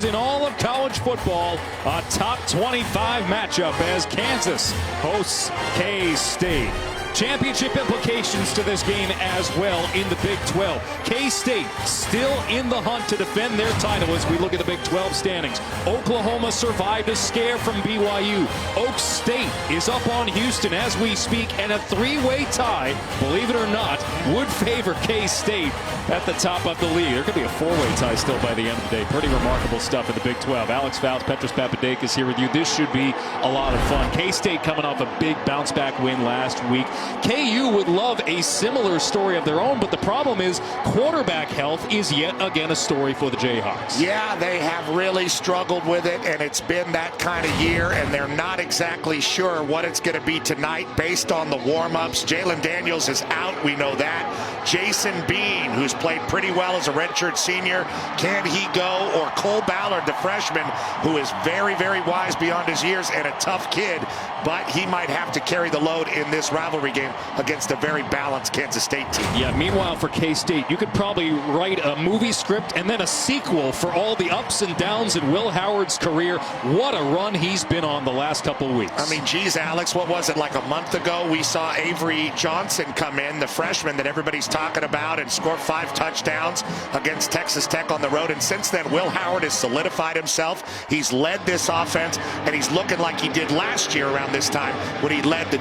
In all of college football, a top 25 matchup as Kansas hosts K-State. Championship implications to this game as well in the Big 12. K-State still in the hunt to defend their title as we look at the Big 12 standings. Oklahoma survived a scare from BYU. Oak State is up on Houston as we speak, and a three-way tie, believe it or not, would favor K-State at the top of the league. There could be a four-way tie still by the end of the day. Pretty remarkable stuff in the Big 12. Alex Fouts, Petros Papadakis here with you. This should be a lot of fun. K-State coming off a big bounce-back win last week. KU would love a similar story of their own, but the problem is quarterback health is yet again a story for the Jayhawks. Yeah, they have really struggled with it, and it's been that kind of year, and they're not exactly sure what it's going to be tonight based on the warm-ups. Jalen Daniels is out, we know that. Jason Bean, who's played pretty well as a redshirt senior, can he go? Or Cole Ballard, the freshman, who is very, very wise beyond his years and a tough kid, but he might have to carry the load in this rivalry game against a very balanced Kansas State team. Yeah, meanwhile for K-State, you could probably write a movie script and then a sequel for all the ups and downs in Will Howard's career. What a run he's been on the last couple of weeks. I mean, geez, Alex, what was it, like a month ago we saw Avery Johnson come in, the freshman that everybody's talking about, and score 5 touchdowns against Texas Tech on the road. And since then, Will Howard has solidified himself. He's led this offense, and he's looking like he did last year around this time when he led the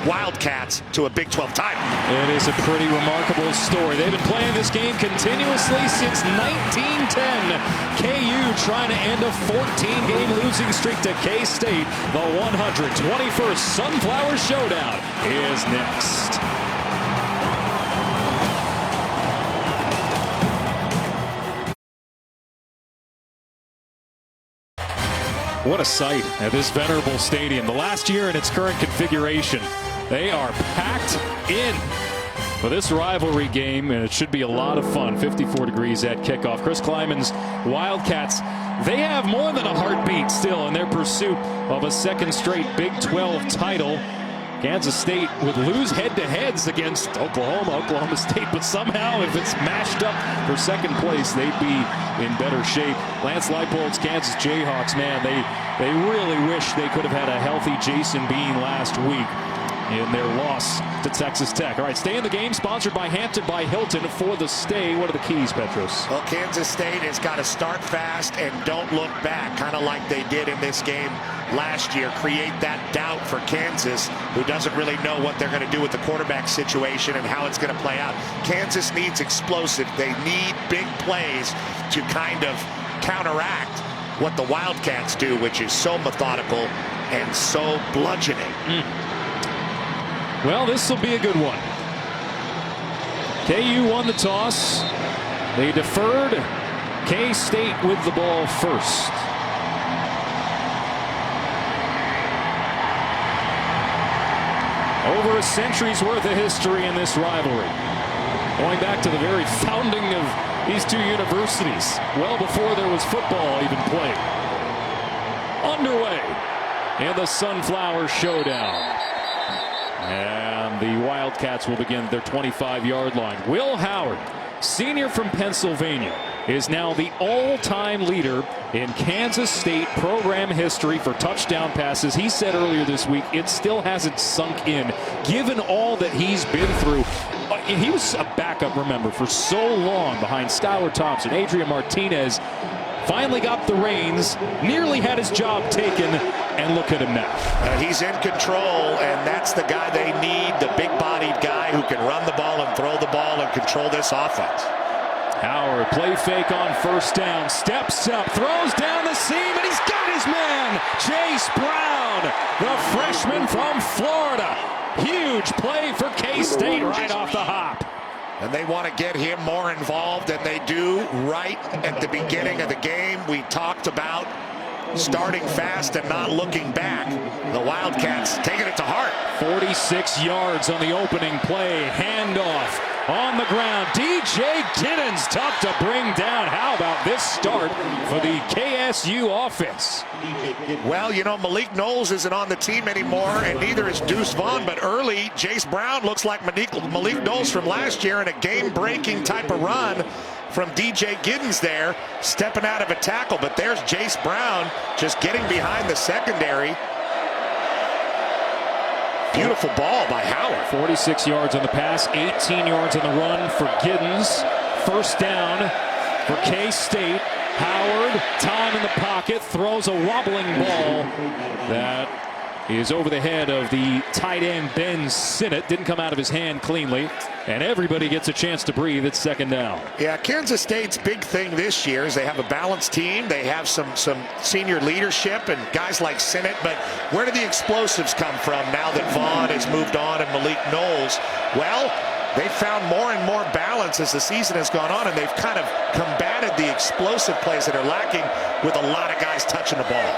Wildcats to a Big 12 title. It is a pretty remarkable story. They've been playing this game continuously since 1910. KU trying to end a 14-game losing streak to K-State. The 121st Sunflower Showdown is next. What a sight at this venerable stadium. The last year in its current configuration. They are packed in for this rivalry game, and it should be a lot of fun. 54 degrees at kickoff. Chris Kleiman's Wildcats, they have more than a heartbeat still in their pursuit of a second straight Big 12 title. Kansas State would lose head-to-heads against Oklahoma State, but somehow if it's mashed up for second place, they'd be in better shape. Lance Leipold's Kansas Jayhawks, man, they really wish they could have had a healthy Jason Bean last week in their loss to Texas Tech. All right, stay in the game, sponsored by Hampton by Hilton for the stay. What are the keys, Petros? Well, Kansas State has got to start fast and don't look back, kind of like they did in this game last year. Create that doubt for Kansas, who doesn't really know what they're going to do with the quarterback situation and how it's going to play out. Kansas needs explosive. They need big plays to kind of counteract what the Wildcats do, which is so methodical and so bludgeoning. Well, this will be a good one. KU won the toss. They deferred. K-State with the ball first. Over a century's worth of history in this rivalry. Going back to the very founding of these two universities. Well before there was football even played. Underway in the Sunflower Showdown. And the Wildcats will begin at their 25-yard line. Will Howard, senior from Pennsylvania, is now the all-time leader in Kansas State program history for touchdown passes. He said earlier this week it still hasn't sunk in, given all that he's been through. He was a backup, remember, for so long behind Skylar Thompson. Adrian Martinez finally got the reins, nearly had his job taken, and look at him now. He's in control, and that's the guy they need, the big-bodied guy who can run the ball and throw the ball and control this offense. Howard, play fake on first down, steps up, throws down the seam, and he's got his man, Chase Brown, the freshman from Florida. Huge play for K-State right off the hop. And they want to get him more involved than they do right at the beginning of the game. We talked about starting fast and not looking back. The Wildcats taking it to heart. 46 yards on the opening play. Handoff on the ground. DJ Giddens tough to bring down. How about this start for the KSU offense. Well, you know, Malik Knowles isn't on the team anymore, and neither is Deuce Vaughn, but early, Jace Brown looks like Malik Knowles from last year in a game-breaking type of run from DJ Giddens there, stepping out of a tackle, but there's Jace Brown just getting behind the secondary. Beautiful ball by Howard. 46 yards on the pass, 18 yards on the run for Giddens. First down for K-State. Howard, time in the pocket, throws a wobbling ball that is over the head of the tight end Ben Sinnott. Didn't come out of his hand cleanly, and everybody gets a chance to breathe. It's second down. Yeah, Kansas State's big thing this year is they have a balanced team. They have some senior leadership and guys like Sinnott, but where do the explosives come from now that Vaughn has moved on and Malik Knowles? Well, they've found more and more balance as the season has gone on, and they've kind of combated the explosive plays that are lacking with a lot of guys touching the ball.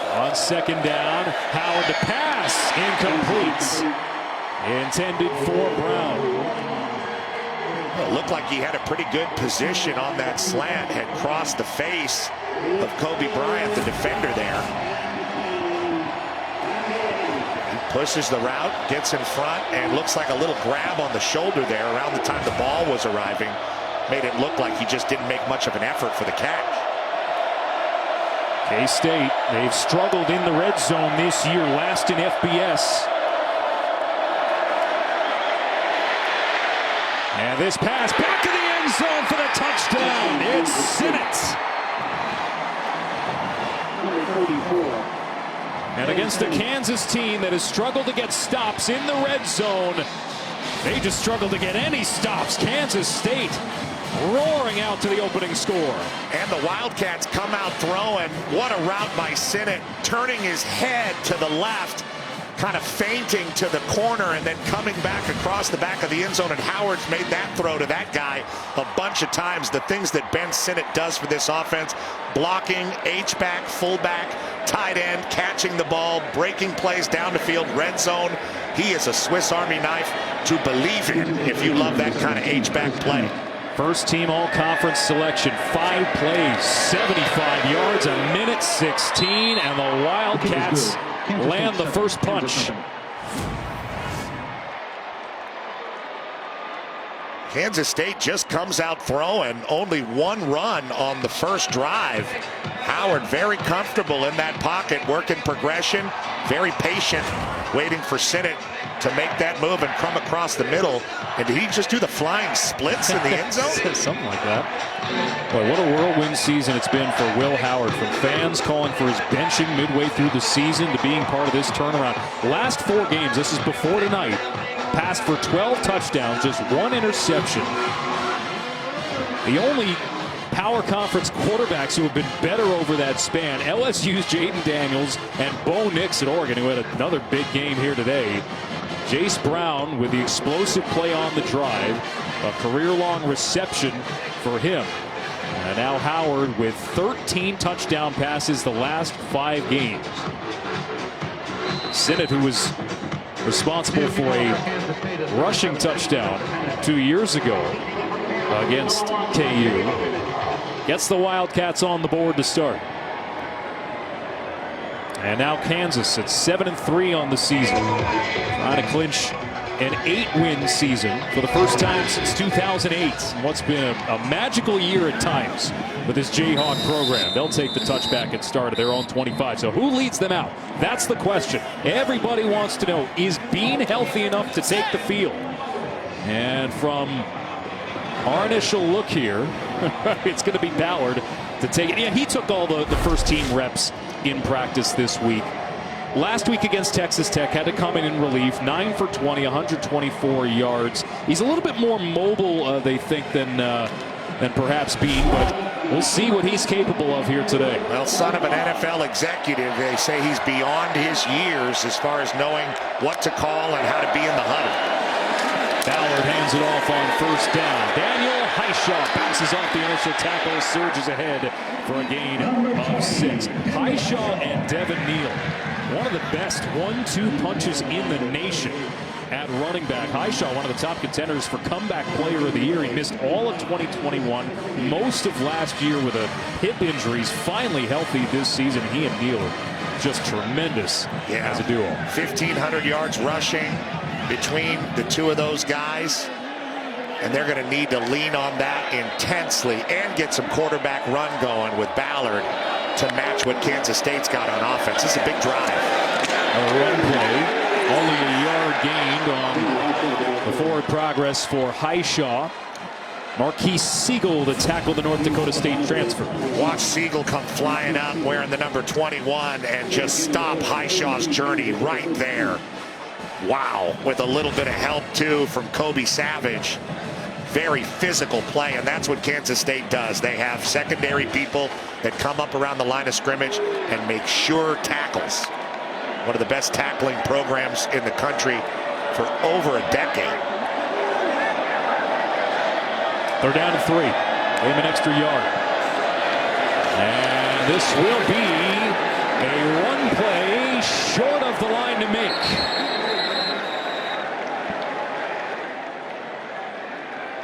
On second down, Howard to pass, incomplete. Intended for Brown. Well, it looked like he had a pretty good position on that slant, had crossed the face of Kobe Bryant, the defender there. He pushes the route, gets in front, and looks like a little grab on the shoulder there around the time the ball was arriving. Made it look like he just didn't make much of an effort for the catch. K-State, they've struggled in the red zone this year, last in FBS. And this pass back to the end zone for the touchdown. It's Sinnott. And against a Kansas team that has struggled to get stops in the red zone, they just struggled to get any stops. Kansas State roaring out to the opening score. And the Wildcats come out throwing. What a route by Sinnott, turning his head to the left, kind of feinting to the corner and then coming back across the back of the end zone. And Howard's made that throw to that guy a bunch of times. The things that Ben Sinnott does for this offense: blocking, H-back, fullback, tight end, catching the ball, breaking plays down the field, red zone. He is a Swiss Army knife to believe in if you love that kind of H-back play. First team all-conference selection, 5 plays, 75 yards, a minute 16, and the Wildcats land the first punch. Kansas State just comes out throwing, only one run on the first drive. Howard very comfortable in that pocket, working progression, very patient, waiting for Sinnott to make that move and come across the middle. And did he just do the flying splits in the end zone? Something like that. Boy, what a whirlwind season it's been for Will Howard, from fans calling for his benching midway through the season to being part of this turnaround. Last 4 games, this is before tonight, passed for 12 touchdowns, just 1 interception. The only power conference quarterbacks who have been better over that span, LSU's Jaden Daniels and Bo Nix at Oregon, who had another big game here today. Jace Brown with the explosive play on the drive, a career-long reception for him. And now Howard with 13 touchdown passes the last 5 games. Sinnott, who was responsible for a rushing touchdown 2 years ago against KU, gets the Wildcats on the board to start. And now Kansas at 7-3 on the season, trying to clinch an 8-win season for the first time since 2008. What's been a magical year at times with this Jayhawk program. They'll take the touchback and start at their own 25. So who leads them out? That's the question. Everybody wants to know, is Bean healthy enough to take the field? And from our initial look here, it's going to be Ballard to take it. Yeah, he took all the first team reps in practice this week. Last week against Texas Tech, had to come in relief. 9 for 20, 124 yards. He's a little bit more mobile, they think, than perhaps Bean, but we'll see what he's capable of here today. Well, son of an NFL executive, they say he's beyond his years as far as knowing what to call and how to be in the huddle. Ballard hands it off on first down. Daniel Highshaw bounces off the initial tackle, surges ahead for a gain of 6. Highshaw and Devin Neal, one of the best 1-2 punches in the nation. at running back. Hishaw, one of the top contenders for comeback player of the year. He missed all of 2021, most of last year with a hip injury. He's finally healthy this season. He and Neal are just tremendous as a duo. 1,500 yards rushing between the two of those guys. And they're going to need to lean on that intensely and get some quarterback run going with Ballard to match what Kansas State's got on offense. This is a big drive. A run play, only a yard gained on the forward progress for Hishaw. Marquise Siegel to tackle the North Dakota State transfer. Watch Siegel come flying up wearing the number 21 and just stop Hishaw's journey right there. Wow, with a little bit of help too from Kobe Savage. Very physical play, and that's what Kansas State does. They have secondary people that come up around the line of scrimmage and make sure tackles. One of the best tackling programs in the country for over a decade. They're down to 3. Aim an extra yard. And this will be a run play short of the line to make.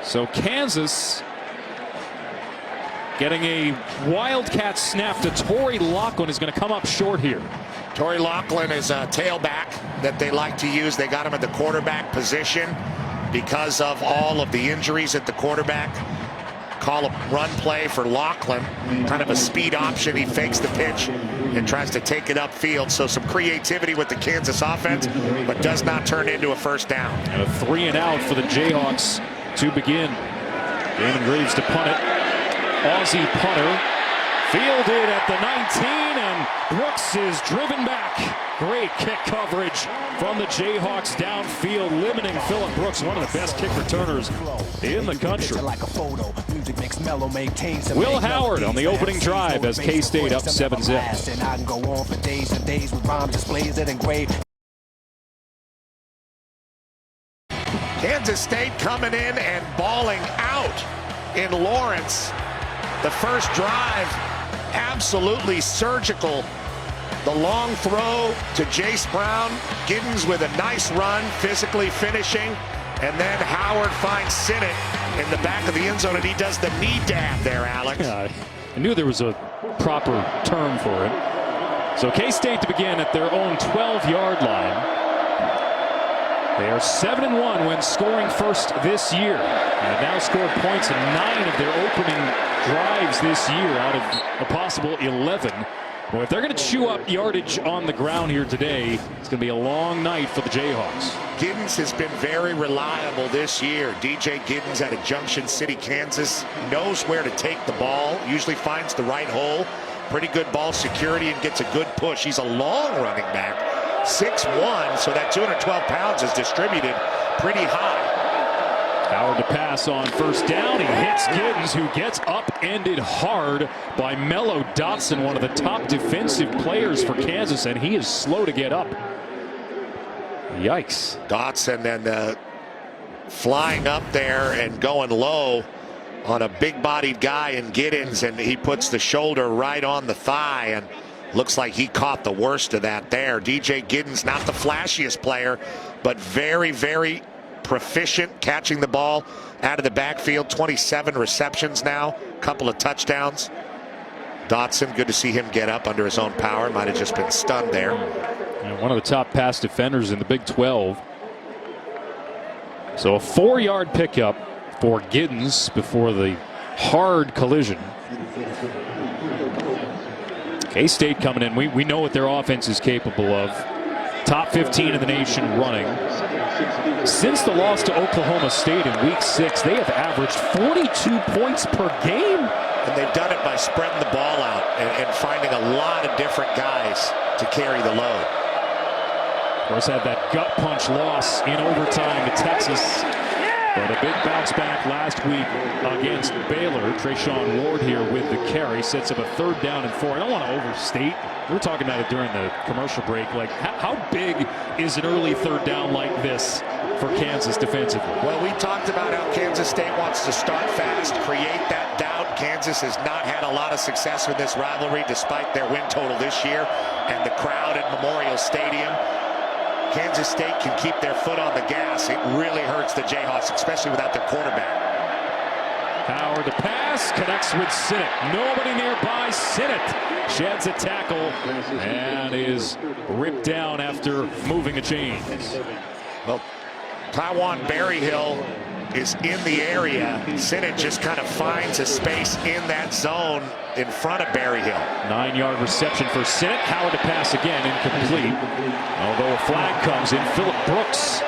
So Kansas getting a Wildcat snap to Torrey Lachlan is going to come up short here. Torrey Lachlan is a tailback that they like to use. They got him at the quarterback position because of all of the injuries at the quarterback. Call a run play for Lachlan, kind of a speed option. He fakes the pitch and tries to take it upfield. So some creativity with the Kansas offense, but does not turn into a first down. And a 3 and out for the Jayhawks to begin. Damon Graves to punt it. Aussie punter fielded at the 19, and Brooks is driven back. Great kick coverage from the Jayhawks downfield, limiting Phillip Brooks, one of the best kick returners in the country. Will Howard on the opening drive as K-State up 7-zip. Kansas State coming in and balling out in Lawrence. The first drive, absolutely surgical. The long throw to Jace Brown. Giddens with a nice run, physically finishing. And then Howard finds Sinnott in the back of the end zone, and he does the knee dab there, Alex. Yeah, I knew there was a proper term for it. So K-State to begin at their own 12-yard line. They are 7-1 when scoring first this year, and have now scored points in 9 of their opening drives this year out of a possible 11. Well, if they're going to chew up yardage on the ground here today, it's going to be a long night for the Jayhawks. Giddens has been very reliable this year. DJ Giddens out of Junction City, Kansas, knows where to take the ball, usually finds the right hole. Pretty good ball security and gets a good push. He's a long running back. 6'1", so that 212 pounds is distributed pretty high. Howard to pass on first down. He hits Giddens, who gets upended hard by Mello Dotson, one of the top defensive players for Kansas, and he is slow to get up. Yikes. Dotson then flying up there and going low on a big-bodied guy in Giddens, and he puts the shoulder right on the thigh, and looks like he caught the worst of that there. DJ Giddens, not the flashiest player, but very, very proficient catching the ball out of the backfield. 27 receptions now, couple of touchdowns. Dotson, good to see him get up under his own power. Might have just been stunned there. And one of the top pass defenders in the Big 12. So a 4-yard pickup for Giddens before the hard collision. K-State coming in. We know what their offense is capable of. Top 15 in the nation running. Since the loss to Oklahoma State in Week 6, they have averaged 42 points per game. And they've done it by spreading the ball out and finding a lot of different guys to carry the load. Of course, had that gut punch loss in overtime to Texas. But a big bounce back last week against Baylor. Trayshawn Ward here with the carry. Sets up a 3rd down and 4. I don't want to overstate. We were talking about it during the commercial break. Like, how big is an early 3rd down like this for Kansas defensively? Well, we talked about how Kansas State wants to start fast, create that doubt. Kansas has not had a lot of success with this rivalry despite their win total this year and the crowd at Memorial Stadium. Kansas State can keep their foot on the gas, it really hurts the Jayhawks, especially without their quarterback. Howard to pass, connects with Sinnott. Nobody nearby. Sinnott sheds a tackle and is ripped down after moving the chains. Well, Taiwan Berryhill is in the area. Sinnott just kind of finds a space in that zone in front of Berryhill. 9-yard reception for Sinnott. Howard to pass again, incomplete. Although a flag comes in, Phillip Brooks,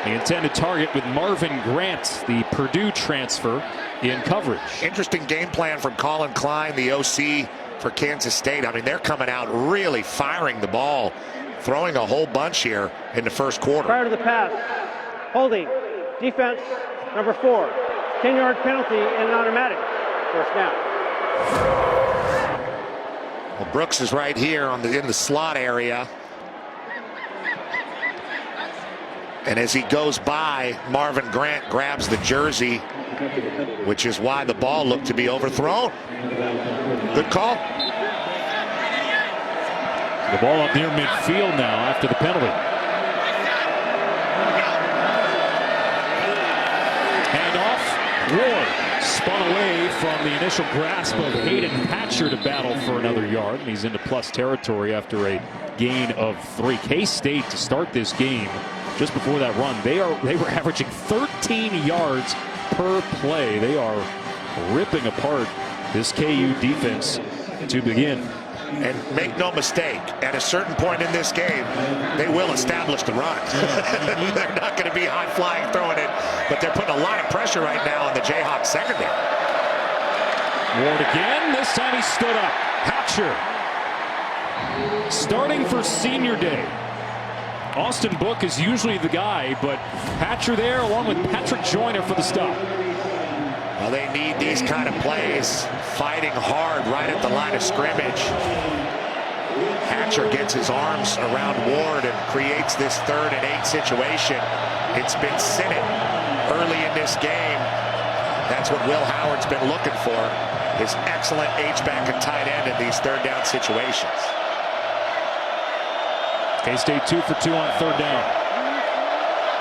the intended target, with Marvin Grant, the Purdue transfer, in coverage. Interesting game plan from Colin Klein, the OC for Kansas State. I mean, they're coming out really firing the ball, throwing a whole bunch here in the first quarter. Prior to the pass, holding, defense, number 4, 10-yard penalty and an automatic. First down. Well, Brooks is right here in the slot area. And as he goes by, Marvin Grant grabs the jersey, which is why the ball looked to be overthrown. Good call. The ball up near midfield now after the penalty. Handoff. Ward spun away from the initial grasp of Hayden Patcher to battle for another yard. And he's into plus territory after a gain of 3. K-State to start this game. Just before that run, they were averaging 13 yards per play. They are ripping apart this KU defense to begin. And make no mistake, at a certain point in this game, they will establish the run. They're not going to be high-flying throwing it, but they're putting a lot of pressure right now on the Jayhawks secondary. Ward again. This time he stood up. Hatcher starting for senior day. Austin Book is usually the guy, but Hatcher there along with Patrick Joyner for the stop. Well, they need these kind of plays, fighting hard right at the line of scrimmage. Hatcher gets his arms around Ward and creates this 3rd and 8 situation. It's been Sinnott early in this game. That's what Will Howard's been looking for, his excellent H-back and tight end in these 3rd down situations. K-State 2 for 2 on 3rd down.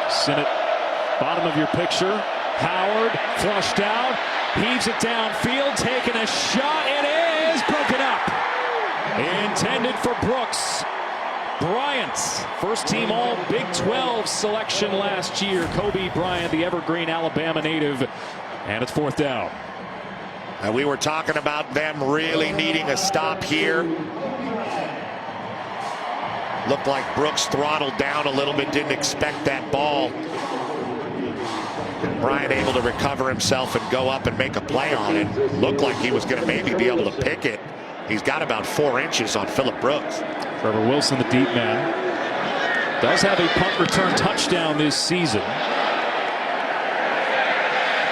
Sinnott, bottom of your picture. Howard flushed out, heaves it downfield, taking a shot. It is broken up. Intended for Brooks. Bryant, first team all Big 12 selection last year. Kobe Bryant, the Evergreen, Alabama native. And it's 4th down. And we were talking about them really needing a stop here. Looked like Brooks throttled down a little bit, didn't expect that ball. And Bryant able to recover himself and go up and make a play on it. Looked like he was going to maybe be able to pick it. He's got about 4 inches on Phillip Brooks. Trevor Wilson, the deep man, does have a punt return touchdown this season.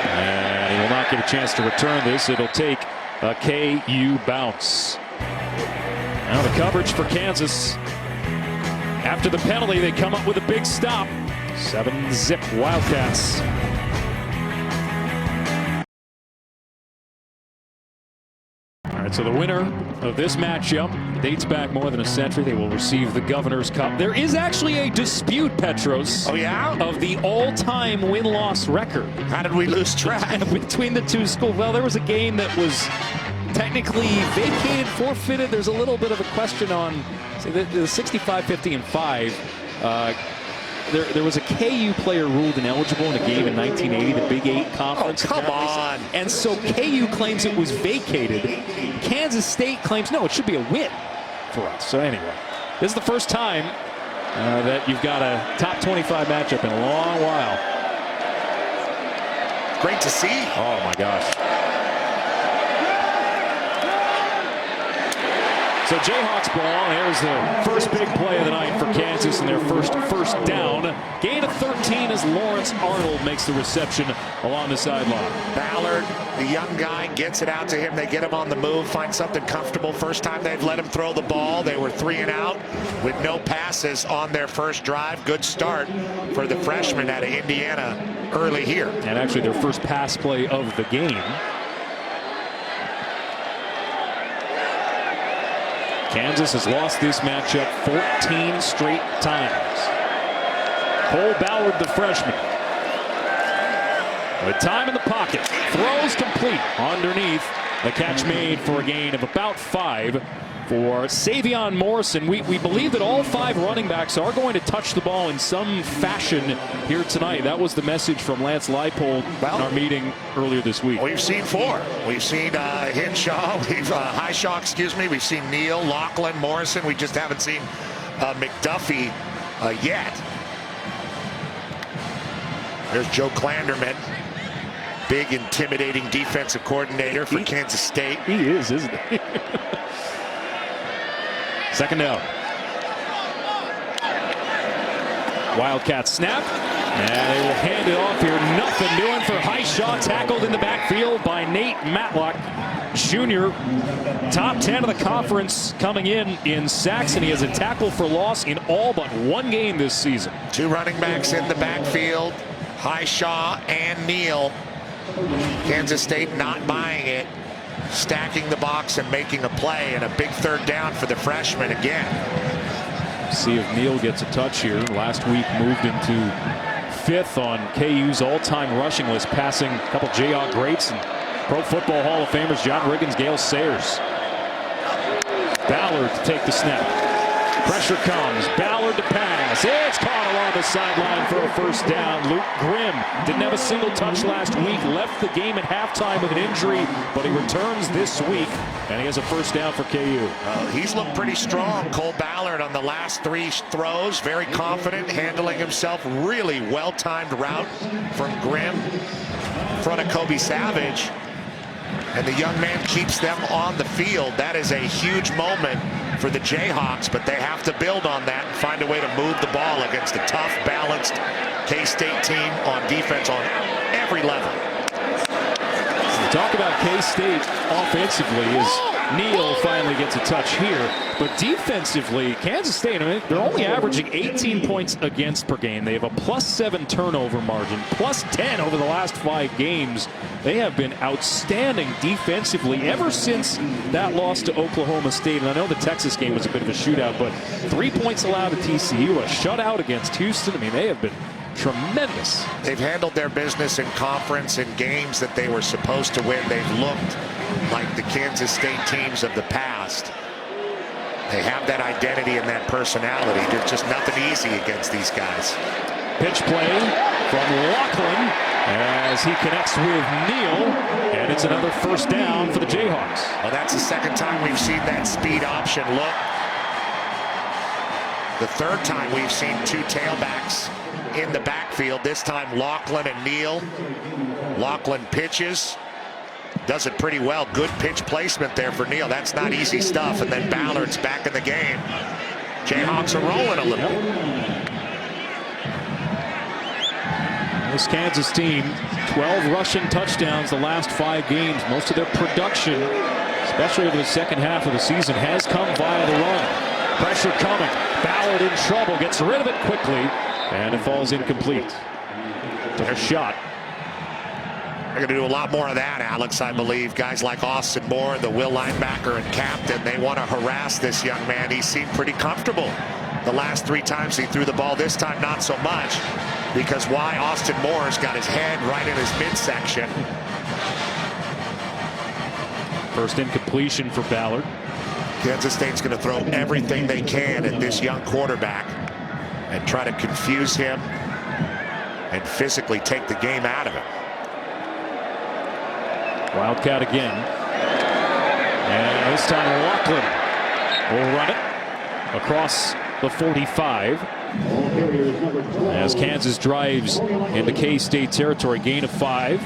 And he will not get a chance to return this. It'll take a KU bounce. Now the coverage for Kansas. After the penalty, they come up with a big stop. 7-zip Wildcats. All right, so the winner of this matchup dates back more than a century. They will receive the Governor's Cup. There is actually a dispute, Petros. Oh, yeah? Of the all-time win-loss record. How did we lose track? Between the two schools. Well, there was a game that was technically vacated, forfeited. There's a little bit of a question on the 65, 50, and 5. There was a KU player ruled ineligible in a game in 1980, the Big 8 conference. Oh, come on. And so KU claims it was vacated. Kansas State claims, no, it should be a win for us. So anyway, this is the first time that you've got a top 25 matchup in a long while. Great to see. Oh, my gosh. So Jayhawks ball. Here's the first big play of the night for Kansas in their first down. Gain of 13 as Lawrence Arnold makes the reception along the sideline. Ballard, the young guy, gets it out to him. They get him on the move, find something comfortable. First time they've let him throw the ball. They were 3 and out with no passes on their first drive. Good start for the freshman out of Indiana early here. And actually their first pass play of the game. Kansas has lost this matchup 14 straight times. Cole Ballard, the freshman, with time in the pocket, throws complete underneath. The catch made for a gain of about 5 for Savion Morrison. We believe that all 5 running backs are going to touch the ball in some fashion here tonight. That was the message from Lance Leipold in our meeting earlier this week. We've seen 4. We've seen Hinshaw, Highshaw, excuse me. We've seen Neal, Lachlan, Morrison. We just haven't seen McDuffie yet. There's Joe Klanderman, big intimidating defensive coordinator for Kansas State. He is, isn't he? Second down. Wildcat snap. And they will hand it off here. Nothing doing for Highshaw. Tackled in the backfield by Nate Matlock, Jr. Top 10 of the conference coming in sacks, and he has a tackle for loss in all but 1 game this season. 2 running backs in the backfield, Highshaw and Neal. Kansas State not buying it, stacking the box and making a play, and a big 3rd down for the freshman again. See if Neal gets a touch here. Last week moved into 5th on KU's all-time rushing list, passing a couple Jayhawk greats and Pro Football Hall of Famers John Riggins, Gale Sayers. Ballard to take the snap. Pressure comes. Ballard to pass. It's caught along the sideline for a 1st down. Luke Grimm didn't have a single touch last week. Left the game at halftime with an injury, but he returns this week, and he has a 1st down for KU. He's looked pretty strong. Cole Ballard on the last 3 throws. Very confident, handling himself. Really well-timed route from Grimm in front of Kobe Savage. And the young man keeps them on the field. That is a huge moment for the Jayhawks, but they have to build on that and find a way to move the ball against a tough, balanced K-State team on defense on every level. Talk about K-State offensively as Neal finally gets a touch here, but defensively, Kansas State, I mean, they're only averaging 18 points against per game. They have a +7 turnover margin, +10 over the last 5 games. They have been outstanding defensively ever since that loss to Oklahoma State. And I know the Texas game was a bit of a shootout, but 3 points allowed to TCU, a shutout against Houston. I mean, they have been tremendous. They've handled their business in conference and games that they were supposed to win. They've looked like the Kansas State teams of the past. They have that identity and that personality. There's just nothing easy against these guys. Pitch play from Lachlan as he connects with Neal, and it's another 1st down for the Jayhawks. Well, that's the 2nd time we've seen that speed option look. The 3rd time we've seen 2 tailbacks in the backfield. This time Lachlan and Neal. Lachlan pitches, does it pretty well. Good pitch placement there for Neal. That's not easy stuff. And then Ballard's back in the game. Jayhawks are rolling a little. This Kansas team, 12 rushing touchdowns the last 5 games. Most of their production, especially over the second half of the season, has come via the run. Pressure coming. Ballard in trouble, gets rid of it quickly, and it falls incomplete. Took a shot. They're going to do a lot more of that, Alex, I believe. Guys like Austin Moore, the will linebacker and captain, they want to harass this young man. He seemed pretty comfortable the last 3 times he threw the ball. This time, not so much, because why? Austin Moore's got his head right in his midsection. First incompletion for Ballard. Kansas State's going to throw everything they can at this young quarterback and try to confuse him and physically take the game out of him. Wildcat again. And this time Lachlan will run it across the 45 as Kansas drives into K-State territory. Gain of 5.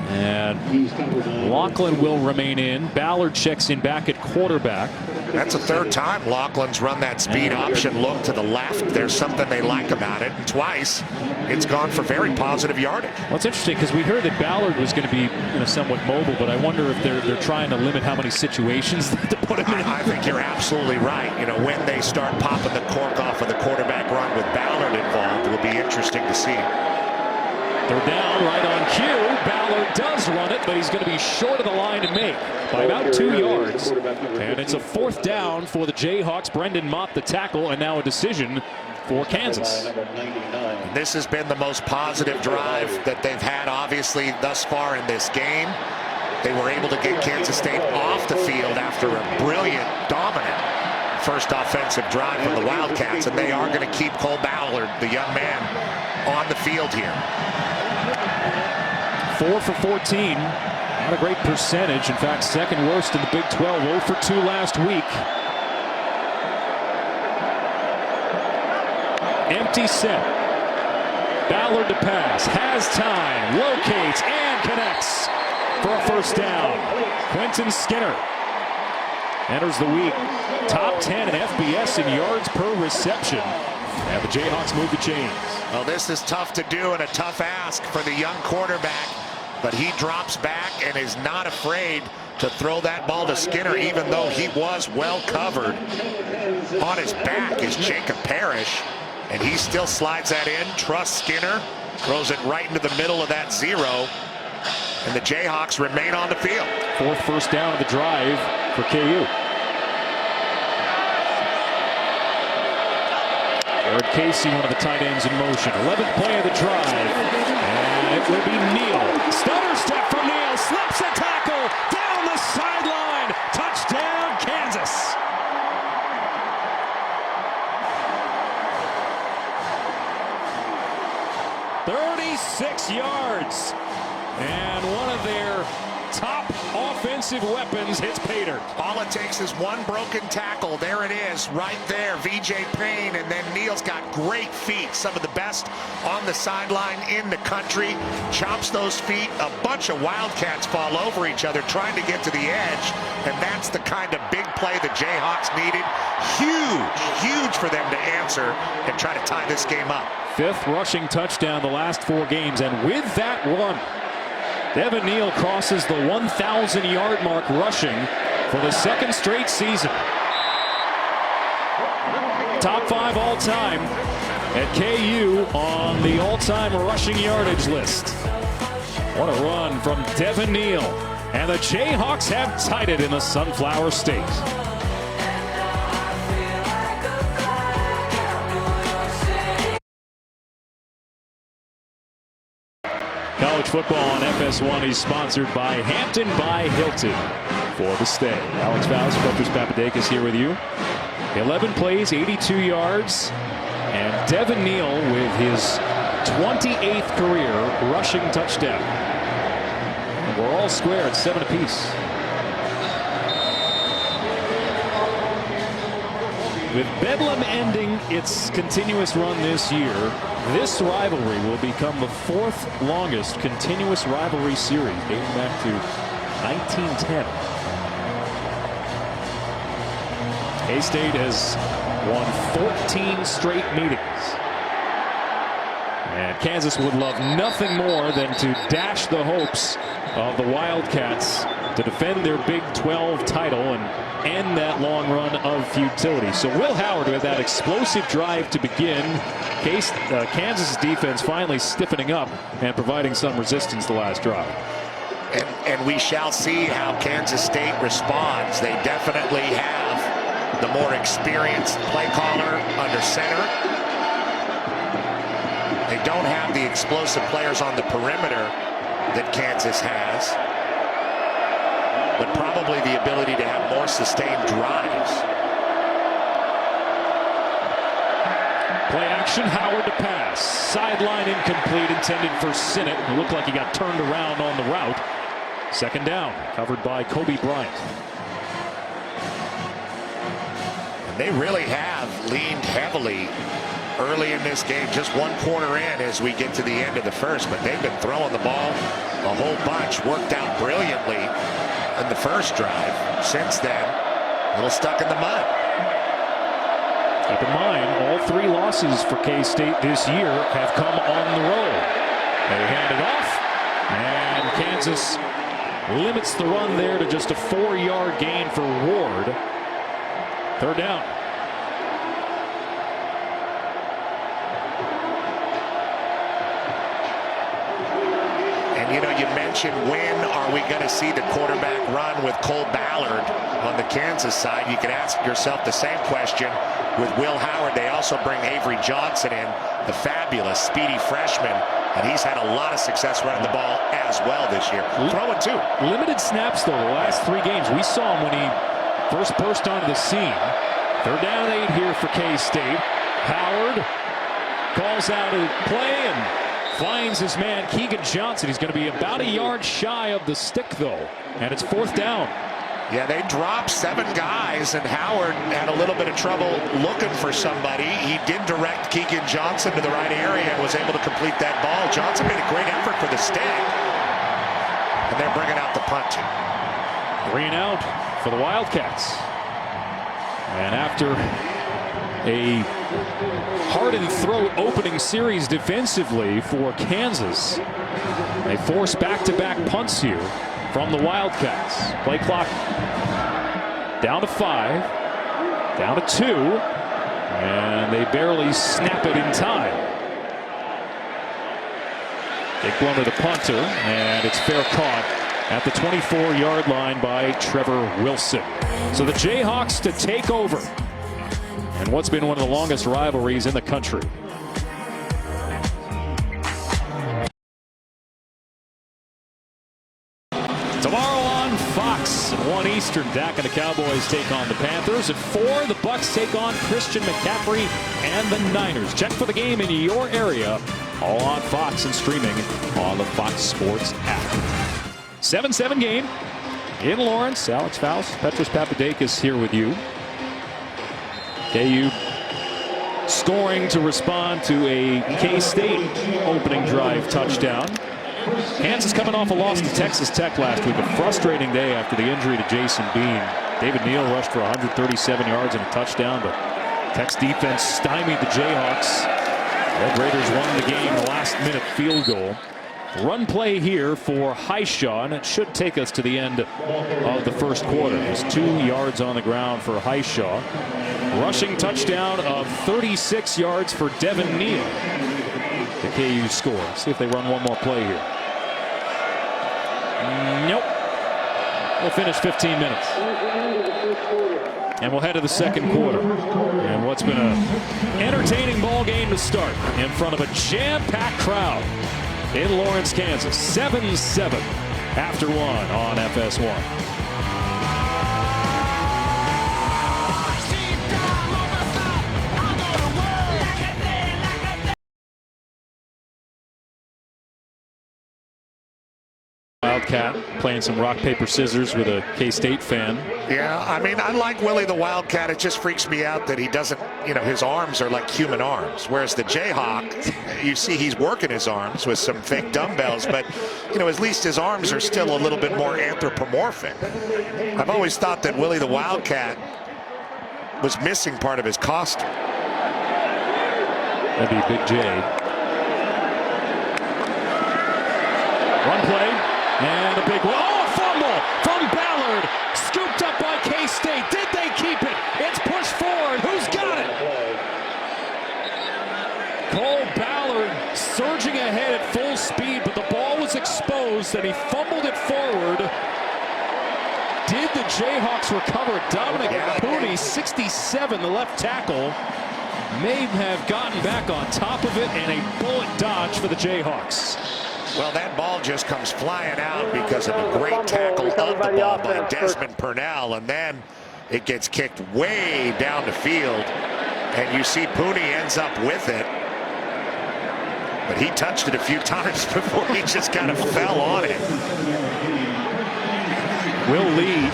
And Lachlan will remain in. Ballard checks in back at quarterback. That's the 3rd time Lachlan's run that speed option look to the left. There's something they like about it. And twice it's gone for very positive yardage. Well, it's interesting because we heard that Ballard was going to be somewhat mobile, but I wonder if they're trying to limit how many situations to put him in. I think you're absolutely right. When they start popping the cork off of the quarterback run with Ballard involved, it will be interesting to see. They're down right on cue. Ballard does run it, but he's going to be short of the line to make by about 2 yards. And it's a 4th down for the Jayhawks. Brendan Mott the tackle, and now a decision for Kansas. This has been the most positive drive that they've had, obviously, thus far in this game. They were able to get Kansas State off the field after a brilliant, dominant first offensive drive from the Wildcats, and they are going to keep Cole Ballard, the young man, on the field here. 4 for 14. Not a great percentage. In fact, second worst in the Big 12. 0 for 2 last week. Empty set. Ballard to pass. Has time. Locates and connects for a first down. Quentin Skinner enters the week top 10 in FBS in yards per reception. And the Jayhawks move the chains. Well, this is tough to do and a tough ask for the young quarterback, but he drops back and is not afraid to throw that ball to Skinner, even though he was well covered. On his back is Jacob Parrish, and he still slides that in. Trusts Skinner, throws it right into the middle of that 0, and the Jayhawks remain on the field. 4th first down of the drive for KU. Jared Casey, one of the tight ends in motion. 11th play of the drive. And it will be Neal. Stutter step for Neal. Slips a tackle down the sideline. Touchdown, Kansas. "36 yards. And one of their top offensive weapons hits pay dirt. All it takes is one broken tackle. There it is, right there. VJ Payne, and then Neal's got great feet. Some of the best on the sideline in the country. Chops those feet. A bunch of Wildcats fall over each other trying to get to the edge, and that's the kind of big play the Jayhawks needed. Huge for them to answer and try to tie this game up. 5th rushing touchdown the last 4 games, and with that run, Devin Neal crosses the 1,000-yard mark rushing for the 2nd straight season. Top 5 all-time at KU on the all-time rushing yardage list. What a run from Devin Neal. And the Jayhawks have tied it in the Sunflower State. College football on FS1 is sponsored by Hampton by Hilton. For the stay, Alex Faust, Petrus Papadakis here with you. 11 plays, 82 yards, and Devin Neal with his 28th career rushing touchdown. And we're all square at 7 apiece. With Bedlam ending its continuous run this year, this rivalry will become the 4th longest continuous rivalry series dating back to 1910. K-State has won 14 straight meetings. And Kansas would love nothing more than to dash the hopes of the Wildcats to defend their Big 12 title and end that long run of futility. So Will Howard with that explosive drive to begin. Kansas' defense finally stiffening up and providing some resistance the last drive. And we shall see how Kansas State responds. They definitely have the more experienced play caller under center. They don't have the explosive players on the perimeter that Kansas has, but probably the ability to have more sustained drives. Play action, Howard to pass. Sideline incomplete, intended for Sinnott. It looked like he got turned around on the route. 2nd down, covered by Kobe Bryant. And they really have leaned heavily early in this game. Just 1 quarter in as we get to the end of the first, but they've been throwing the ball a whole bunch. Worked out brilliantly in the first drive. Since then, a little stuck in the mud. Keep in mind, all 3 losses for K-State this year have come on the road. They hand it off, and Kansas limits the run there to just a 4-yard gain for Ward. 3rd down. And, you know, you mentioned when are we going to see the quarterback run with Cole Ballard on the Kansas side. You could ask yourself the same question with Will Howard. They also bring Avery Johnson in, the fabulous, speedy freshman. And he's had a lot of success running the ball as well this year. Throwing too. Limited snaps, though, the last 3 games. We saw him when he first burst onto the scene. 3rd down and 8 here for K-State. Howard calls out a play and finds his man Keegan Johnson. He's going to be about a yard shy of the stick, though. And it's 4th down. Yeah, they dropped 7 guys, and Howard had a little bit of trouble looking for somebody. He did direct Keegan Johnson to the right area and was able to complete that ball. Johnson made a great effort for the stick. And they're bringing out the punt. 3 and out for the Wildcats. And after a heart-and-throat opening series defensively for Kansas, they force back-to-back punts here from the Wildcats. Play clock down to 5, down to 2, and they barely snap it in time. Big blow to the punter, and it's fair caught at the 24-yard line by Trevor Wilson. So the Jayhawks to take over and what's been one of the longest rivalries in the country. Tomorrow on Fox at 1 Eastern, Dak and the Cowboys take on the Panthers. At 4, the Bucks take on Christian McCaffrey and the Niners. Check for the game in your area, all on Fox and streaming on the Fox Sports app. 7-7 game in Lawrence. Alex Faust, Petros Papadakis here with you. KU scoring to respond to a K-State opening drive touchdown. Kansas coming off a loss to Texas Tech last week. A frustrating day after the injury to Jason Bean. David Neal rushed for 137 yards and a touchdown, but Tech's defense stymied the Jayhawks. Red Raiders won the game, the last-minute field goal. Run play here for Highshaw, and it should take us to the end of the first quarter. There's 2 yards on the ground for Highshaw. Rushing touchdown of 36 yards for Devin Neal. The KU score. See if they run one more play here. Nope. We'll finish 15 minutes. And we'll head to the second quarter. And what's been an entertaining ball game to start in front of a jam-packed crowd in Lawrence, Kansas. 7-7 after 1 on FS1. Wildcat playing some rock, paper, scissors with a K-State fan. Yeah, I mean, I like Willie the Wildcat. It just freaks me out that he doesn't, you know, his arms are like human arms. Whereas the Jayhawk, you see he's working his arms with some fake dumbbells, but, you know, at least his arms are still a little bit more anthropomorphic. I've always thought that Willie the Wildcat was missing part of his costume. That'd be Big J. Run play. And a big one. Oh, fumble from Ballard. Scooped up by K-State. Did they keep it? It's pushed forward. Who's got it? Cole Ballard surging ahead at full speed, but the ball was exposed and he fumbled it forward. Did the Jayhawks recover? Dominic Pooney, 67, the left tackle, may have gotten back on top of it, and a bullet dodge for the Jayhawks. Well, that ball just comes flying out because of a great tackle of the ball by Desmond Purnell, and then it gets kicked way down the field, and you see Pooney ends up with it. But he touched it a few times before he just kind of fell on it. Will Lee,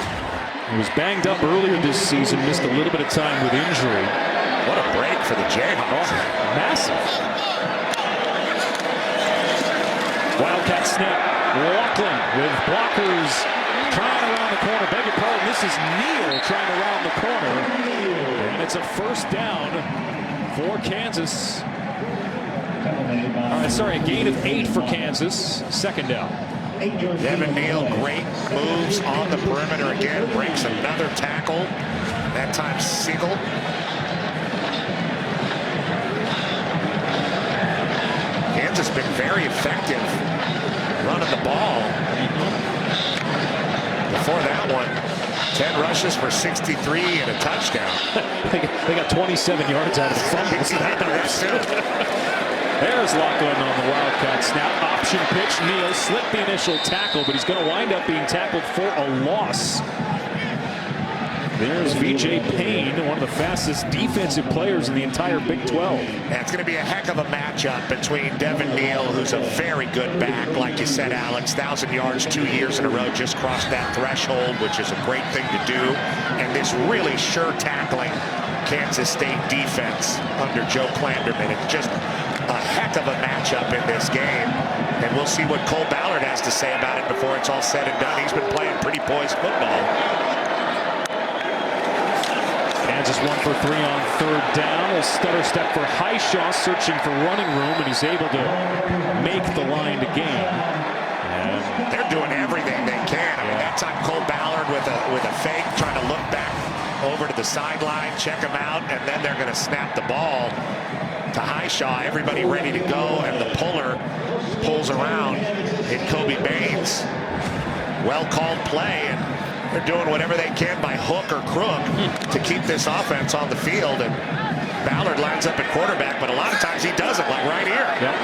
who was banged up earlier this season, missed a little bit of time with injury. What a break for the Jayhawks. Oh, massive. Wildcat snap. Laughlin with blockers trying around the corner. Beg your pardon, this is Neal trying around the corner. And it's a first down for Kansas. Sorry, a gain of 8 for Kansas. Second down. Devin Neal, great moves on the perimeter again. Breaks another tackle. That time Siegel. Kansas been very effective running the ball. Before that one, 10 rushes for 63 and a touchdown. They got 27 yards out of the fumbles. There's Lachlan on the Wildcat snap. Option pitch. Neal slipped the initial tackle, but he's going to wind up being tackled for a loss. There's VJ Payne, one of the fastest defensive players in the entire Big 12. Yeah, it's going to be a heck of a matchup between Devin Neal, who's a very good back, like you said, Alex. 1,000 yards 2 years in a row, just crossed that threshold, which is a great thing to do. And this really sure tackling Kansas State defense under Joe Klanderman. It's just a heck of a matchup in this game. And we'll see what Cole Ballard has to say about it before it's all said and done. He's been playing pretty poised football. Kansas 1 for 3 on third down. A stutter step for Highshaw, searching for running room, and he's able to make the line to gain. And they're doing everything they can. I mean, that time Cole Ballard with a fake, trying to look back over to the sideline, check him out, and then they're going to snap the ball to Highshaw. Everybody ready to go, and the puller pulls around. Hit Kobe Baines. Well called play, and they're doing whatever they can by hook or crook to keep this offense on the field. And Ballard lines up at quarterback, but a lot of times he doesn't, like right here. Yep.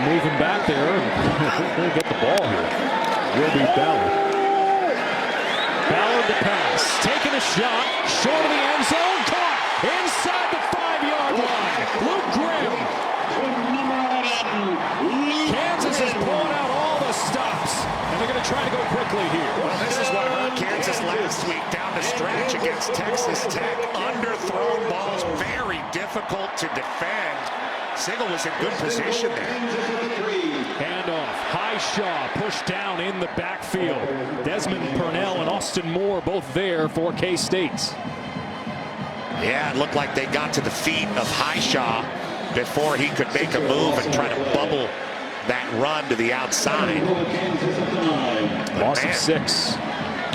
Moving back there, and get the ball here. Will be Ballard. Ballard to pass, taking a shot, short of the end zone, caught inside the 5-yard line. Luke Grimm. Kansas is pulling out all the stops, and they're going to try to go quickly here. Well, this is what hurt Kansas last week down the stretch against Texas Tech. Underthrown balls, very difficult to defend. Sigel was in good position there. Handoff. Highshaw pushed down in the backfield. Desmond Purnell and Austin Moore both there for K-State. Yeah, it looked like they got to the feet of Highshaw before he could make a move and try to bubble that run to the outside. Loss of 6.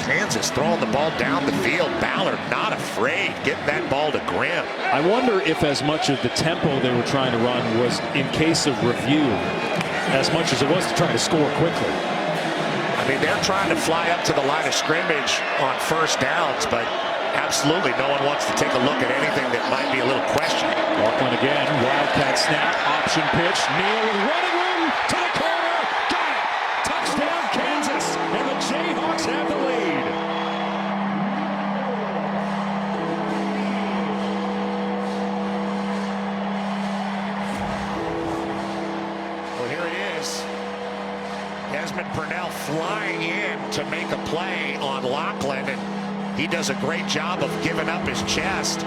Kansas throwing the ball down the field. Ballard not afraid, getting that ball to Grimm. I wonder if as much of the tempo they were trying to run was in case of review, as much as it was to try to score quickly. I mean, they're trying to fly up to the line of scrimmage on first downs, but absolutely no one wants to take a look at anything that might be a little questionable. Lachlan again, Wildcat snap, option pitch. Neal with running room to the corner. Got it. Touchdown, Kansas. And the Jayhawks have the lead. Well, here it is. Desmond Purnell flying in to make a play on Lachlan, and he does a great job of giving up his chest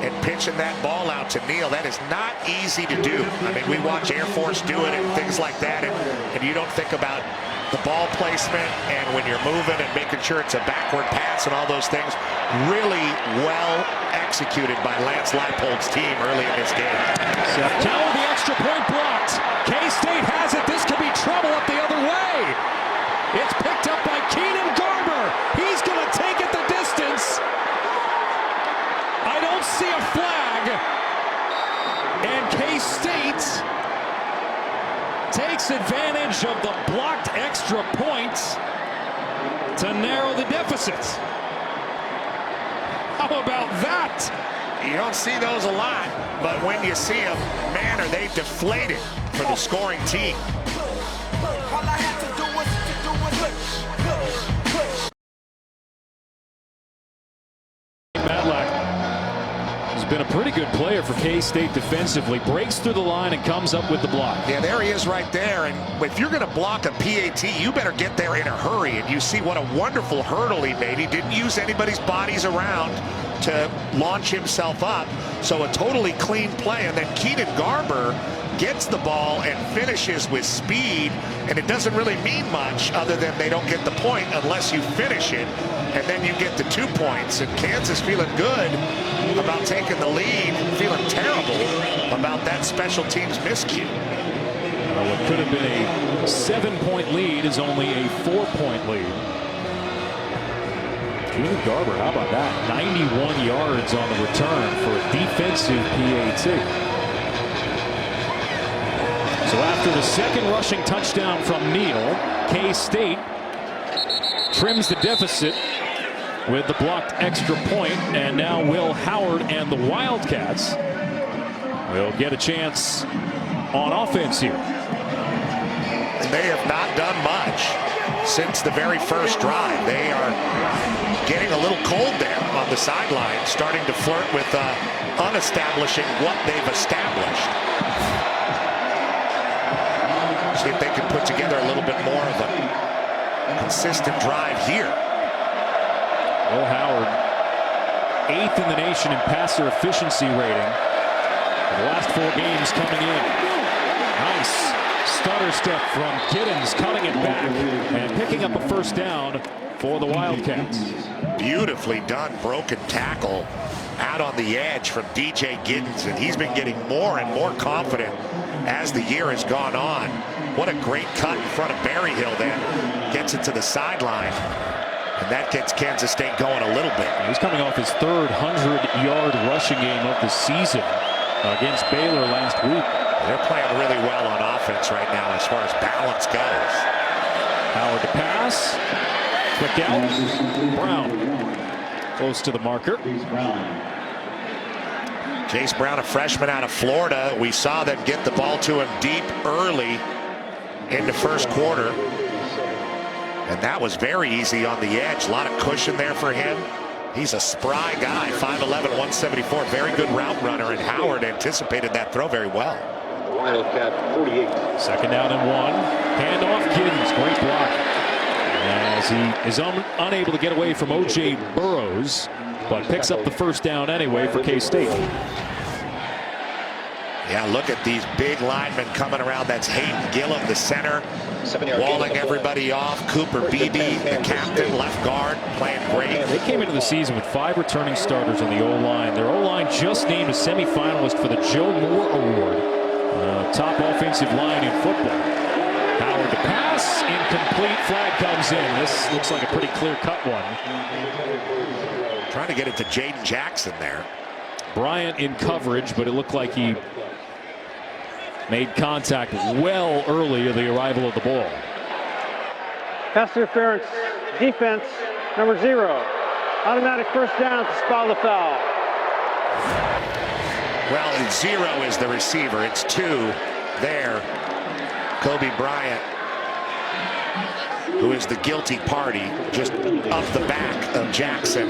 and pitching that ball out to Neal. That is not easy to do. I mean, we watch Air Force do it and things like that, and you don't think about the ball placement and when you're moving and making sure it's a backward pass and all those things. Really well executed by Lance Leipold's team early in this game. Down with the extra point blocked. K-State has it. This could be trouble up the other way. It's picked up by Keenan Garber. He's going to take it the distance. I don't see a flag. And K-State takes advantage of the blocked extra point to narrow the deficit. How about that? You don't see those a lot, but when you see them, man, are they deflated for the scoring team. He's been a pretty good player for K-State defensively. Breaks through the line and comes up with the block. Yeah, there he is right there. And if you're going to block a PAT, you better get there in a hurry. And you see what a wonderful hurdle he made. He didn't use anybody's bodies around to launch himself up. So a totally clean play. And then Keenan Garber gets the ball and finishes with speed. And it doesn't really mean much other than they don't get the point unless you finish it. And then you get the 2 points. And Kansas feeling good about taking the lead, feeling terrible about that special teams miscue. What could have been a 7-point lead is only a 4-point lead. Keenan Garber, how about that? 91 yards on the return for a defensive PAT. So after the second rushing touchdown from Neal, K-State trims the deficit with the blocked extra point, and now Will Howard and the Wildcats will get a chance on offense here. They have not done much since the very first drive. They are getting a little cold there on the sideline, starting to flirt with unestablishing what they've established. See if they can put together a little bit more of a consistent drive here. Will Howard, 8th in the nation in passer efficiency rating. The last 4 games coming in. Nice stutter step from Giddens, cutting it back and picking up a first down for the Wildcats. Beautifully done broken tackle out on the edge from DJ Giddens, and he's been getting more and more confident as the year has gone on. What a great cut in front of Berryhill, then gets it to the sideline, and that gets Kansas State going a little bit. He's coming off his 3rd 100-yard rushing game of the season against Baylor last week. They're playing really well on offense right now as far as balance goes. Howard to pass. Quick out. Brown close to the marker. Jace Brown, a freshman out of Florida. We saw them get the ball to him deep early in the first quarter. And that was very easy on the edge. A lot of cushion there for him. He's a spry guy, 5'11", 174. Very good route runner, and Howard anticipated that throw very well. Wildcat 48. 2nd down and 1. Handoff, Giddens. Great block. As he is unable to get away from O.J. Burrows, but picks up the first down anyway for K-State. Yeah, look at these big linemen coming around. That's Hayden Gillum, the center, walling everybody off. Cooper Beebe, the captain, left guard, playing great. Yeah, they came into the season with 5 returning starters on the O-line. Their O-line just named a semifinalist for the Joe Moore Award. Top offensive line in football. Howard to pass, incomplete, flag comes in. This looks like a pretty clear-cut one. Trying to get it to Jaden Jackson there. Bryant in coverage, but it looked like he made contact well early of the arrival of the ball. Pass interference, defense, number 0. Automatic first down to spell the foul. Well, 0 is the receiver. It's 2 there. Kobe Bryant, who is the guilty party, just up the back of Jackson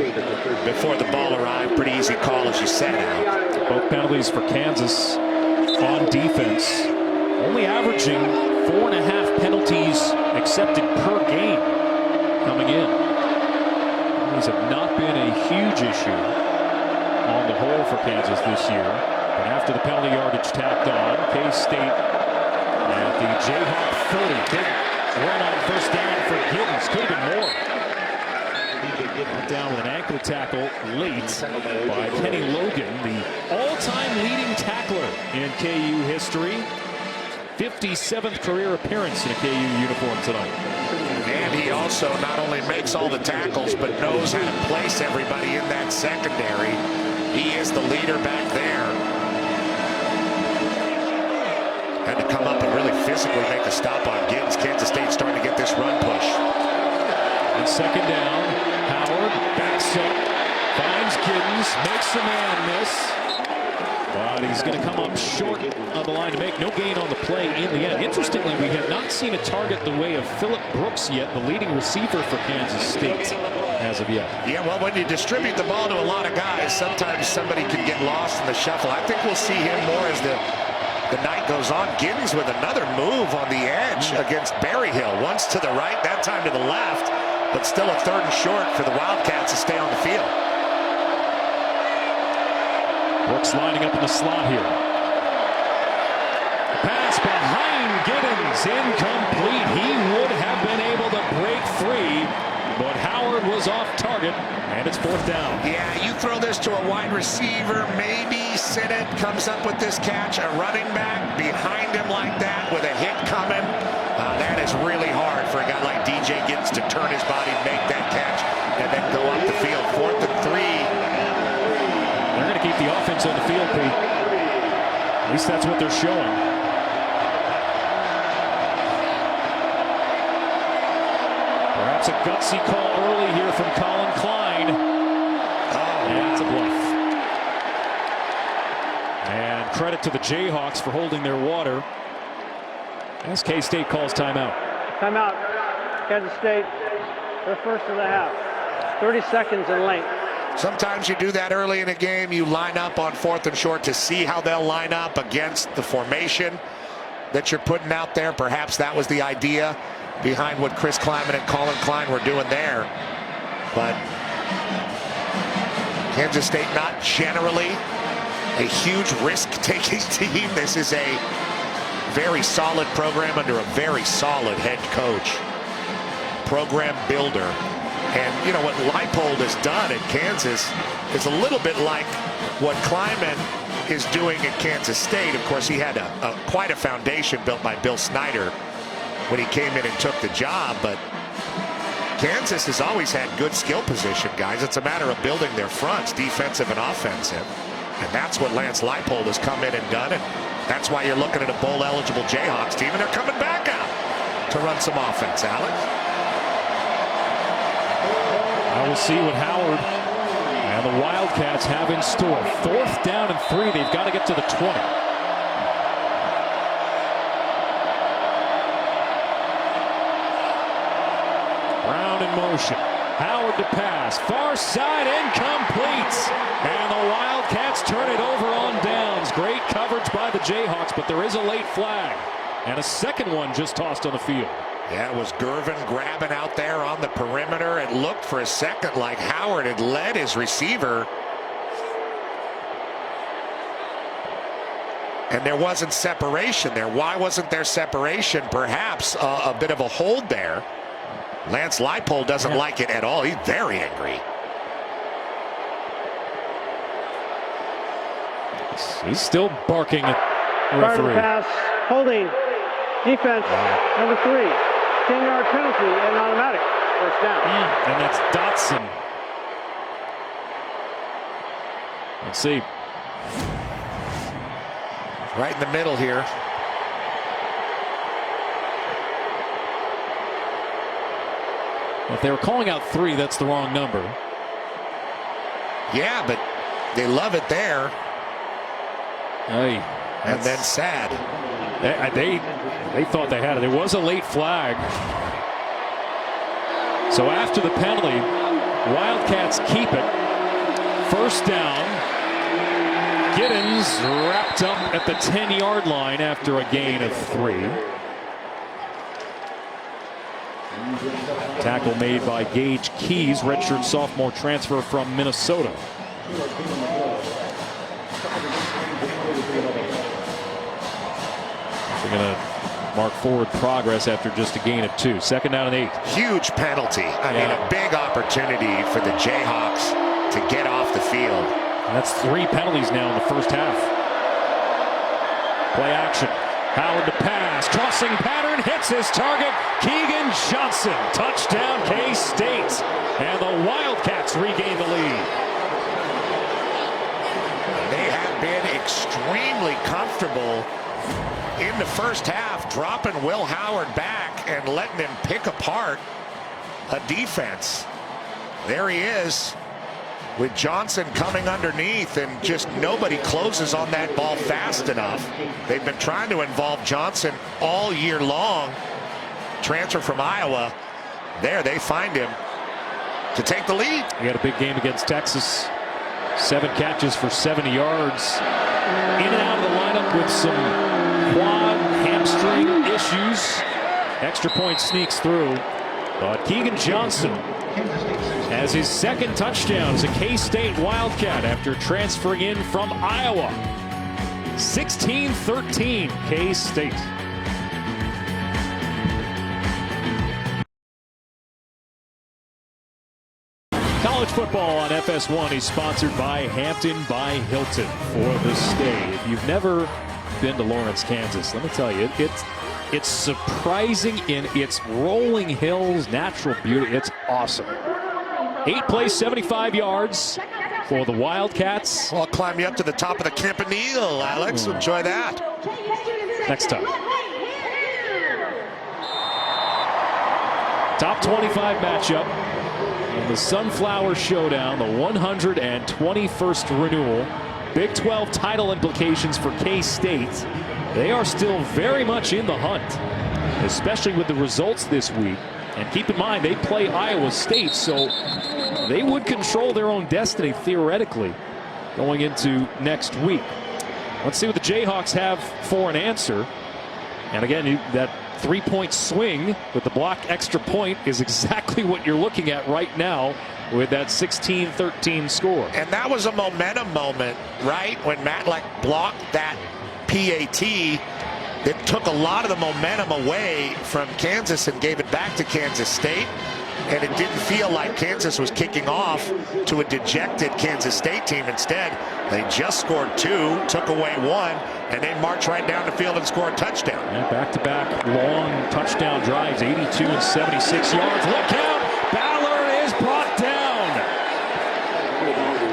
before the ball arrived. Pretty easy call, as you said, Al. Both penalties for Kansas on defense. Only averaging 4.5 penalties accepted per game coming in. These have not been a huge issue on the whole for Kansas this year. But after the penalty yardage tacked on, K-State at the Jayhawk 30. Big run on first down for Giddens. Could have been more. Down with an ankle tackle late by Kenny Logan, the all-time leading tackler in KU history. 57th career appearance in a KU uniform tonight. And he also not only makes all the tackles, but knows how to place everybody in that secondary. He is the leader back there. Had to come up and really physically make a stop on Giddens. Kansas State starting to get this run push. On 2nd down, Howard backs up, finds Giddens, makes the man miss. But he's going to come up short of the line to make no gain on the play in the end. Interestingly, we have not seen a target the way of Phillip Brooks yet, the leading receiver for Kansas State as of yet. Yeah, well, when you distribute the ball to a lot of guys, sometimes somebody can get lost in the shuffle. I think we'll see him more as the night goes on. Giddens with another move on the edge against Berryhill. Once to the right, that time to the left, but still a 3rd and short for the Wildcats to stay on the field. Brooks lining up in the slot here. Pass behind Giddens, incomplete. He would have been able to break free, but Howard was off target, and it's 4th down. Yeah, you throw this to a wide receiver, maybe Sinnott comes up with this catch, a running back behind him like that with a hit coming. That is really hard for a guy like DJ Giddens to turn his body, make that catch, and then go up the field. 4th and 3. They're going to keep the offense on the field, Pete. At least that's what they're showing. That's a gutsy call early here from Colin Klein. And that's a bluff. And credit to the Jayhawks for holding their water as K-State calls timeout. Timeout. Kansas State, their first of the half. 30 seconds in length. Sometimes you do that early in a game. You line up on 4th and short to see how they'll line up against the formation that you're putting out there. Perhaps that was the idea behind what Chris Kleiman and Colin Klein were doing there. But Kansas State not generally a huge risk-taking team. This is a very solid program under a very solid head coach. Program builder. And you know what Leipold has done at Kansas is a little bit like what Kleiman is doing at Kansas State. Of course, he had quite a foundation built by Bill Snyder when he came in and took the job. But Kansas has always had good skill position guys. It's a matter of building their fronts, defensive and offensive. And that's what Lance Leipold has come in and done. And that's why you're looking at a bowl-eligible Jayhawks team, and they're coming back out to run some offense, Alex. I will see what Howard and the Wildcats have in store. 4th down and 3. They've got to get to the 20. Brown in motion. Howard to pass. Far side, incomplete. And the Wildcats turn it over on downs. Great coverage by the Jayhawks, but there is a late flag. And a second one just tossed on the field. Yeah, it was Gervin grabbing out there on the perimeter. It looked for a second like Howard had led his receiver. And there wasn't separation there. Why wasn't there separation? Perhaps a bit of a hold there. Lance Leipold doesn't like it at all. He's very angry. He's still barking at the Prior to referee. pass, holding, defense, number 3. 10-yard penalty and automatic. First down. And that's Dotson. Let's see. Right in the middle here. If they were calling out 3, that's the wrong number. Yeah, but they love it there. Hey, and then sad. They thought they had it. There was a late flag. So after the penalty, Wildcats keep it. First down. Giddens wrapped up at the 10-yard line after a gain of 3. Tackle made by Gage Keys, redshirt sophomore transfer from Minnesota. We're going to mark forward progress after just a gain of 2. Second down and 8. Huge penalty. I mean, a big opportunity for the Jayhawks to get off the field. And that's 3 penalties now in the first half. Play action. Howard to pass. Crossing pattern hits his target. Keegan Johnson. Touchdown K-State. And the Wildcats regain the lead. They have been extremely comfortable in the first half, dropping Will Howard back and letting him pick apart a defense. There he is with Johnson coming underneath, and just nobody closes on that ball fast enough. They've been trying to involve Johnson all year long. Transfer from Iowa. There they find him to take the lead. He had a big game against Texas. 7 catches for 70 yards. In and out of the lineup with some quad hamstring issues. Extra point sneaks through. But Keegan Johnson has his second touchdown as a K-State Wildcat after transferring in from Iowa. 16-13 K-State. College football on FS1 is sponsored by Hampton by Hilton for the stay. If you've never been to Lawrence, Kansas, let me tell you, it's surprising in its rolling hills, natural beauty. It's awesome. 8 plays, 75 yards for the Wildcats. I'll climb you up to the top of the Campanile, Alex. Enjoy that. Next time. Top 25 matchup in the Sunflower Showdown, the 121st renewal. Big 12 title implications for K-State. They are still very much in the hunt, especially with the results this week. And keep in mind, they play Iowa State, so they would control their own destiny theoretically going into next week. Let's see what the Jayhawks have for an answer. And again, that 3-point swing with the block extra point is exactly what you're looking at right now with that 16-13 score. And that was a momentum moment, right? When Matlack blocked that PAT, it took a lot of the momentum away from Kansas and gave it back to Kansas State. And it didn't feel like Kansas was kicking off to a dejected Kansas State team. Instead, they just scored 2, took away 1, and they marched right down the field and scored a touchdown. And back-to-back long touchdown drives, 82 and 76 yards. Look out! Ballard is brought down.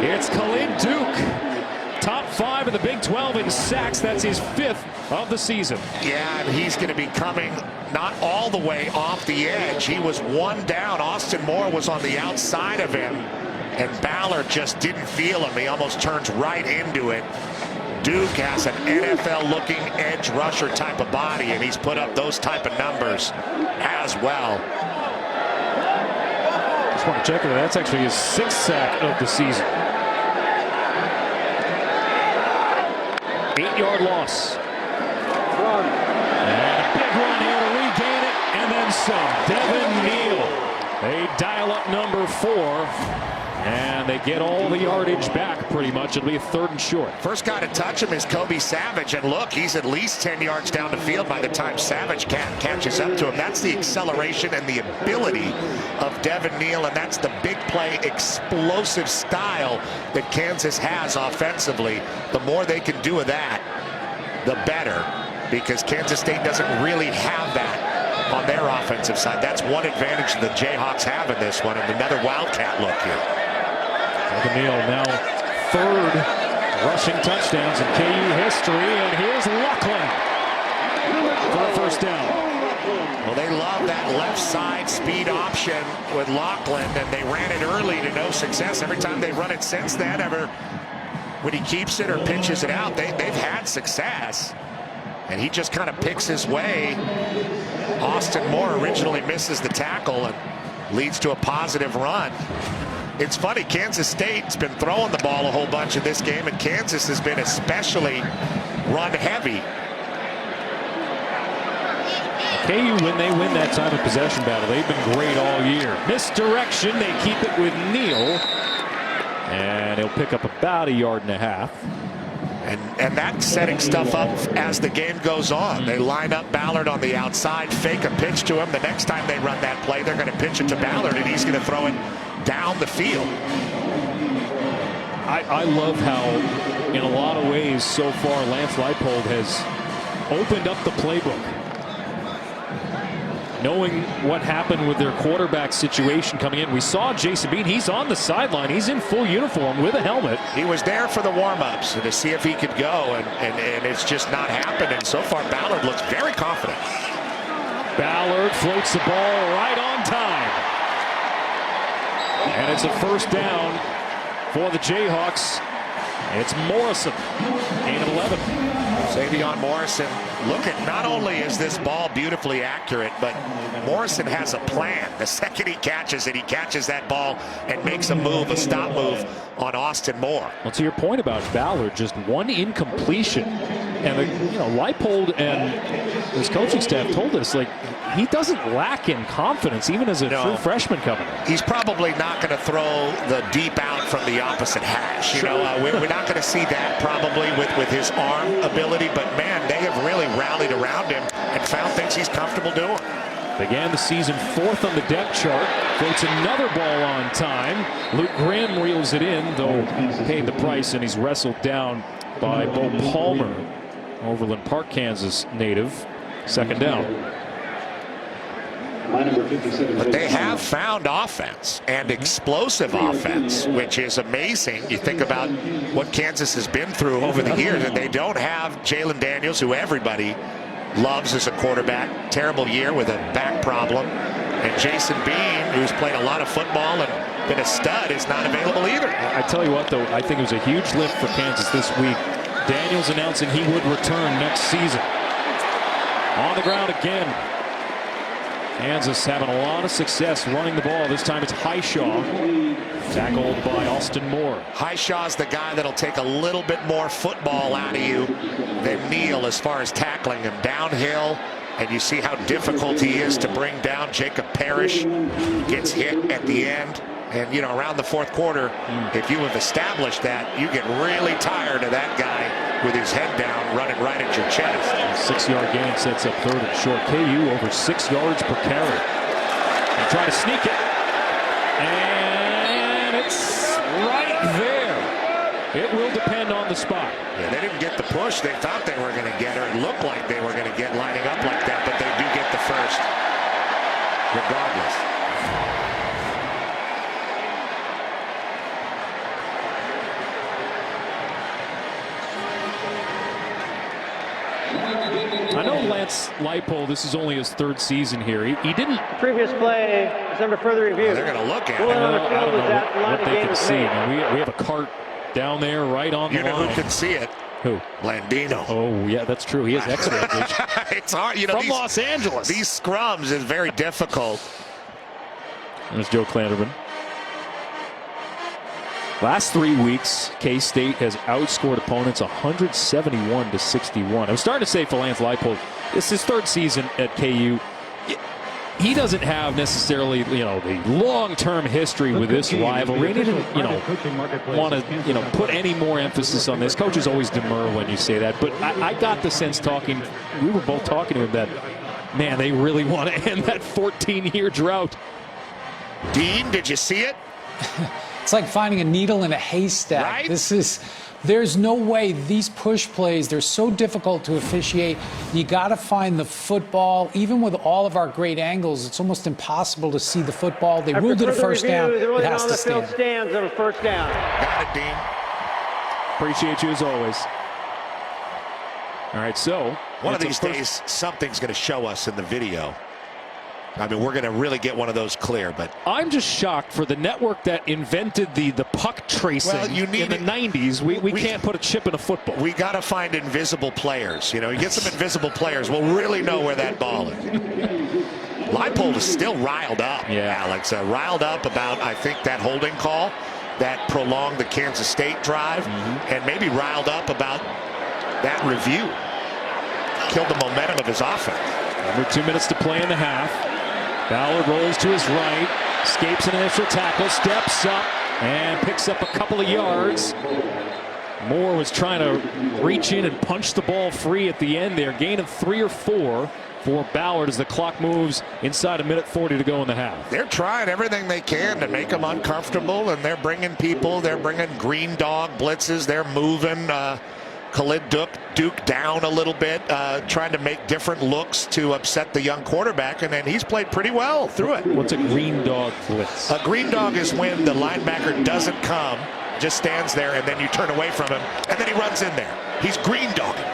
It's Khalid Duke. Top 5 in the Big 12 in sacks. That's his 5th of the season. Yeah, and he's going to be coming not all the way off the edge. He was 1 down. Austin Moore was on the outside of him, and Ballard just didn't feel him. He almost turns right into it. Duke has an NFL-looking edge rusher type of body, and he's put up those type of numbers as well. Just want to check it. That's actually his 6th sack of the season. 8-yard loss. And a big run here to regain it, and then some. Devin Neal. They dial up number 4, and they get all the yardage back pretty much. It'll be a 3rd and short. First guy to touch him is Kobe Savage, and look, he's at least 10 yards down the field by the time Savage catches up to him. That's the acceleration and the ability of Devin Neal, and that's the big play, explosive style that Kansas has offensively. The more they can do of that, the better, because Kansas State doesn't really have that on their offensive side. That's one advantage the Jayhawks have in this one, and another Wildcat look here. Devin Neal now 3rd rushing touchdowns in KU history, and here's Lachlan for a 1st down. Well, they love that left side speed option with Lachlan, and they ran it early to no success. Every time they've run it since then, when he keeps it or pitches it out, they've had success. And he just kind of picks his way. Austin Moore originally misses the tackle and leads to a positive run. It's funny, Kansas State's been throwing the ball a whole bunch in this game, and Kansas has been especially run heavy. KU, when they win that time of possession battle, they've been great all year. Misdirection, they keep it with Neal, and he'll pick up about 1.5 yards. And that's setting stuff up as the game goes on. They line up Ballard on the outside, fake a pitch to him. The next time they run that play, they're going to pitch it to Ballard, and he's going to throw it down the field. I love how, in a lot of ways so far, Lance Leipold has opened up the playbook. Knowing what happened with their quarterback situation coming in. We saw Jason Bean. He's on the sideline. He's in full uniform with a helmet. He was there for the warm-ups to see if he could go, and it's just not happened. And so far, Ballard looks very confident. Ballard floats the ball right on time. And it's a 1st down for the Jayhawks. It's Morrison, 8 of 11. Xavion Morrison, look at, not only is this ball beautifully accurate, but Morrison has a plan. The second he catches it, he catches that ball and makes a move, a stop move on Austin Moore. Well, to your point about Ballard, just 1 incompletion. And, Leipold and his coaching staff told us, like, he doesn't lack in confidence, even as a true freshman coming in. He's probably not going to throw the deep out from the opposite hash. We're not going to see that probably with his arm ability, but man, they have really rallied around him and found things he's comfortable doing. Began the season 4th on the depth chart. Floats another ball on time. Luke Grimm reels it in, though paid the price, and he's wrestled down by Bo Palmer, Overland Park, Kansas native. 2nd down. But they have found offense and explosive offense, which is amazing. You think about what Kansas has been through over the years, and they don't have Jalen Daniels, who everybody loves as a quarterback. Terrible year with a back problem. And Jason Bean, who's played a lot of football and been a stud, is not available either. I tell you what, though, I think it was a huge lift for Kansas this week. Daniels announcing he would return next season. On the ground again. Kansas having a lot of success running the ball. This time it's Highshaw, tackled by Austin Moore. Highshaw's the guy that'll take a little bit more football out of you than Neal as far as tackling him downhill. And you see how difficult he is to bring down. Jacob Parrish gets hit at the end. And, you know, around the fourth quarter, if you have established that, you get really tired of that guy with his head down running right at your chest. 6-yard gain sets up third and short. KU over 6 yards per carry. They try to sneak it. And it's right there. It will depend on the spot. Yeah, they didn't get the push they thought they were going to get, or it looked like they were going to get lining up like that, but they do get the first regardless. I know Lance Leipold, this is only his third season here. He didn't. Previous play is under further review. They're going to look at Well, it. on the I field don't was know that the line what of they game can was see. made. I mean, we have a cart down there right on the You know line. who can see it? Who? Landino. Oh, yeah, that's true. He has X-ray vision. It's hard. You know, From Los Angeles. These scrums is very difficult. There's Joe Clanderman. Last 3 weeks, K-State has outscored opponents 171-61. I was starting to say for Lance Leipold, it's his third season at KU. He doesn't have necessarily, you know, the long-term history with this rivalry. He didn't, you know, want to, you know, put any more emphasis on this. Coaches always demur when you say that, but I got the sense talking, we were both talking to him that, man, they really want to end that 14-year drought. Dean, did you see it? It's like finding a needle in a haystack. Right? There's no way these push plays, they're so difficult to officiate. You got to find the football. Even with all of our great angles, it's almost impossible to see the football. They ruled it a first down. It has to stand. Stands on a first down. Got it, Dean. Appreciate you as always. All right, so One of these days, something's going to show us in the video. I mean, we're going to really get one of those clear, but I'm just shocked for the network that invented the puck tracing in the 90s. We can't put a chip in a football. We got to find invisible players. You know, you get some invisible players, we'll really know where that ball is. Leipold is still riled up, Alex. Riled up about, I think, that holding call that prolonged the Kansas State drive, and maybe riled up about that review. Killed the momentum of his offense. Under 2 minutes to play in the half. Ballard rolls to his right, escapes an initial tackle, steps up, and picks up a couple of yards. Moore was trying to reach in and punch the ball free at the end there. Gain of 3 or 4 for Ballard as the clock moves inside 1:40 to go in the half. They're trying everything they can to make them uncomfortable, and they're bringing people. They're bringing green dog blitzes. They're moving Khalid Duke down a little bit, trying to make different looks to upset the young quarterback, and then he's played pretty well through it. What's a green dog blitz? A green dog is when the linebacker doesn't come, just stands there, and then you turn away from him, and then he runs in there. He's green dogging.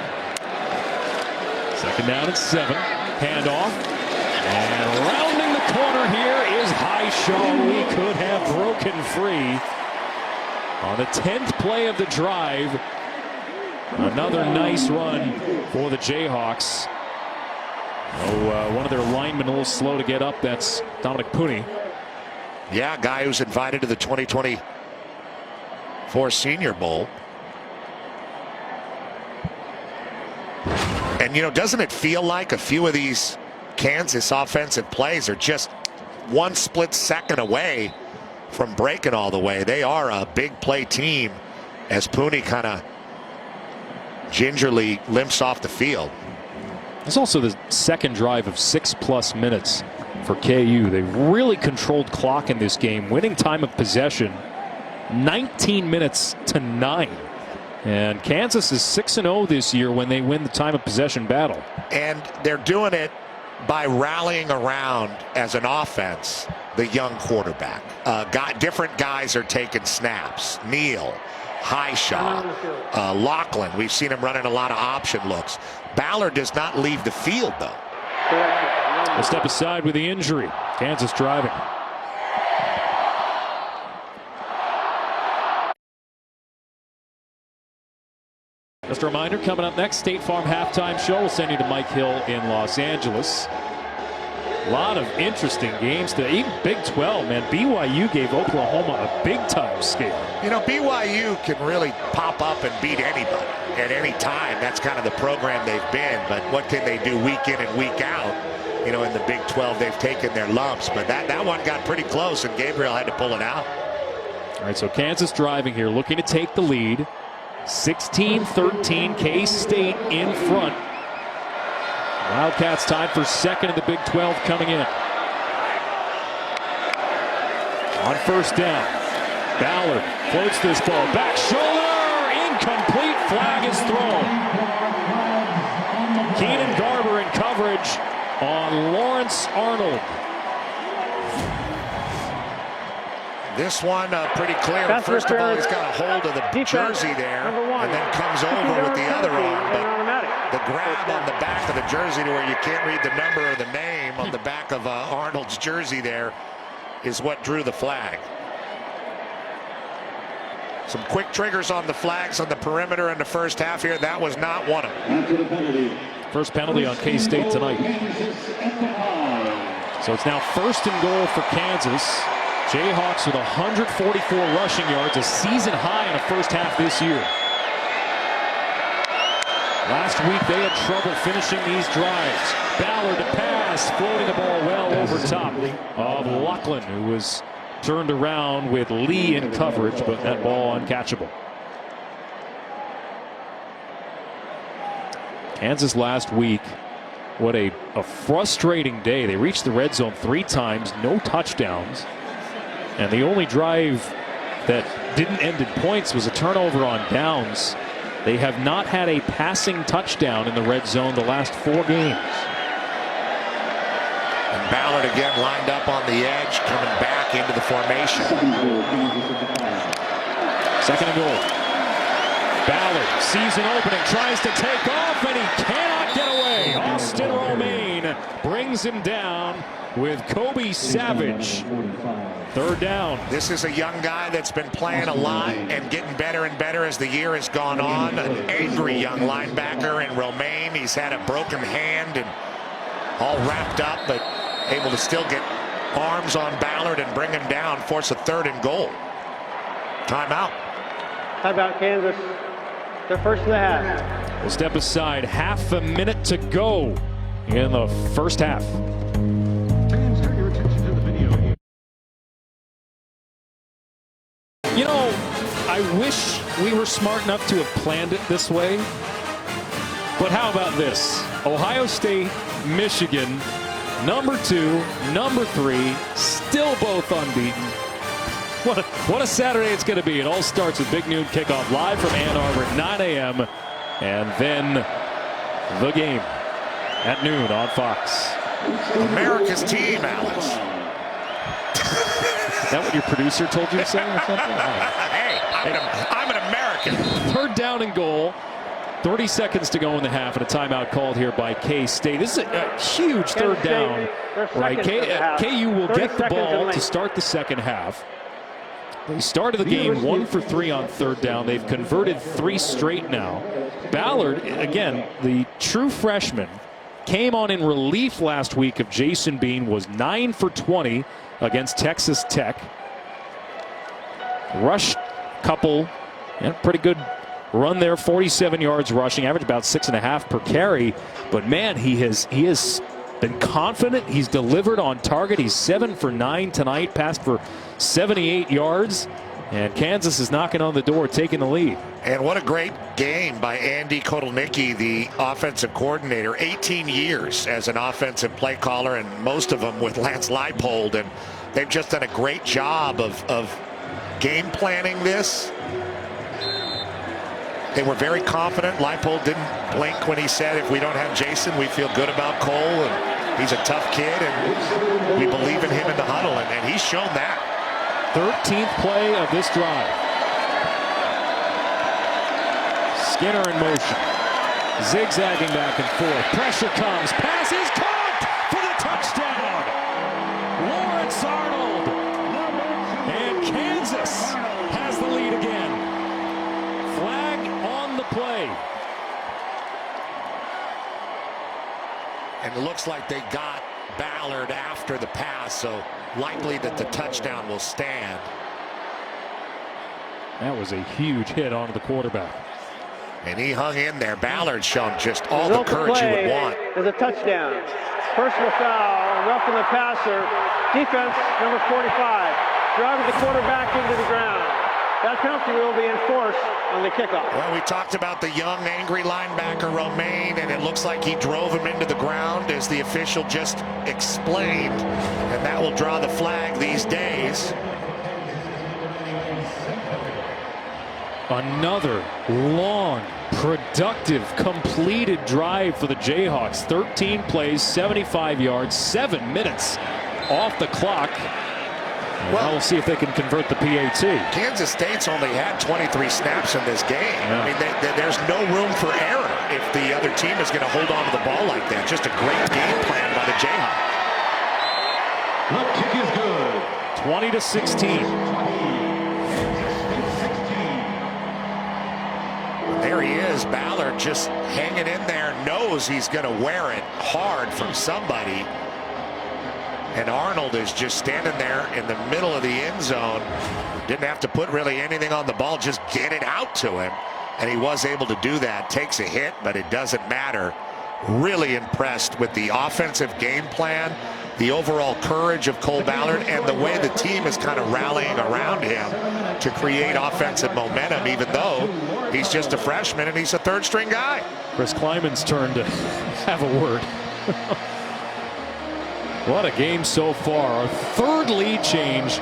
Second down and 7. Handoff. And rounding the corner here is Highshaw. We could have broken free on the 10th play of the drive. Another nice run for the Jayhawks. Oh, one of their linemen a little slow to get up. That's Dominic Pooney. Yeah, guy who's invited to the 2024 Senior Bowl. And, you know, doesn't it feel like a few of these Kansas offensive plays are just one split second away from breaking all the way? They are a big play team as Pooney kind of gingerly limps off the field. It's also the second drive of 6+ minutes for KU. They really controlled clock in this game, winning time of possession 19 minutes to 9. And Kansas is 6-0 this year when they win the time of possession battle. And they're doing it by rallying around as an offense the young quarterback. Different guys are taking snaps. Neal, Highshaw, Lachlan. We've seen him running a lot of option looks. Ballard does not leave the field, though. A step aside with the injury. Kansas driving. Just a reminder, coming up next, State Farm halftime show. We'll send you to Mike Hill in Los Angeles. A lot of interesting games today. Even Big 12, man. BYU gave Oklahoma a big-time scare. You know, BYU can really pop up and beat anybody at any time. That's kind of the program they've been. But what can they do week in and week out? You know, in the Big 12, they've taken their lumps. But that one got pretty close, and Gabriel had to pull it out. All right, so Kansas driving here, looking to take the lead. 16-13, K-State in front. Wildcats tied for second in the Big 12 coming in. On first down, Ballard floats this ball. Back shoulder, incomplete, flag is thrown. Keenan Garber in coverage on Lawrence Arnold. This one pretty clear. That's First of all, he's got a hold of the jersey there and then comes over with the other arm. But the grab on the back of the jersey to where you can't read the number or the name on the back of Arnold's jersey there is what drew the flag. Some quick triggers on the flags on the perimeter in the first half here. That was not one of them. First penalty on K-State tonight. So it's now first and goal for Kansas. Jayhawks with 144 rushing yards, a season high in the first half this year. Last week they had trouble finishing these drives. Ballard to pass, floating the ball well over top of Lachlan, who was turned around with Lee in coverage, but that ball uncatchable. Kansas last week, what a frustrating day. They reached the red zone 3 times, no touchdowns. And the only drive that didn't end in points was a turnover on downs. They have not had a passing touchdown in the red zone the last 4 games. And Ballard again lined up on the edge, coming back into the formation. Second and goal. Ballard sees an opening, tries to take off, and he cannot get away. Austin Romaine brings him down with Kobe Savage. Third down. This is a young guy that's been playing a lot and getting better and better as the year has gone on. An angry young linebacker in Romaine. He's had a broken hand and all wrapped up, but able to still get arms on Ballard and bring him down, force a third and goal. Timeout. Timeout, Kansas. They're first in the half. We'll step aside. Half a minute to go in the first half. You know, I wish we were smart enough to have planned it this way. But how about this? Ohio State, Michigan, number 2, number 3, still both unbeaten. What a Saturday it's going to be. It all starts with big noon kickoff live from Ann Arbor at 9 a.m. And then the game at noon on Fox. America's team, Alex. Is that what your producer told you to say or something? Hey, I'm an American. Third down and goal. 30 seconds to go in the half, and a timeout called here by K-State. This is a huge third down. Right, KU will get the ball to start the second half. They started the game 1 for 3 on third down. They've converted 3 straight now. Ballard, again, the true freshman, came on in relief last week of Jason Bean, was 9 for 20 against Texas Tech. Rush couple, and pretty good run there, 47 yards rushing, average about 6.5 per carry. But man, he has been confident. He's delivered on target. He's 7 for 9 tonight, passed for 78 yards. And Kansas is knocking on the door, taking the lead. And what a great game by Andy Kotelnicki, the offensive coordinator. 18 years as an offensive play caller, and most of them with Lance Leipold. And they've just done a great job of game planning this. They were very confident. Leipold didn't blink when he said, if we don't have Jason, we feel good about Cole. And he's a tough kid, and we believe in him in the huddle. And he's shown that. 13th play of this drive. Skinner in motion. Zigzagging back and forth. Pressure comes. Pass is caught for the looks like they got Ballard after the pass, so likely that the touchdown will stand. That was a huge hit onto the quarterback. And he hung in there. Ballard shown just all the courage you would want. Is a touchdown. Personal foul, roughing the passer. Defense, number 45, driving the quarterback into the ground. That penalty will be enforced on the kickoff. Well, we talked about the young, angry linebacker, Romaine, and it looks like he drove him into the ground, as the official just explained. And that will draw the flag these days. Another long, productive, completed drive for the Jayhawks. 13 plays, 75 yards, 7 minutes off the clock. Well, we'll see if they can convert the PAT. Kansas State's only had 23 snaps in this game. Yeah. I mean, there's no room for error if the other team is going to hold on to the ball like that. Just a great game plan by the Jayhawks. The kick is good. 20-16. There he is, Ballard just hanging in there, knows he's going to wear it hard from somebody. And Arnold is just standing there in the middle of the end zone. Didn't have to put really anything on the ball, just get it out to him. And he was able to do that. Takes a hit, but it doesn't matter. Really impressed with the offensive game plan, the overall courage of Cole Ballard, and the way the team is kind of rallying around him to create offensive momentum, even though he's just a freshman and he's a third-string guy. Chris Kleiman's turn to have a word. What a game so far. Our third lead change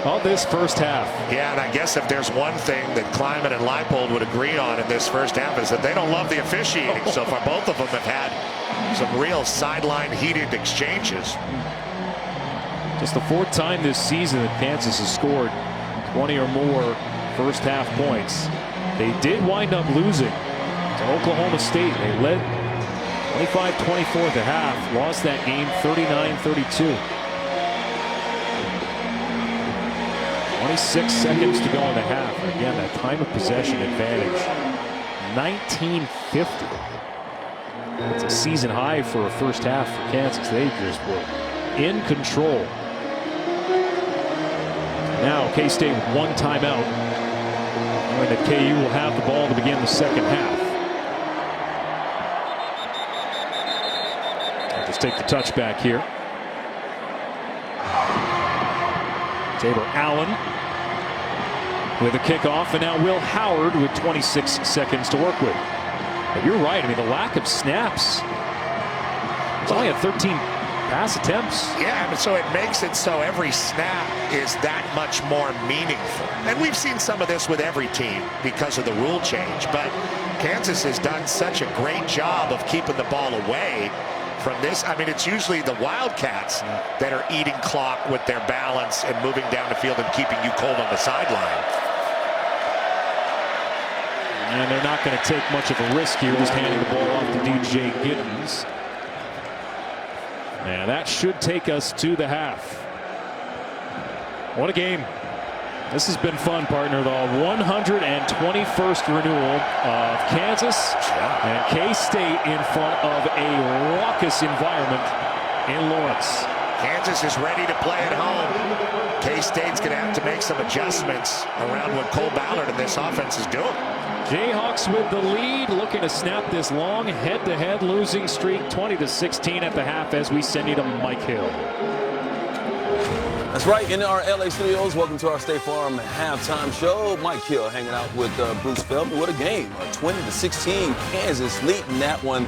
of this first half. Yeah, and I guess if there's one thing that Kleiman and Leipold would agree on in this first half is that they don't love the officiating so far. Both of them have had some real sideline heated exchanges. Just the fourth time this season that Kansas has scored 20 or more first half points. They did wind up losing to Oklahoma State. They led 25-24 at the half, lost that game 39-32. 26 seconds to go in the half. And again, that time of possession advantage, 1950. It's a season high for a first half for Kansas. They just were in control. Now K-State with one timeout, knowing that KU will have the ball to begin the second half. I'll just take the touchback here. Tabor Allen with a kickoff, and now Will Howard with 26 seconds to work with. But you're right. I mean, the lack of snaps. It's only at 13 pass attempts. Yeah, and so it makes it so every snap is that much more meaningful. And we've seen some of this with every team because of the rule change. But Kansas has done such a great job of keeping the ball away from this. I mean, it's usually the Wildcats that are eating clock with their balance and moving down the field and keeping you cold on the sideline. And they're not going to take much of a risk here, just handing the ball off to DJ Giddens. And that should take us to the half. What a game. This has been fun, partner. The 121st renewal of Kansas and K-State in front of a raucous environment in Lawrence. Kansas is ready to play at home. K-State's going to have to make some adjustments around what Cole Ballard and this offense is doing. Jayhawks with the lead, looking to snap this long head-to-head losing streak, 20-16 at the half, as we send you to Mike Hill. That's right, in our LA studios. Welcome to our State Farm halftime show. Mike Hill hanging out with Bruce Feldman. What a game. 20-16, Kansas leading that one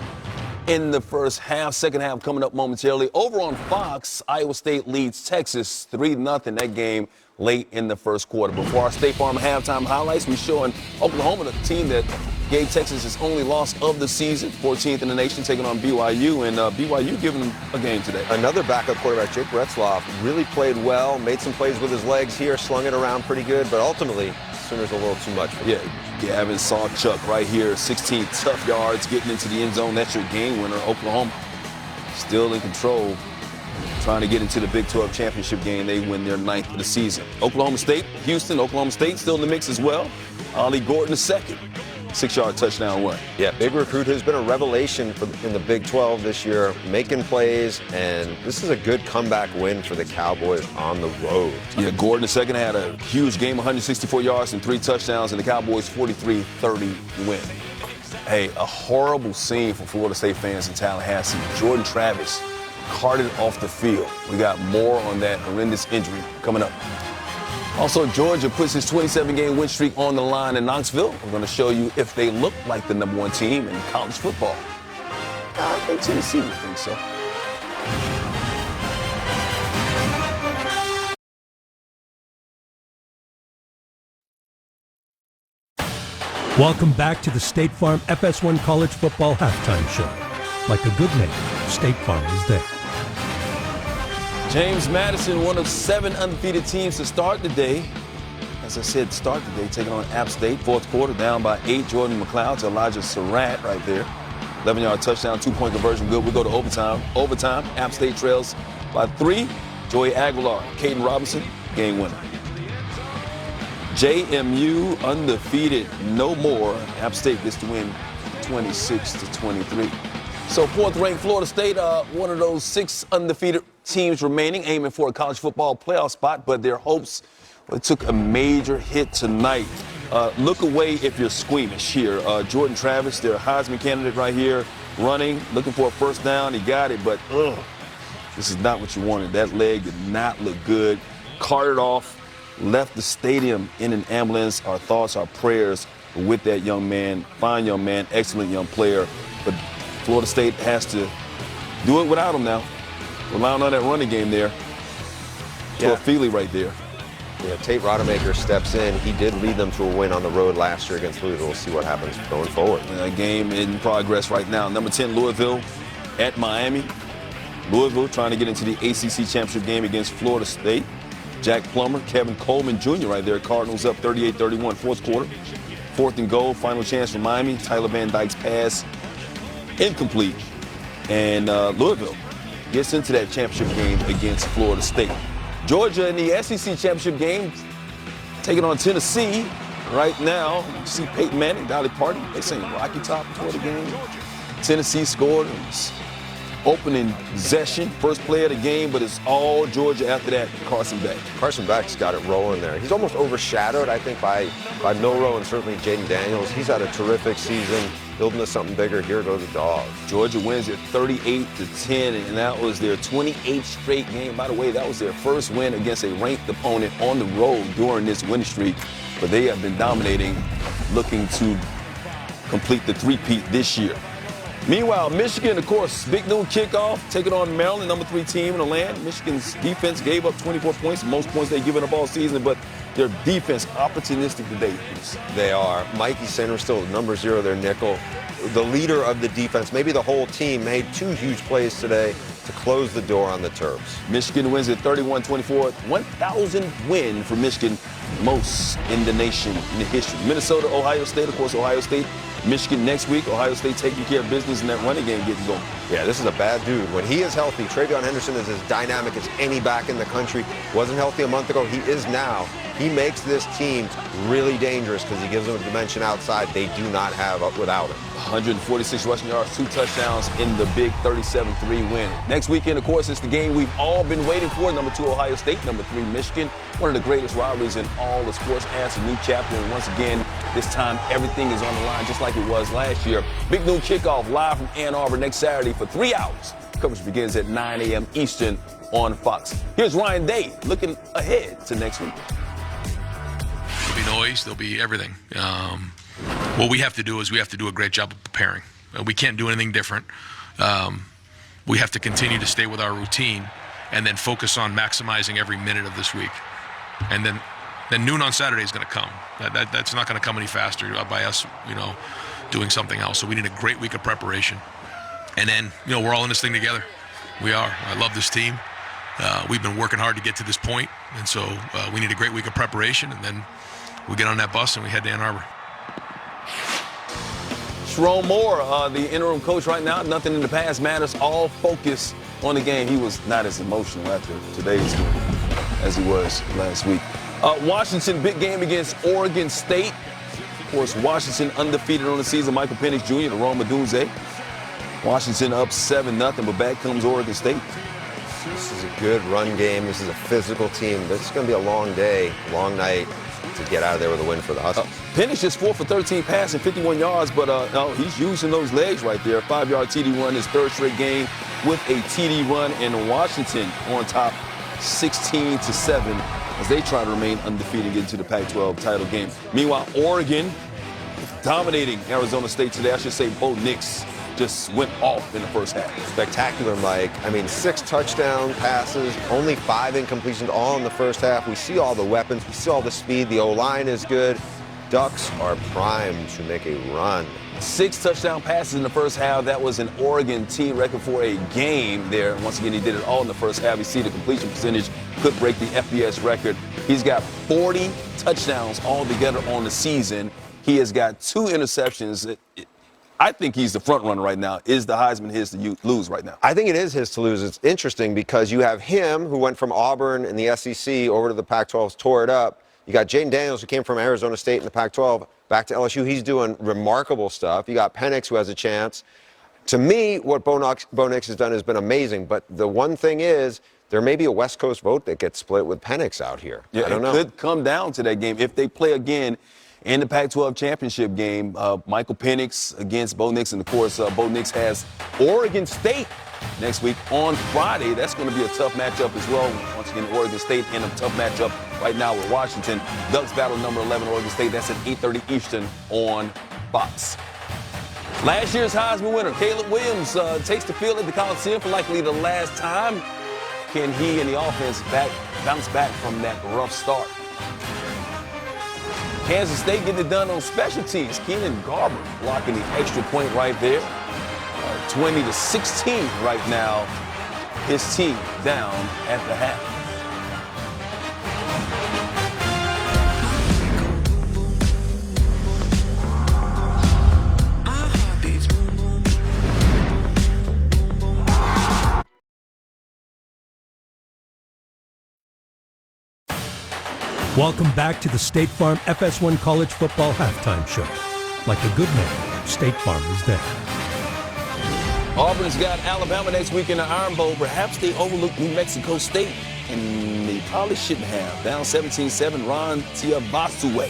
in the first half. Second half coming up momentarily. Over on Fox, Iowa State leads Texas 3-0 that game late in the first quarter. Before our State Farm halftime highlights, we're showing Oklahoma, the team that gave Texas its only loss of the season, 14th in the nation, taking on BYU, and BYU giving them a game today. Another backup quarterback, Jake Retzloff, really played well, made some plays with his legs here, slung it around pretty good, but ultimately, Sooners a little too much for him. Yeah, Gavin Sawchuk right here, 16 tough yards, getting into the end zone. That's your game winner. Oklahoma still in control, trying to get into the Big 12 championship game. They win their 9th of the season. Oklahoma State, Houston, Oklahoma State still in the mix as well. Ollie Gordon, the second. 6-yard touchdown run. Yeah, big recruit who's been a revelation in the Big 12 this year, making plays, and this is a good comeback win for the Cowboys on the road. Yeah, Gordon the second had a huge game, 164 yards and 3 touchdowns, and the Cowboys 43-30 win. Hey, a horrible scene for Florida State fans in Tallahassee. Jordan Travis carted off the field. We got more on that horrendous injury coming up. Also, Georgia puts his 27-game win streak on the line in Knoxville. We're going to show you if they look like the #1 team in college football. I think Tennessee would think so. Welcome back to the State Farm FS1 College Football Halftime Show. Like a good neighbor, State Farm is there. James Madison, one of 7 undefeated teams to start the day. As I said, start the day, taking on App State. Fourth quarter, down by 8. Jordan McLeod to Elijah Surratt right there. 11-yard touchdown, 2-point conversion, good. We go to overtime. App State trails by 3. Joey Aguilar, Caden Robinson, game winner. JMU undefeated, no more. App State gets to win 26-23. So 4th-ranked Florida State, one of those 6 undefeated teams remaining, aiming for a college football playoff spot, but their hopes took a major hit tonight. Look away if you're squeamish here. Jordan Travis, their Heisman candidate right here, running, looking for a first down. He got it, but this is not what you wanted. That leg did not look good. Carted off, left the stadium in an ambulance. Our thoughts, our prayers are with that young man, fine young man, excellent young player. But Florida State has to do it without him now. Relying on that running game there. Yeah. Feely right there. Yeah, Tate Rodemaker steps in. He did lead them to a win on the road last year against Louisville. We'll see what happens going forward. A game in progress right now. Number 10, Louisville at Miami. Louisville trying to get into the ACC championship game against Florida State. Jack Plummer, Kevin Coleman Jr. right there. Cardinals up 38-31, fourth quarter. 4th and goal, final chance for Miami. Tyler Van Dyke's pass incomplete. And Louisville gets into that championship game against Florida State. Georgia in the SEC championship game, taking on Tennessee right now. You see Peyton Manning, Dolly Parton, they sing Rocky Top before the game. Tennessee scored opening possession, first play of the game, but it's all Georgia after that. Carson Beck. Carson Beck's got it rolling there. He's almost overshadowed, I think, by Milroe and certainly Jaden Daniels. He's had a terrific season, building to something bigger. Here go the Dogs. Georgia wins at 38-10, and that was their 28th straight game. By the way, that was their first win against a ranked opponent on the road during this winning streak. But they have been dominating, looking to complete the three-peat this year. Meanwhile, Michigan, of course, big noon kickoff, taking on Maryland, number 3 team in the land. Michigan's defense gave up 24 points, the most points they've given up all season, but their defense opportunistic today. They are. Mikey Sanders still number 0, their nickel. The leader of the defense, maybe the whole team, made 2 huge plays today to close the door on the Terps. Michigan wins at 31-24, 1,000 win for Michigan, most in the nation in the history. Minnesota, Ohio State, of course, Ohio State. Michigan next week. Ohio State taking care of business and that running game getting going. Yeah, this is a bad dude. When he is healthy, Travion Henderson is as dynamic as any back in the country. Wasn't healthy a month ago. He is now. He makes this team really dangerous because he gives them a dimension outside they do not have without him. 146 rushing yards, 2 touchdowns in the big 37-3 win. Next weekend, of course, it's the game we've all been waiting for. Number 2, Ohio State. Number 3, Michigan. One of the greatest rivalries in all the sports. Adds a new chapter, and once again, this time everything is on the line just like it was last year. Big noon kickoff live from Ann Arbor next Saturday for 3 hours. Coverage begins at 9 a.m. Eastern on Fox. Here's Ryan Day looking ahead to next week. There'll be noise, there'll be everything. What we have to do is we have to do a great job of preparing. We can't do anything different. We have to continue to stay with our routine and then focus on maximizing every minute of this week. And then noon on Saturday is going to come. That's not going to come any faster by us, doing something else. So we need a great week of preparation. And then, we're all in this thing together. We are. I love this team. We've been working hard to get to this point. And so we need a great week of preparation. And then we get on that bus and we head to Ann Arbor. Sharon Moore, the interim coach right now. Nothing in the past matters. All focus on the game. He was not as emotional after today's game as he was last week. Washington, big game against Oregon State. course, Washington undefeated on the season. Michael Penix Jr., the Roma Dunze. Washington up 7-0, but back comes Oregon State. This is a good run game. This is a physical team. This is going to be a long day, long night to get out of there with a win for the Huskies. Penix just 4 for 13 passing, 51 yards, but he's using those legs right there. 5-yard TD run, his third straight game with a TD run, and Washington on top 16-7 as they try to remain undefeated and get into the Pac-12 title game. Meanwhile, Oregon dominating Arizona State today. I should say Bo Nix just went off in the first half. Spectacular, Mike. I mean, 6 touchdown passes, only 5 incompletions, all in the first half. We see all the weapons. We see all the speed. The O-line is good. Ducks are primed to make a run. 6 touchdown passes in the first half. That was an Oregon team record for a game there. Once again, he did it all in the first half. You see the completion percentage could break the FBS record. He's got 40 touchdowns altogether on the season. He has got 2 interceptions. I think he's the front runner right now. Is the Heisman his to lose right now? I think it is his to lose. It's interesting because you have him, who went from Auburn in the SEC over to the Pac-12, tore it up. You got Jaden Daniels, who came from Arizona State in the Pac-12, back to LSU. He's doing remarkable stuff. You got Penix, who has a chance. To me, what Bo Nix has done has been amazing. But the one thing is, there may be a West Coast vote that gets split with Penix out here. Yeah, I don't know. It could come down to that game. If they play again in the Pac-12 championship game, Michael Penix against Bo Nix. And, of course, Bo Nix has Oregon State next week on Friday. That's going to be a tough matchup as well. Once again, Oregon State in a tough matchup right now with Washington. Ducks battle number 11, Oregon State. That's at 8:30 Eastern on Fox. Last year's Heisman winner, Caleb Williams, takes the field at the Coliseum for likely the last time. Can he and the offense bounce back from that rough start? Kansas State getting it done on special teams. Keenan Garber blocking the extra point right there. 20-16 right now. His team down at the half. Welcome back to the State Farm FS1 College Football Halftime Show. Like a good neighbor, State Farm is there. Auburn's got Alabama next week in the Iron Bowl. Perhaps they overlooked New Mexico State, and they probably shouldn't have. Down 17-7, Ron Tiabasue.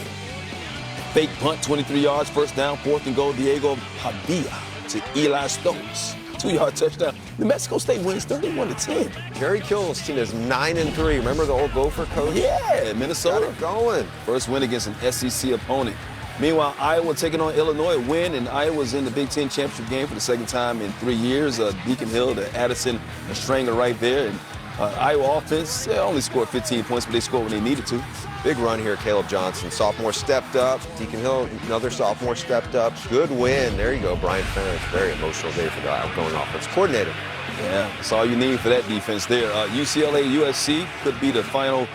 Fake punt, 23 yards, first down, 4th and goal, Diego Pavia to Eli Stokes. 2-yard touchdown. New Mexico State wins 31-10. Jerry Kill's team is 9-3. Remember the old Gopher coach? Yeah, Minnesota. Got it going. First win against an SEC opponent. Meanwhile, Iowa taking on Illinois, win, and Iowa's in the Big Ten championship game for the second time in 3 years. Deacon Hill to Addison, a stringer right there. And Iowa offense, they only scored 15 points, but they scored when they needed to. Big run here, Caleb Johnson. Sophomore stepped up. Deacon Hill, another sophomore stepped up. Good win. There you go, Brian Ferentz. Very emotional day for the outgoing offense coordinator. Yeah, that's all you need for that defense there. UCLA, USC could be the final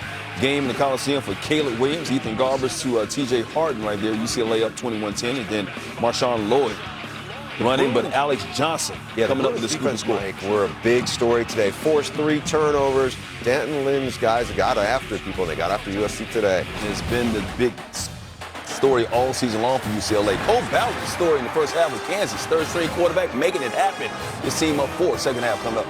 game in the Coliseum for Caleb Williams. Ethan Garbers to T.J. Harden right there. UCLA up 21-10. And then Marshawn Lloyd running, but Alex Johnson coming up with the scoop score. We're a big story today. Forced 3 turnovers. Danton Lynn's guys got after people, and they got after USC today. It's been the big story all season long for UCLA. Cole Ballard's story in the first half with Kansas. Third straight quarterback making it happen. This team up 4, second half coming up.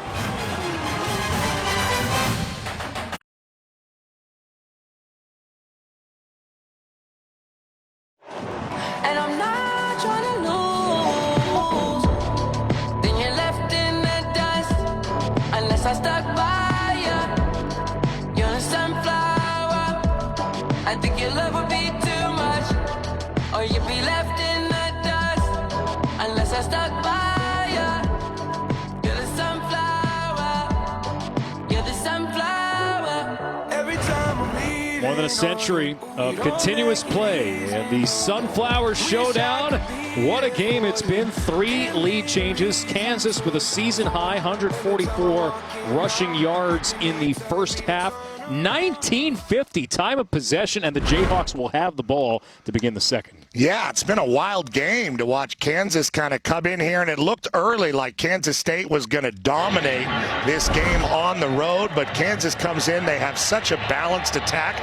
More than a century of continuous play and the Sunflower Showdown. What a game it's been. 3 lead changes. Kansas with a season high 144 rushing yards in the first half. 1950 time of possession, and the Jayhawks will have the ball to begin the second. Yeah, it's been a wild game to watch Kansas kind of come in here, and it looked early like Kansas State was going to dominate this game on the road, but Kansas comes in. They have such a balanced attack,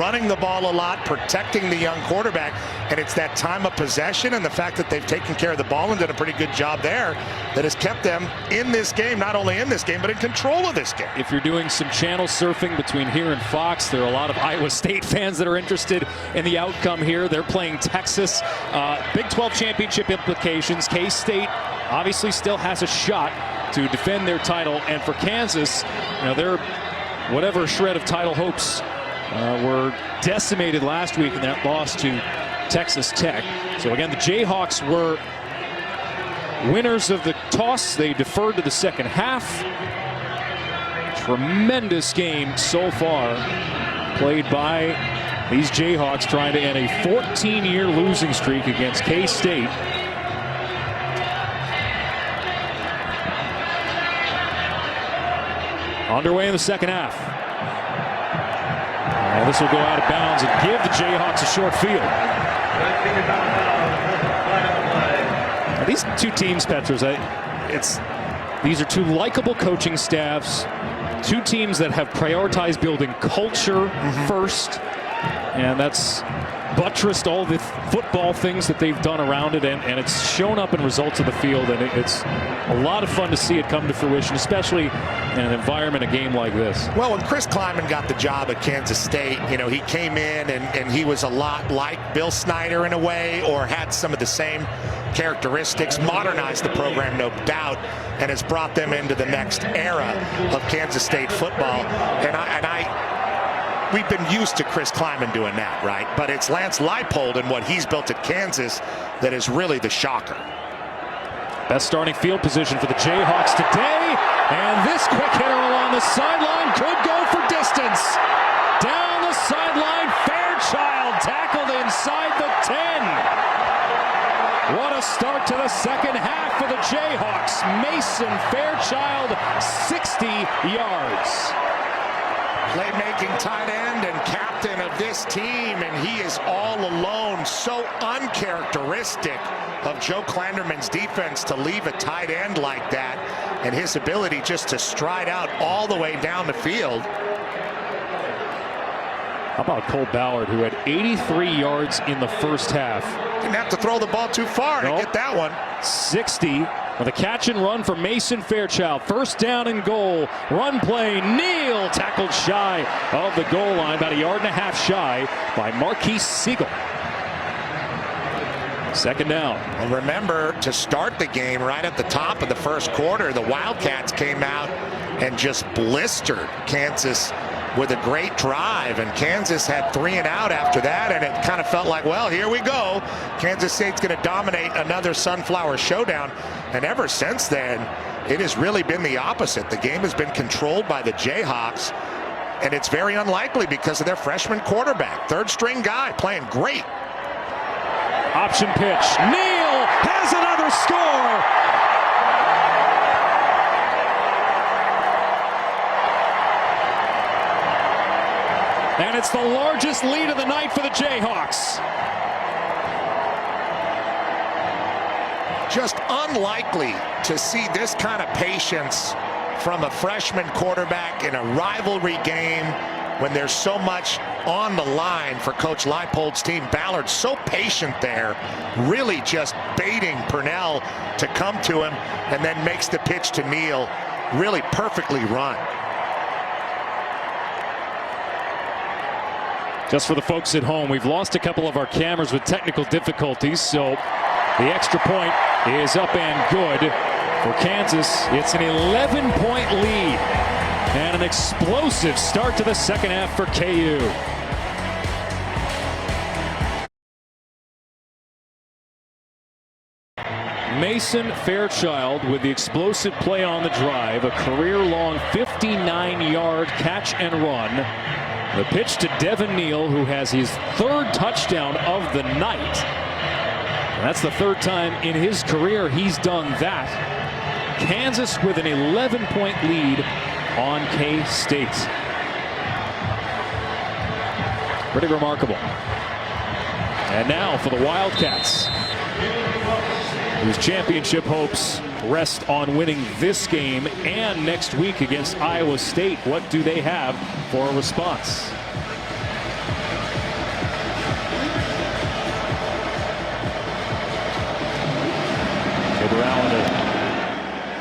running the ball a lot, protecting the young quarterback, and it's that time of possession and the fact that they've taken care of the ball and done a pretty good job there that has kept them in this game, not only in this game, but in control of this game. If you're doing some channel surfing between here and Fox, there are a lot of Iowa State fans that are interested in the outcome here. They're playing Texas. Big 12 championship implications. K-State obviously still has a shot to defend their title, and for Kansas, their whatever shred of title hopes were decimated last week in that loss to Texas Tech. So again, the Jayhawks were winners of the toss. They deferred to the second half. Tremendous game so far played by these Jayhawks, trying to end a 14-year losing streak against K-State. Underway in the second half. And this will go out of bounds and give the Jayhawks a short field. Now, these two teams, Petros, these are two likable coaching staffs, two teams that have prioritized building culture first. And that's buttressed all the football things that they've done around it, and it's shown up in results of the field, and it's a lot of fun to see it come to fruition, especially in an environment, a game like this. Well, when Chris Kleiman got the job at Kansas State, he came in and he was a lot like Bill Snyder in a way, or had some of the same characteristics, modernized the program, no doubt, and has brought them into the next era of Kansas State football. We've been used to Chris Kleiman doing that, right? But it's Lance Leipold and what he's built at Kansas that is really the shocker. Best starting field position for the Jayhawks today. And this quick hitter along the sideline could go for distance. Down the sideline, Fairchild tackled inside the 10. What a start to the second half for the Jayhawks. Mason Fairchild, 60 yards. Playmaking tight end and captain of this team, and he is all alone. So uncharacteristic of Joe Klanderman's defense to leave a tight end like that, and his ability just to stride out all the way down the field. How about Cole Ballard, who had 83 yards in the first half? Didn't have to throw the ball too far to get that one. 60 with a catch and run for Mason Fairchild. First down and goal. Run play. Neal tackled shy of the goal line, about a yard and a half shy by Marquise Siegel. Second down. And remember, to start the game right at the top of the first quarter, the Wildcats came out and just blistered Kansas with a great drive, and Kansas had 3 and out after that, and it kind of felt like, well, here we go. Kansas State's going to dominate another Sunflower Showdown, and ever since then, it has really been the opposite. The game has been controlled by the Jayhawks, and it's very unlikely because of their freshman quarterback, third-string guy, playing great. Option pitch. Neal has another score. And it's the largest lead of the night for the Jayhawks. Just unlikely to see this kind of patience from a freshman quarterback in a rivalry game when there's so much on the line for Coach Leipold's team. Ballard so patient there, really just baiting Purnell to come to him, and then makes the pitch to Neal. Really perfectly run. Just for the folks at home, we've lost a couple of our cameras with technical difficulties, so the extra point is up and good for Kansas. It's an 11-point lead and an explosive start to the second half for KU. Mason Fairchild with the explosive play on the drive, a career-long 59-yard catch and run. The pitch to Devin Neal, who has his third touchdown of the night. That's the third time in his career he's done that. Kansas with an 11-point lead on K-State. Pretty remarkable. And now for the Wildcats, whose championship hopes rest on winning this game and next week against Iowa State. What do they have for a response? Allen to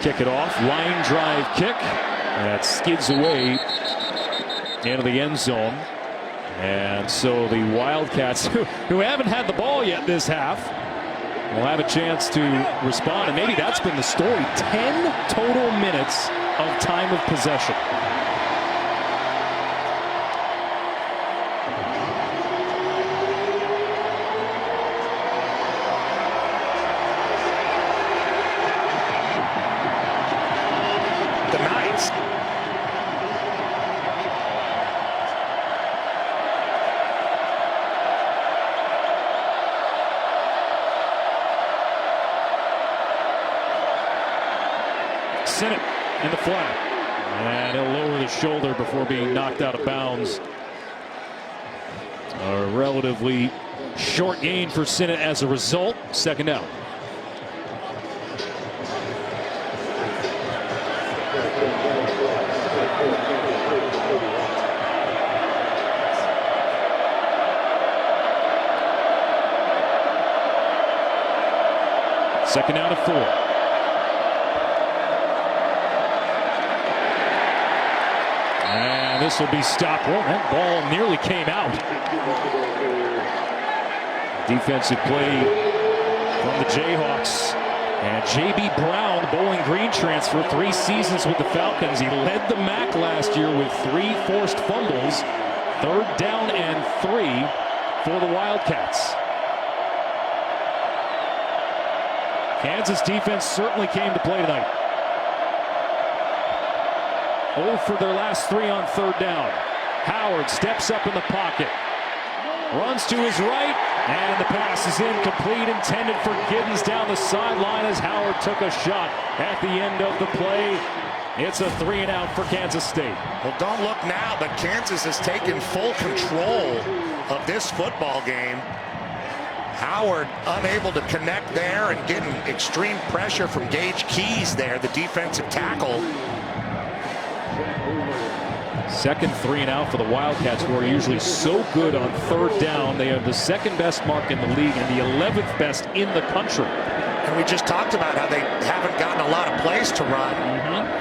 kick it off. Line drive kick. That skids away into the end zone. And so the Wildcats, who haven't had the ball yet this half, will have a chance to respond. And maybe that's been the story. 10 total minutes of time of possession. The Knights. Sinnott in the flat. And he'll lower the shoulder before being knocked out of bounds. A relatively short gain for Sinnott as a result. Second down. Second down and 4. And this will be stopped. Well, that ball nearly came out. Defensive play from the Jayhawks. And J.B. Brown, Bowling Green transfer, 3 seasons with the Falcons. He led the MAC last year with 3 forced fumbles. Third down and 3 for the Wildcats. Kansas defense certainly came to play tonight. 0 for their last 3 on third down. Howard steps up in the pocket. Runs to his right, and the pass is incomplete, intended for Giddens down the sideline as Howard took a shot at the end of the play. It's a 3 and out for Kansas State. Well, don't look now, but Kansas has taken full control of this football game. Howard unable to connect there and getting extreme pressure from Gage Keys there, the defensive tackle. Second 3 and out for the Wildcats, who are usually so good on third down. They have the second best mark in the league and the 11th best in the country. And we just talked about how they haven't gotten a lot of plays to run.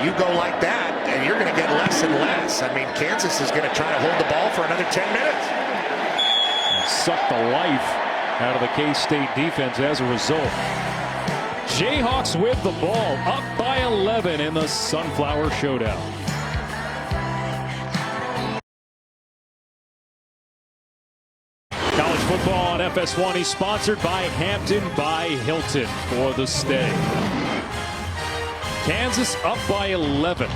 You go like that, and you're going to get less and less. I mean, Kansas is going to try to hold the ball for another 10 minutes. And suck the life out of the K-State defense as a result. Jayhawks with the ball, up by 11 in the Sunflower Showdown. College football on FS1 is sponsored by Hampton by Hilton for the stay. Kansas up by 11.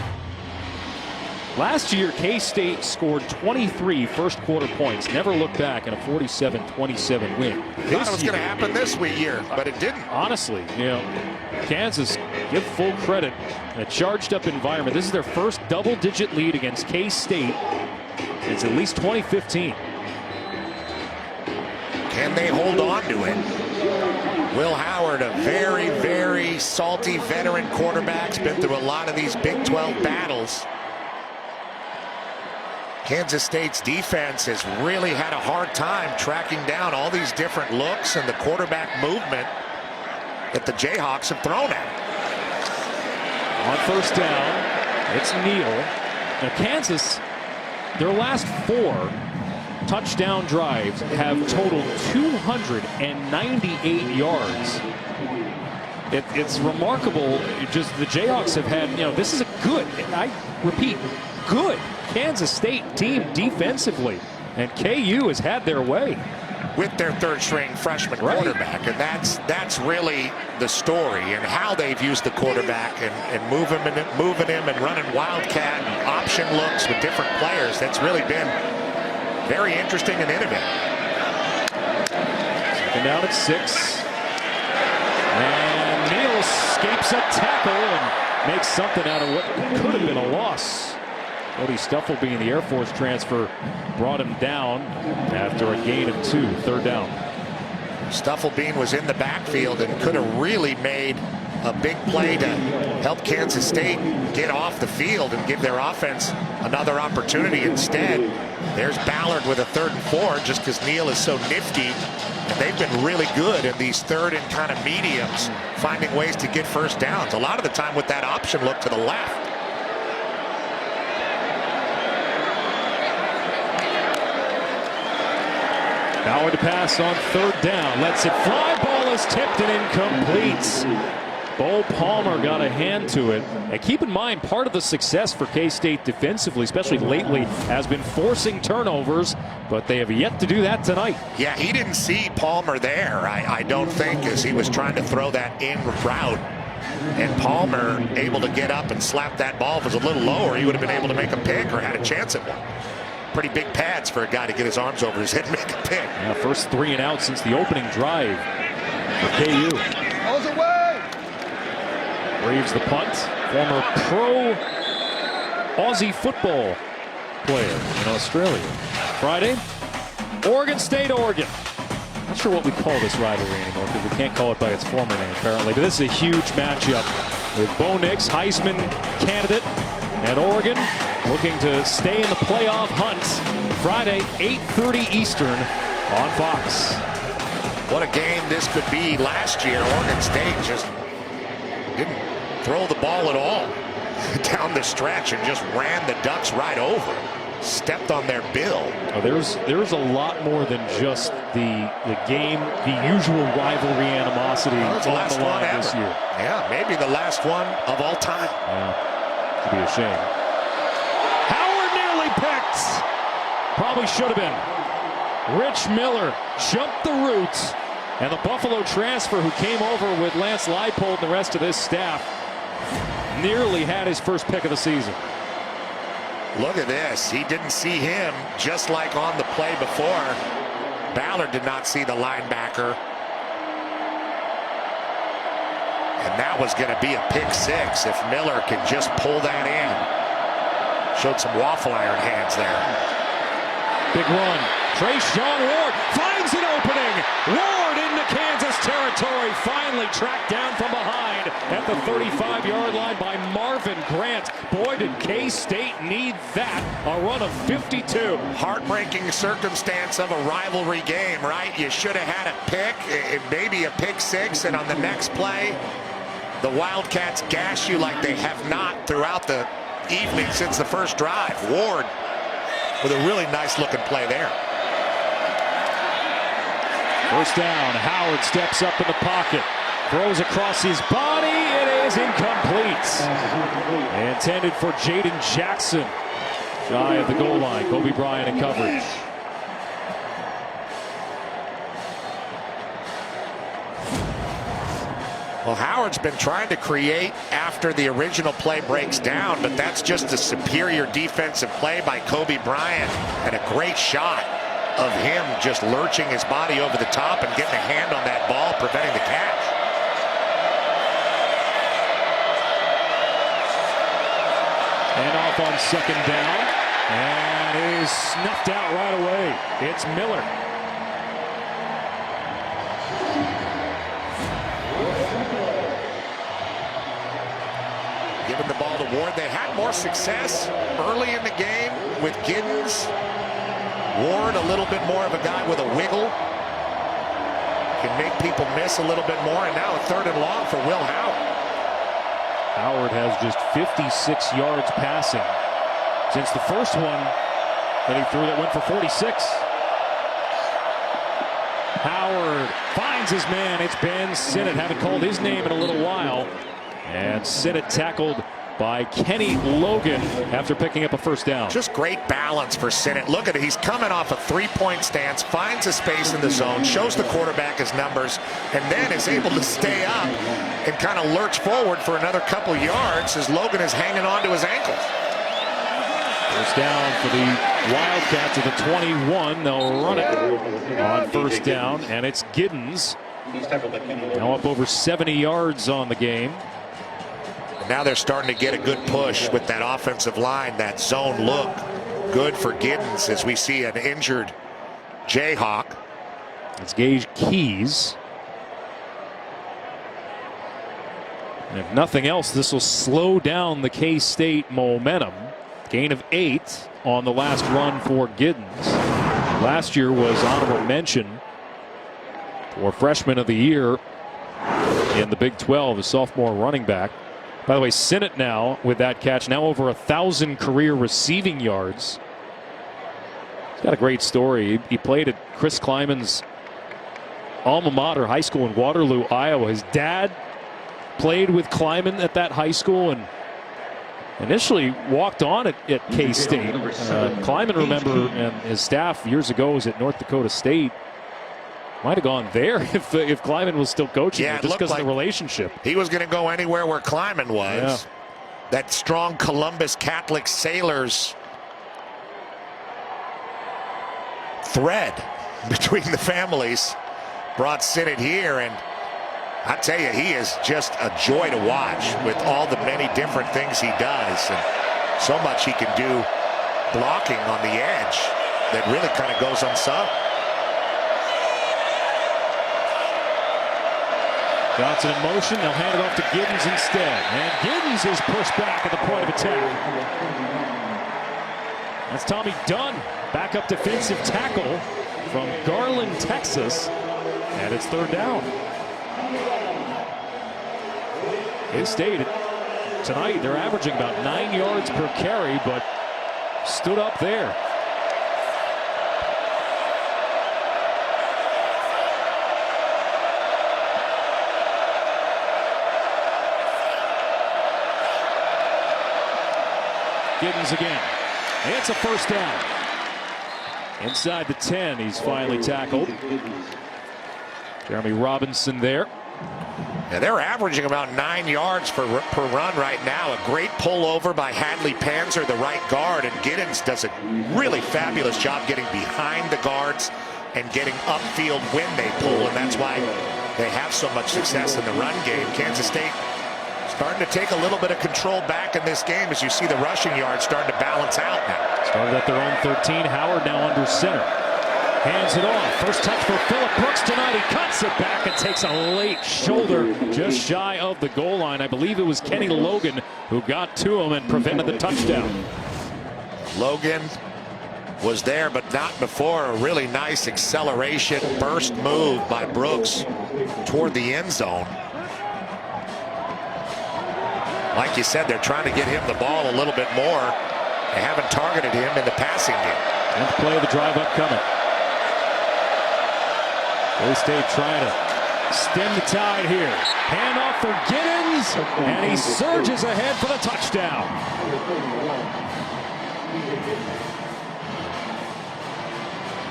Last year, K-State scored 23 first quarter points. Never looked back in a 47-27 win. Thought it was going to happen this year, but it didn't. Honestly, you know, Kansas, give full credit. A charged up environment. This is their first double-digit lead against K-State since at least 2015. Can they hold on to it? Will Howard, a very, very salty veteran quarterback, has been through a lot of these Big 12 battles. Kansas State's defense has really had a hard time tracking down all these different looks and the quarterback movement that the Jayhawks have thrown at him. On first down, it's Neal. Now Kansas, their last 4 touchdown drives have totaled 298 yards. It's remarkable. Just the Jayhawks have had, you know, this is a good, I repeat, good Kansas State team defensively, and KU has had their way with their third-string freshman quarterback, and that's really the story, and how they've used the quarterback and moving him and running wildcat and option looks with different players. That's really been very interesting and innovative. Second down at 6, and Neal escapes a tackle and makes something out of what could have been a loss. Cody Stuffleby, the Air Force transfer, brought him down after a gain of 2. Third down. Stufflebean was in the backfield and could have really made a big play to help Kansas State get off the field and give their offense another opportunity. Instead, there's Ballard with a 3rd and 4 just because Neal is so nifty. And they've been really good in these 3rd and kind of mediums, finding ways to get first downs. A lot of the time with that option look to the left. Ballard to pass on 3rd down. Lets it fly. Ball is tipped and incomplete. Bo Palmer got a hand to it. And keep in mind, part of the success for K-State defensively, especially lately, has been forcing turnovers, but they have yet to do that tonight. Yeah, he didn't see Palmer there, I don't think, as he was trying to throw that in route. And Palmer able to get up and slap that ball. If it was a little lower, he would have been able to make a pick or had a chance at one. Pretty big pads for a guy to get his arms over his head and make a pick. Yeah, first 3 and out since the opening drive for KU. Balls away! Braves the punt. Former pro Aussie football player in Australia. Friday, Oregon State, Oregon. Not sure what we call this rivalry anymore because we can't call it by its former name apparently. But this is a huge matchup with Bo Nix, Heisman candidate, and Oregon looking to stay in the playoff hunt. Friday, 8:30 Eastern on Fox. What a game this could be. Last year, Oregon State just didn't throw the ball at all down the stretch and just ran the Ducks right over. Stepped on their bill. Oh, there's a lot more than just the game, the usual rivalry animosity on the line this year. Yeah, maybe the last one of all time. Yeah, it'd be a shame. Howard nearly picked. Probably should have been. Rich Miller jumped the route, and the Buffalo transfer who came over with Lance Leipold and the rest of this staff nearly had his first pick of the season. Look at this. He didn't see him, just like on the play before. Ballard did not see the linebacker. And that was going to be a pick 6 if Miller could just pull that in. Showed some waffle iron hands there. Big run. Trayshawn Ward finds an opening. Ward into Kansas territory. Finally tracked down from behind at the 35-yard line by Marvin Grant. Boy, did K-State need that. A run of 52. Heartbreaking circumstance of a rivalry game, right? You should have had a pick, maybe a pick 6, and on the next play, the Wildcats gash you like they have not throughout the evening since the first drive. Ward with a really nice looking play there. First down. Howard steps up in the pocket. Throws across his body. It is incomplete. Intended for Jaden Jackson. Shy of the goal line. Kobe Bryant in coverage. Well, Howard's been trying to create after the original play breaks down, but that's just a superior defensive play by Kobe Bryant, and a great shot of him just lurching his body over the top and getting a hand on that ball, preventing the catch. And off on 2nd down, and it is snuffed out right away. It's Miller. Giving the ball to Ward. They had more success early in the game with Giddens. Ward a little bit more of a guy with a wiggle. Can make people miss a little bit more. And now a 3rd and long for Will Howard. Howard has just 56 yards passing since the first one that he threw that went for 46. Howard finds his man. It's Ben Sinnott. Haven't called his name in a little while. And Sinnott tackled by Kenny Logan after picking up a first down. Just great balance for Sinnott. Look at it. He's coming off a 3-point stance, finds a space in the zone, shows the quarterback his numbers, and then is able to stay up and kind of lurch forward for another couple yards as Logan is hanging on to his ankles. First down for the Wildcats at the 21. They'll run it on first down, and it's Giddens. Now up over 70 yards on the game. Now they're starting to get a good push with that offensive line, that zone look. Good for Giddens as we see an injured Jayhawk. It's Gage Keys. And if nothing else, this will slow down the K-State momentum. Gain of 8 on the last run for Giddens. Last year was honorable mention for freshman of the year in the Big 12, a sophomore running back. By the way, Sinnott now with that catch, now over 1,000 career receiving yards. He's got a great story. He played at Chris Kleiman's alma mater, high school in Waterloo, Iowa. His dad played with Kleiman at that high school and initially walked on at K-State. Kleiman, remember, and his staff years ago was at North Dakota State. Might have gone there if Kleiman was still coaching, just because of the relationship. He was going to go anywhere where Kleiman was. Yeah. That strong Columbus Catholic sailors thread between the families brought Sinnott here, and I tell you, he is just a joy to watch with all the many different things he does, and so much he can do blocking on the edge that really kind of goes unsung. Johnson in motion. They'll hand it off to Giddens instead. And Giddens is pushed back at the point of attack. That's Tommy Dunn, backup defensive tackle from Garland, Texas. And it's 3rd down. K-State tonight, they're averaging about 9 yards per carry, but stood up there. Giddens again. It's a 1st down. Inside the 10, he's finally tackled. Jeremy Robinson there. Yeah, they're averaging about 9 yards per run right now. A great pullover by Hadley Panzer, the right guard, and Giddens does a really fabulous job getting behind the guards and getting upfield when they pull, and that's why they have so much success in the run game. Kansas State starting to take a little bit of control back in this game as you see the rushing yards starting to balance out now. Started at their own 13. Howard now under center. Hands it off. First touch for Phillip Brooks tonight. He cuts it back and takes a late shoulder just shy of the goal line. I believe it was Kenny Logan who got to him and prevented the touchdown. Logan was there, but not before. A really nice acceleration burst move by Brooks toward the end zone. Like you said, they're trying to get him the ball a little bit more. They haven't targeted him in the passing game. 10th play of the drive upcoming. K-State trying to stem the tide here. Handoff for Giddens, and he surges ahead for the touchdown.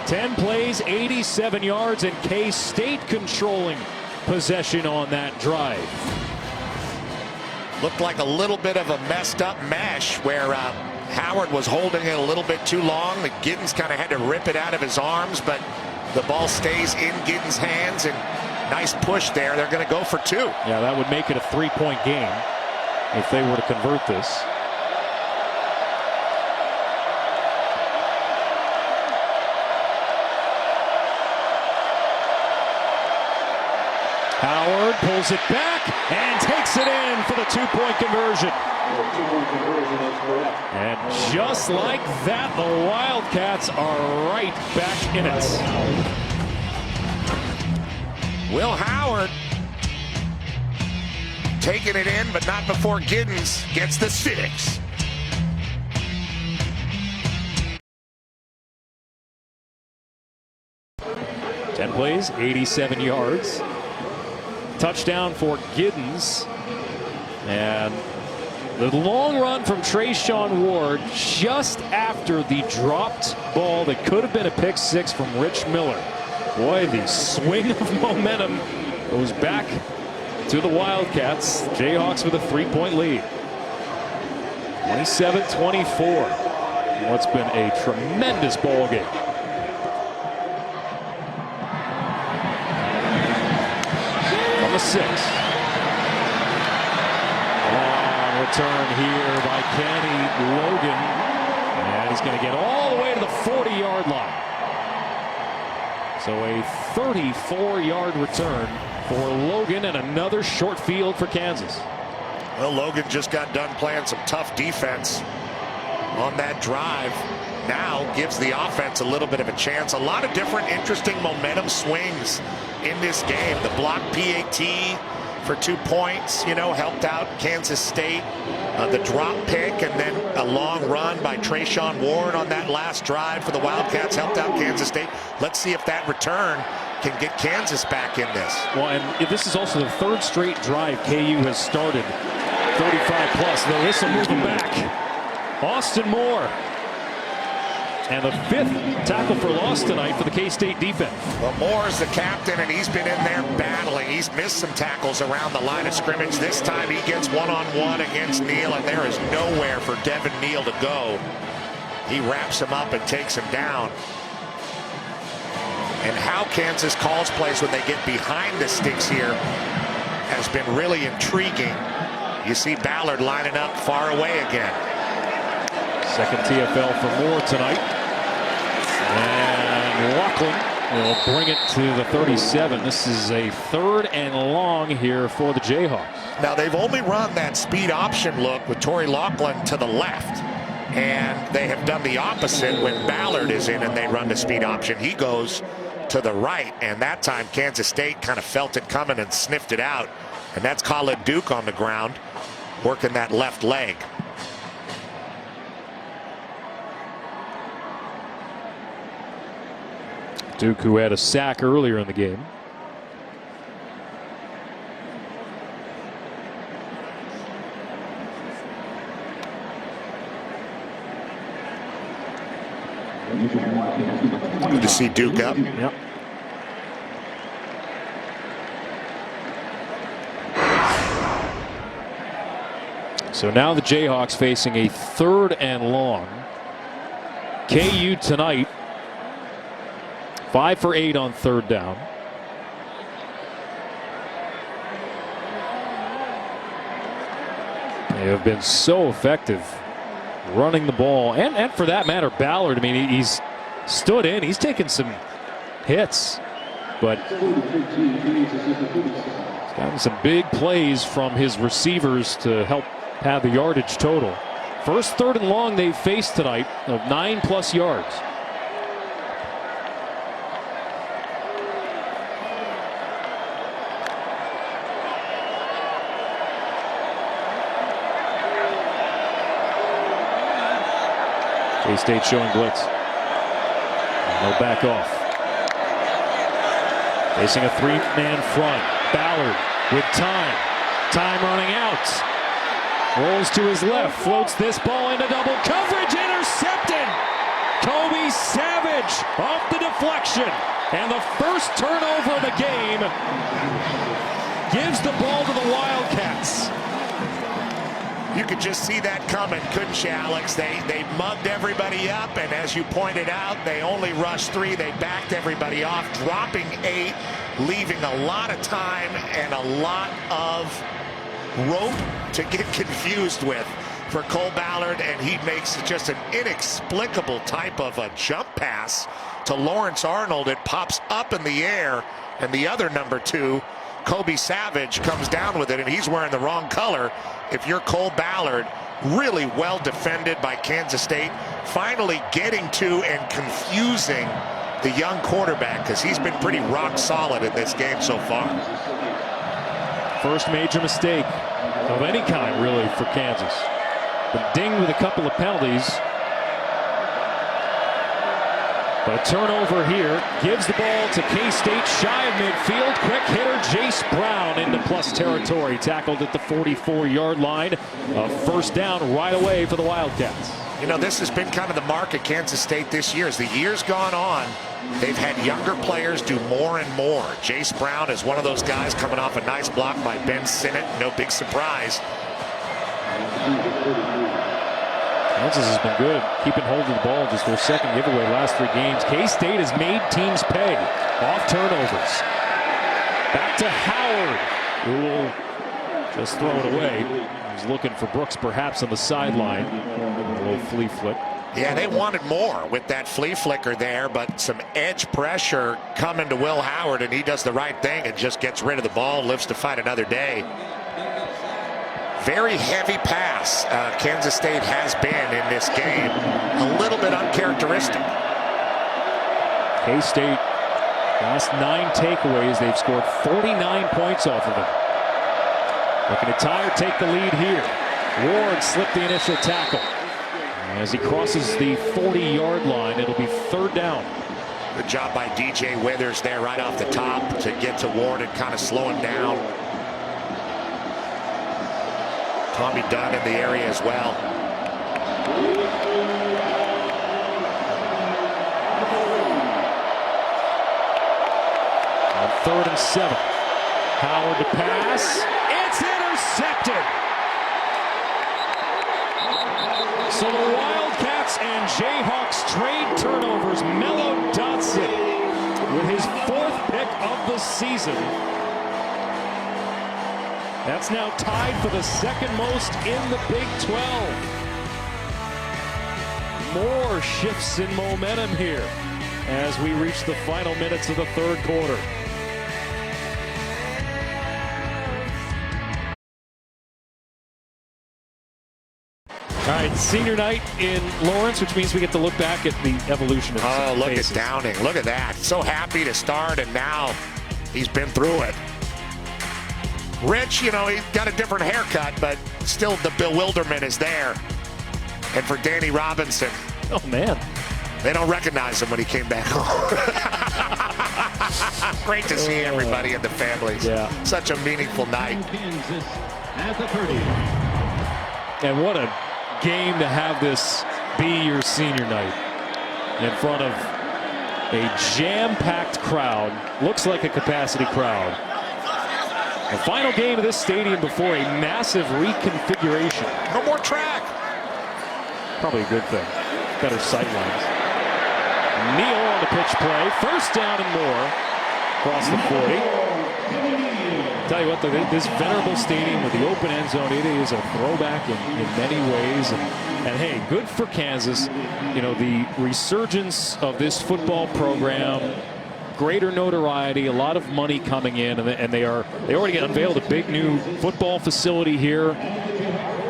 Ten plays, 87 yards, and K-State controlling possession on that drive. Looked like a little bit of a messed up mesh where Howard was holding it a little bit too long. The Giddens kind of had to rip it out of his arms, but the ball stays in Giddens' hands, and nice push there. They're going to go for 2. Yeah, that would make it a 3-point game if they were to convert this. Howard pulls it back and takes it in for the 2-point conversion. And just like that, the Wildcats are right back in it. Will Howard taking it in, but not before Giddens gets the 6. Ten plays, 87 yards. Touchdown for Giddens. And the long run from Trayshawn Ward just after the dropped ball that could have been a pick 6 from Rich Miller. Boy, the swing of momentum goes back to the Wildcats. Jayhawks with a 3-point lead. 27-24. What's been a tremendous ball game. On the 6. Long return here by Kenny Logan. And he's going to get all the way to the 40-yard line. So a 34-yard return for Logan and another short field for Kansas. Well, Logan just got done playing some tough defense on that drive. Now gives the offense a little bit of a chance. A lot of different interesting momentum swings in this game. The block PAT for 2 points, helped out Kansas State. The drop pick and then a long run by Trayshawn Ward on that last drive for the Wildcats helped out Kansas State. Let's see if that return can get Kansas back in this. Well, and this is also the third straight drive KU has started 35 plus. Though this will move them back. Austin Moore. And the 5th tackle for loss tonight for the K-State defense. Well, Moore's the captain, and he's been in there battling. He's missed some tackles around the line of scrimmage. This time he gets one-on-one against Neal, and there is nowhere for Devin Neal to go. He wraps him up and takes him down. And how Kansas calls plays when they get behind the sticks here has been really intriguing. You see Ballard lining up far away again. Second TFL for Moore tonight. And Laughlin will bring it to the 37. This is a 3rd and long here for the Jayhawks. Now they've only run that speed option look with Torrey Laughlin to the left. And they have done the opposite when Ballard is in and they run the speed option. He goes to the right, and that time Kansas State kind of felt it coming and sniffed it out. And that's Khalid Duke on the ground working that left leg. Duke, who had a sack earlier in the game. Good to see Duke up. Yep. So now the Jayhawks facing a 3rd and long. KU tonight 5 for 8 on 3rd down. They have been so effective running the ball, and for that matter Ballard. I mean, he's stood in, he's taken some hits, but he's gotten some big plays from his receivers to help have the yardage total. First 3rd and long they've faced tonight of 9+ yards. K-State showing blitz. And they'll back off. Facing a 3-man front. Ballard with time. Time running out. Rolls to his left. Floats this ball into double coverage. Intercepted. Kobe Savage off the deflection. And the first turnover of the game gives the ball to the Wildcats. You could just see that coming, couldn't you, Alex? They mugged everybody up, and as you pointed out, they only rushed 3. They backed everybody off, dropping 8, leaving a lot of time and a lot of rope to get confused with for Cole Ballard, and he makes just an inexplicable type of a jump pass to Lawrence Arnold. It pops up in the air, and the other number 2, Kobe Savage, comes down with it, and he's wearing the wrong color. If you're Cole Ballard, really well defended by Kansas State, finally getting to and confusing the young quarterback, because he's been pretty rock solid in this game so far. First major mistake of any kind, really, for Kansas. Been dinged with a couple of penalties. But a turnover here gives the ball to K-State shy of midfield. Quick hitter Jace Brown into plus territory. Tackled at the 44-yard line. A first down right away for the Wildcats. You know, this has been kind of the mark of Kansas State this year. As the year's gone on, they've had younger players do more and more. Jace Brown is one of those guys coming off a nice block by Ben Sinnott. No big surprise. Kansas has been good keeping hold of the ball. Just their second giveaway last 3 games. K-State has made teams pay off turnovers. Back to Howard, who will just throw it away. He's looking for Brooks perhaps on the sideline. A little flea flick. Yeah, they wanted more with that flea flicker there, but some edge pressure coming to Will Howard, and he does the right thing and just gets rid of the ball, lives to fight another day. Very heavy pass Kansas State has been in this game. A little bit uncharacteristic. K-State, last 9 takeaways, they've scored 49 points off of them. Looking to tie or take the lead here. Ward slipped the initial tackle. As he crosses the 40-yard line, it'll be 3rd down. Good job by DJ Withers there right off the top to get to Ward and kind of slow him down. Tommy Dunn in the area as well. On 3rd and 7. Howard to pass. It's intercepted. So the Wildcats and Jayhawks trade turnovers. Mello Dotson with his 4th pick of the season. That's now tied for the 2nd most in the Big 12. More shifts in momentum here as we reach the final minutes of the 3rd quarter. All right, senior night in Lawrence, which means we get to look back at the evolution of Oh, look faces. at Downing. Look at that. So happy to start, and now he's been through it. Rich, you know, he's got a different haircut, but still the bewilderment is there. And for Danny Robinson. Oh, man. They don't recognize him when he came back home. Great to see everybody and the families. Yeah. Such a meaningful night. And what a game to have this be your senior night in front of a jam-packed crowd. Looks like a capacity crowd. The final game of this stadium before a massive reconfiguration. No more track. Probably a good thing. Better sight lines. Neal on the pitch play. 1st down and more. Across the 40. Tell you what, this venerable stadium with the open end zone, it is a throwback in many ways. And hey, good for Kansas. You know, the resurgence of this football program, greater notoriety, a lot of money coming in, and they already unveiled a big new football facility here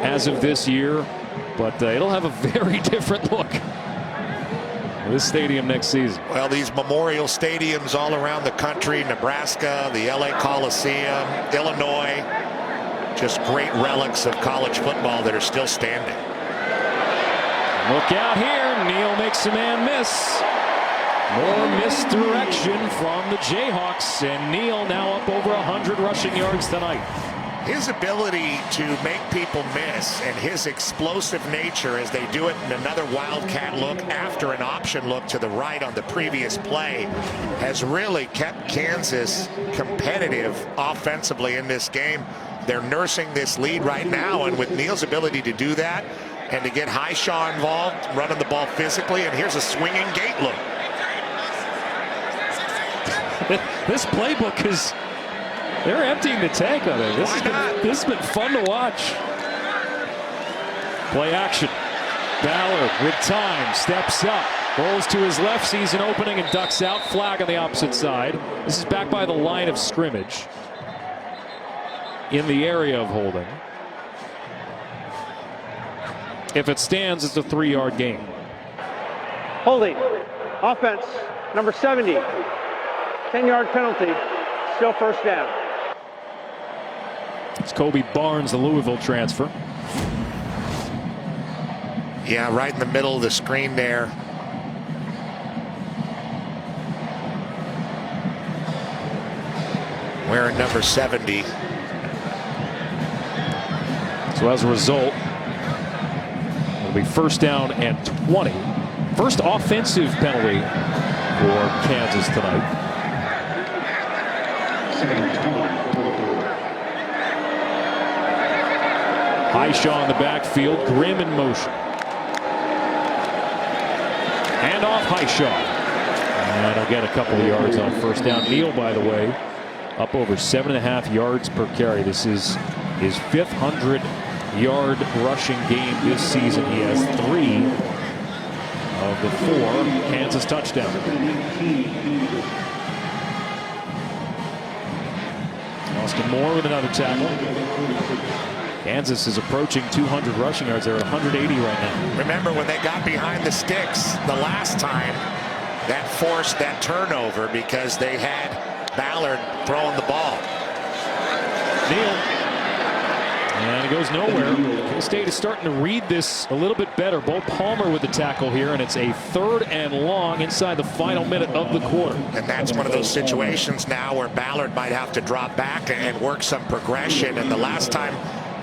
as of this year. But it'll have a very different look. This stadium next season. Well, these memorial stadiums all around the country, Nebraska, the LA Coliseum, Illinois, just great relics of college football that are still standing. Look out here. Neal makes a man miss. More misdirection from the Jayhawks, and Neal now up over 100 rushing yards tonight. His ability to make people miss and his explosive nature as they do it in another Wildcat look after an option look to the right on the previous play has really kept Kansas competitive offensively in this game. They're nursing this lead right now, and with Neal's ability to do that and to get Highshaw involved, running the ball physically, and here's a swinging gate look. This playbook is... They're emptying the tank on it. This has been fun to watch. Play action. Ballard with time, steps up, rolls to his left, sees an opening and ducks out. Flag on the opposite side. This is back by the line of scrimmage in the area of holding. If it stands, it's a 3-yard gain. Holding. Offense, number 70. 10-yard penalty. Still 1st down. It's Kobe Barnes, the Louisville transfer. Yeah, right in the middle of the screen there. Wearing number 70. So as a result, it'll be 1st down and 20. First offensive penalty for Kansas tonight. Highshaw in the backfield, Grimm in motion. Hand off Highshaw. And he'll get a couple of yards on 1st down. Neal, by the way, up over 7.5 yards per carry. This is his 5th 100-yard rushing game this season. He has 3 of the 4 Kansas touchdown. Austin Moore with another tackle. Kansas is approaching 200 rushing yards. They're at 180 right now. Remember when they got behind the sticks the last time, that forced that turnover because they had Ballard throwing the ball. Neal. And it goes nowhere. K-State is starting to read this a little bit better. Bo Palmer with the tackle here, and it's a 3rd and long inside the final minute of the quarter. And that's one of those situations now where Ballard might have to drop back and work some progression. And the last time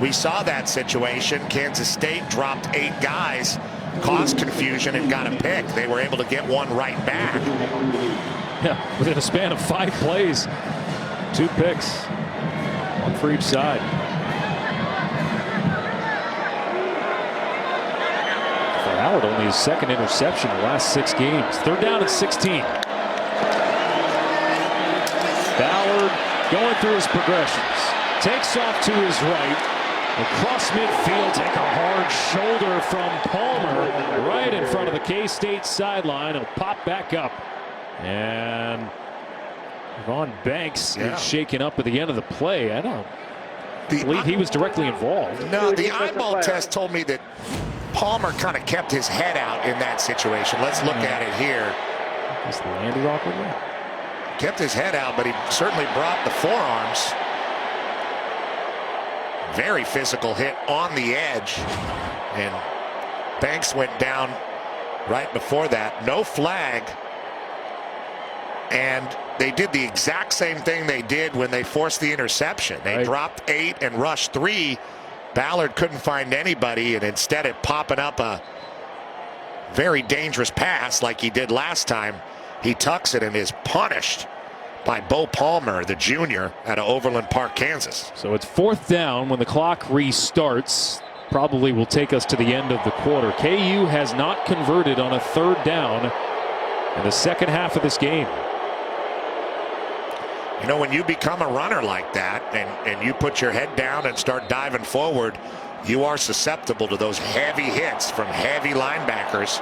we saw that situation, Kansas State dropped 8 guys, caused confusion, and got a pick. They were able to get one right back. Yeah, within a span of 5 plays, 2 picks, 1 for each side. Howard only his 2nd interception in the last 6 games. 3rd down and 16. Ballard going through his progressions. Takes off to his right. Across midfield, take a hard shoulder from Palmer right in front of the K-State sideline. It'll pop back up. And Vaughn Banks is shaken up at the end of the play. I don't believe he was directly involved. No, the eyeball test told me that Palmer kind of kept his head out in that situation. Let's look at it here. Is the landed awkwardly? Kept his head out, but he certainly brought the forearms. Very physical hit on the edge. And Banks went down right before that. No flag. And they did the exact same thing they did when they forced the interception. They dropped 8 and rushed 3. Ballard couldn't find anybody, and instead of popping up a very dangerous pass like he did last time, he tucks it and is punished by Bo Palmer, the junior, out of Overland Park, Kansas. So it's 4th down when the clock restarts. Probably will take us to the end of the quarter. KU has not converted on a 3rd down in the second half of this game. You know, when you become a runner like that and you put your head down and start diving forward, you are susceptible to those heavy hits from heavy linebackers.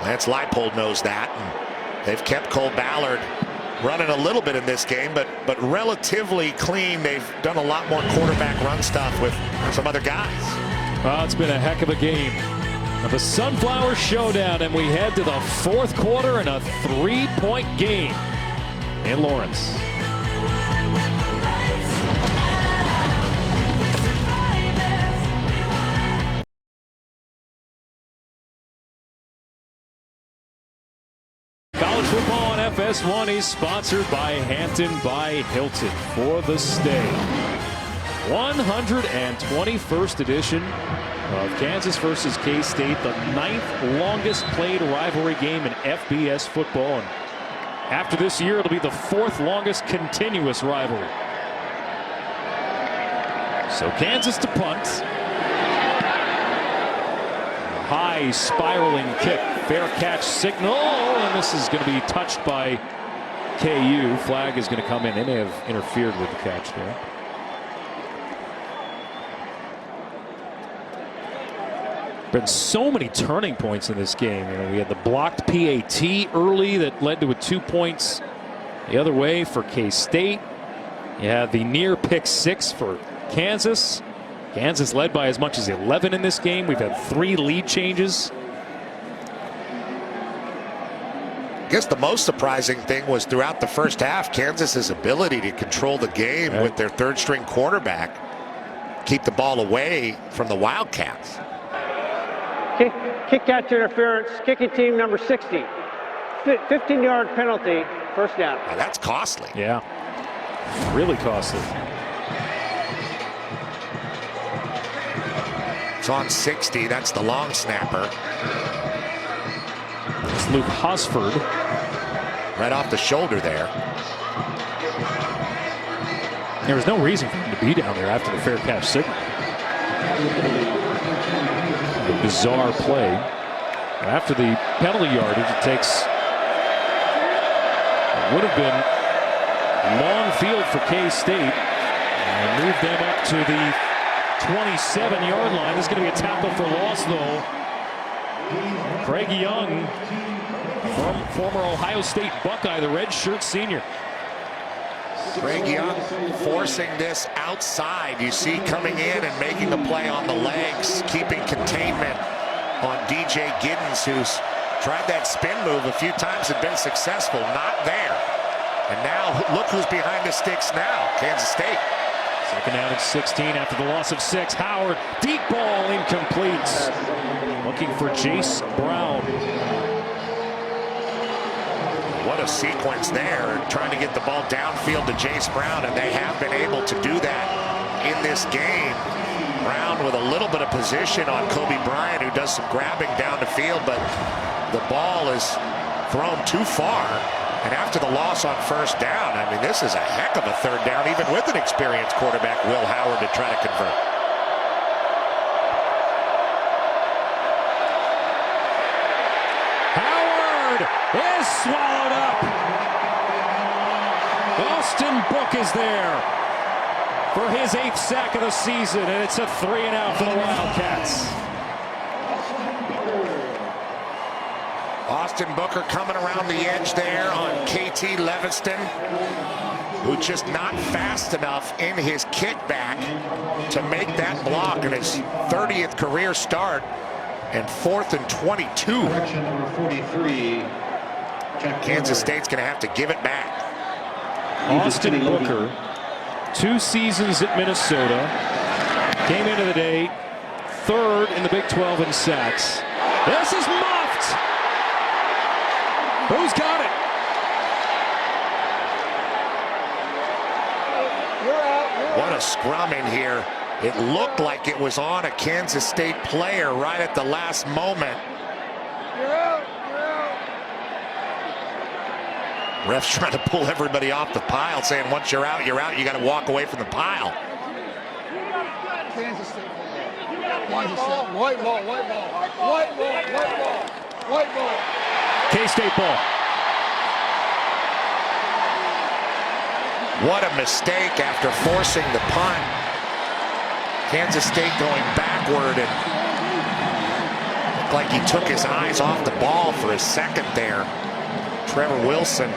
Lance Leipold knows that, and they've kept Cole Ballard running a little bit in this game, but relatively clean. They've done a lot more quarterback run stuff with some other guys. Well, it's been a heck of a game. The Sunflower Showdown, and we head to the 4th quarter and a 3-point game in Lawrence. College football on FS1 is sponsored by Hampton by Hilton for the stay. 121st edition of Kansas versus K-State, the 9th longest played rivalry game in FBS football. And after this year, it'll be the 4th longest continuous rivalry. So Kansas to punt. High spiraling kick, fair catch signal, and this is going to be touched by KU. Flag is going to come in. They may have interfered with the catch there. Been so many turning points in this game. You know, we had the blocked PAT early that led to a 2 points the other way for K-State. You had the near pick 6 for Kansas. Kansas led by as much as 11 in this game. We've had 3 lead changes. I guess the most surprising thing was throughout the first half, Kansas's ability to control the game with their 3rd string quarterback, keep the ball away from the Wildcats. Kick catch interference, kicking team number 60. 15-yard penalty, 1st down. Now that's costly. Yeah, really costly. It's on 60. That's the long snapper. It's Luke Hosford. Right off the shoulder there. There was no reason for him to be down there after the fair catch signal. A bizarre play. After the penalty yardage, it takes, it would have been long field for K-State, and move them up to the 27-yard line. This is going to be a tackle for loss, though. Craig Young, former Ohio State Buckeye, the redshirt senior. Craig Young forcing this outside. You see coming in and making a play on the legs, keeping containment on DJ Giddens, who's tried that spin move a few times and been successful. Not there. And now look who's behind the sticks now. Kansas State. Second down and 16 after the loss of 6. Howard, deep ball, incomplete. Looking for Jace Brown. What a sequence there, trying to get the ball downfield to Jace Brown, and they have been able to do that in this game. Brown with a little bit of position on Kobe Bryant, who does some grabbing down the field, but the ball is thrown too far. And after the loss on first down, I mean, this is a heck of a third down, even with an experienced quarterback, Will Howard, to try to convert. Howard is swallowed up. Austin Book is there for his 8th sack of the season, and it's a 3-and-out for the Wildcats. Austin Booker coming around the edge there on KT Leviston, who just not fast enough in his kickback to make that block in his 30th career start, and 4th and 22. Kansas State's going to have to give it back. Austin Booker, 2 seasons at Minnesota, came into the day 3rd in the Big 12 in sacks. This is muffed. Who's got it? What a scrum in here. It looked like it was on a Kansas State player right at the last moment. Ref's trying to pull everybody off the pile, saying once you're out, you got to walk away from the pile. Kansas State. White ball, white ball, white ball, white ball, white ball, white ball. K-State ball. What a mistake after forcing the punt. Kansas State going backward, and looked like he took his eyes off the ball for a second there. Trevor Wilson.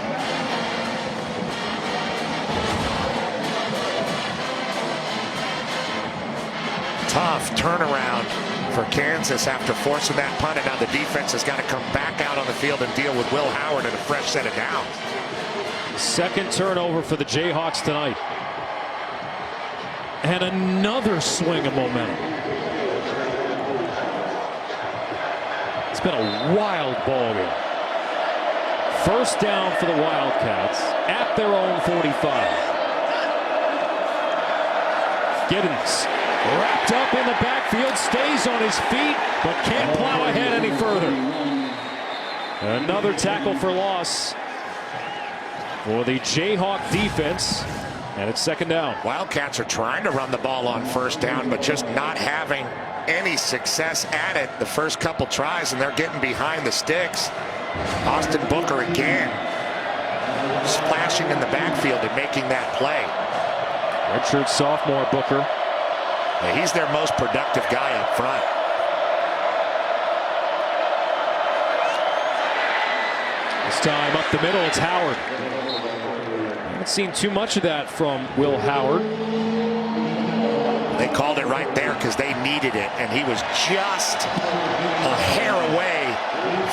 Tough turnaround for Kansas after forcing that punt, and now the defense has got to come back out on the field and deal with Will Howard and a fresh set of downs. Second turnover for the Jayhawks tonight. And another swing of momentum. It's been a wild ball game. First down for the Wildcats at their own 45. Giddens wrapped up in the backfield, stays on his feet, but can't plow ahead any further. Another tackle for loss for the Jayhawk defense, and it's second down. Wildcats are trying to run the ball on first down, but just not having any success at it the first couple tries, and they're getting behind the sticks. Austin Booker again splashing in the backfield and making that play. Redshirt sophomore Booker. He's their most productive guy up front. This time up the middle, it's Howard. Haven't seen too much of that from Will Howard. They called it right there because they needed it, and he was just a hair away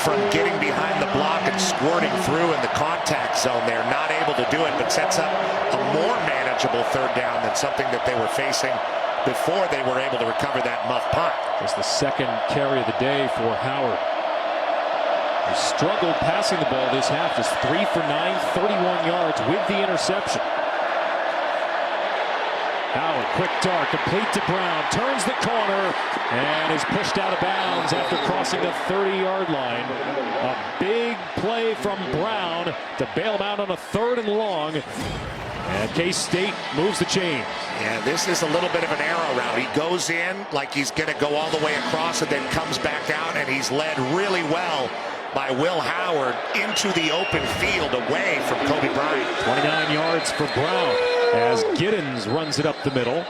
from getting behind the block and squirting through in the contact zone there. Not able to do it, but sets up a more manageable third down than something that they were facing before they were able to recover that muff punt. Just the second carry of the day for Howard. He struggled passing the ball this half, just 3 for 9, 31 yards with the interception. Howard, quick dart, complete to Brown, turns the corner, and is pushed out of bounds after crossing the 30-yard line. A big play from Brown to bail him out on a 3rd and long. And K-State moves the chain. Yeah, this is a little bit of an arrow route. He goes in like he's going to go all the way across and then comes back out, and he's led really well by Will Howard into the open field away from Kobe Bryant. 29 yards for Brown as Giddens runs it up the middle.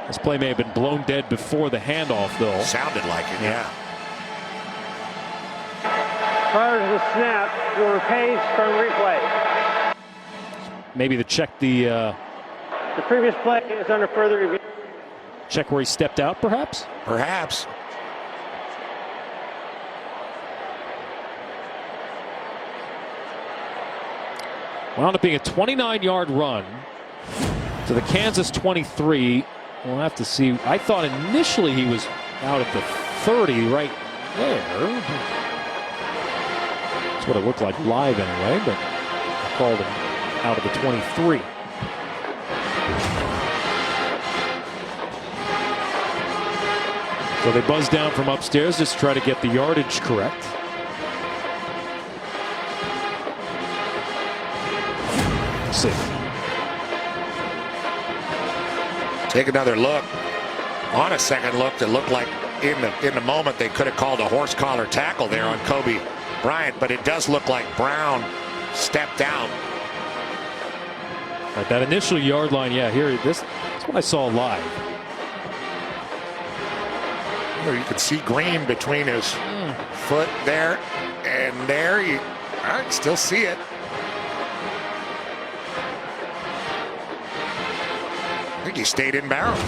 This play may have been blown dead before the handoff, though. Sounded like it, yeah. Prior to the snap, there were pays from replay. Maybe the previous play is under further review. check where he stepped out, perhaps? Perhaps. Wound up being a 29-yard run to the Kansas 23. We'll have to see. I thought initially he was out at the 30 right there. That's what it looked like live anyway, but I called him out of the 23. So they buzz down from upstairs just to try to get the yardage correct. Let's see. Take another look. On a second look, it looked like in the moment they could have called a horse collar tackle there on Kobe Bryant, but it does look like Brown stepped out. Right, that initial yard line, yeah, that's what I saw live. You can see green between his foot there and there. You still see it. I think he stayed in bounds.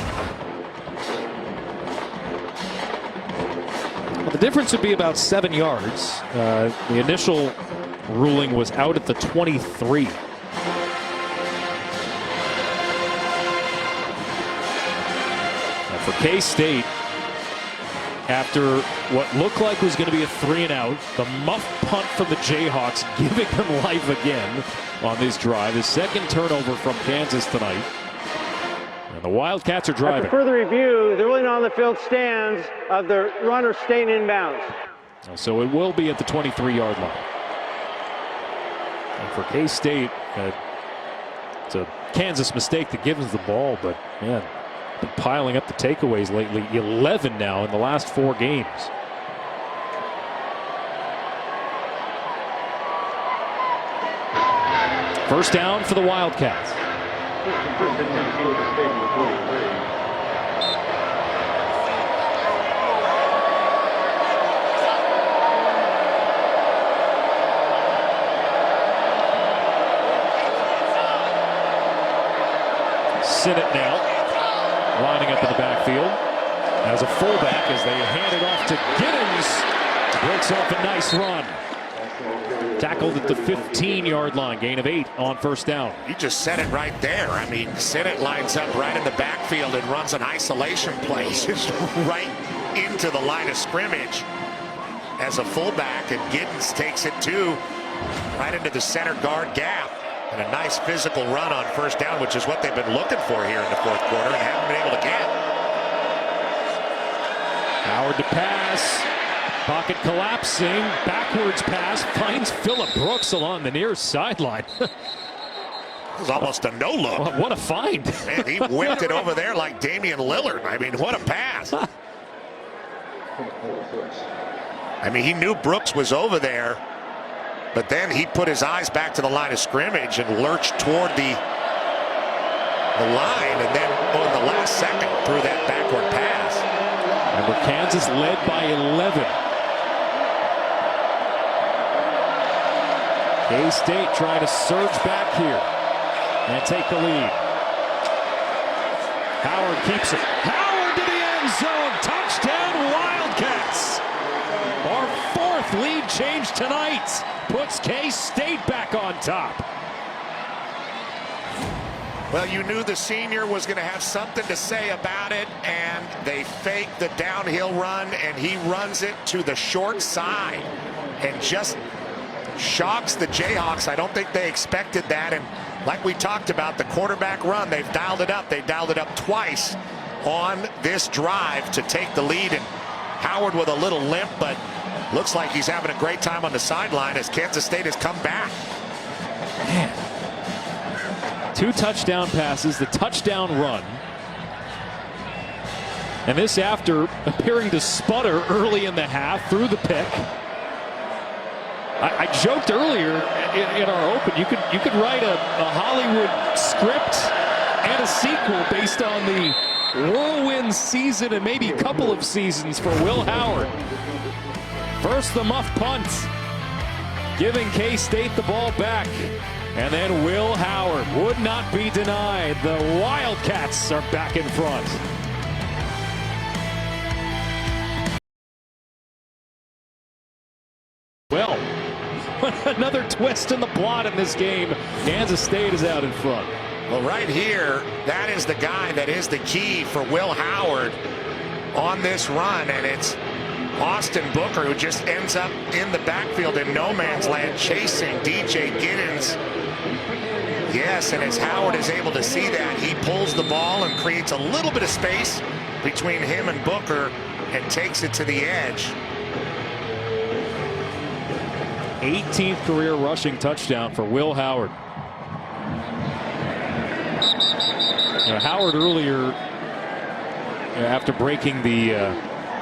Well, the difference would be about 7 yards. The initial ruling was out at the 23. And for K-State, after what looked like was going to be a 3-and-out, the muff punt from the Jayhawks giving them life again on this drive. The second turnover from Kansas tonight. And the Wildcats are driving. After further review, the ruling on the field stands of the runner staying in bounds. So it will be at the 23-yard line. And for K-State, it's a Kansas mistake that gives us the ball, but man, been piling up the takeaways lately. 11 now in the last 4 games. First down for the Wildcats. Sinnott now lining up in the backfield as a fullback as they hand it off to Giddens. Breaks off a nice run. Tackled at the 15-yard line. Gain of 8 on first down. You just said it right there. I mean, Sinnott lines up right in the backfield and runs an isolation play just right into the line of scrimmage as a fullback, and Giddens takes it too right into the center guard gap. And a nice physical run on first down, which is what they've been looking for here in the fourth quarter and haven't been able to get. Howard to pass. Pocket collapsing. Backwards pass. Finds Phillip Brooks along the near sideline. It was almost a no-look. What a find. Man, he whipped it over there like Damian Lillard. I mean, what a pass. I mean, he knew Brooks was over there. But then he put his eyes back to the line of scrimmage and lurched toward the line, and then on the last second threw that backward pass. Remember, Kansas led by 11. K-State trying to surge back here and take the lead. Howard keeps it. Howard to the end zone. Touchdown Wildcats. Our 4th lead change tonight puts K-State back on top. Well, you knew the senior was going to have something to say about it, and they fake the downhill run, and he runs it to the short side and just shocks the Jayhawks. I don't think they expected that, and like we talked about, the quarterback run, they've dialed it up. They dialed it up twice on this drive to take the lead, and Howard with a little limp, but looks like he's having a great time on the sideline as Kansas State has come back. Man. 2 touchdown passes, the touchdown run. And this after appearing to sputter early in the half through the pick. I joked earlier in our open, you could write a Hollywood script and a sequel based on the whirlwind season and maybe a couple of seasons for Will Howard. First the muff punt, giving K-State the ball back. And then Will Howard would not be denied. The Wildcats are back in front. Well, another twist in the plot in this game. Kansas State is out in front. Well, right here, that is the guy that is the key for Will Howard on this run, and it's Austin Booker who just ends up in the backfield in no man's land chasing DJ Giddens. Yes, and as Howard is able to see that, he pulls the ball and creates a little bit of space between him and Booker and takes it to the edge. 18th career rushing touchdown for Will Howard. Howard earlier, after breaking the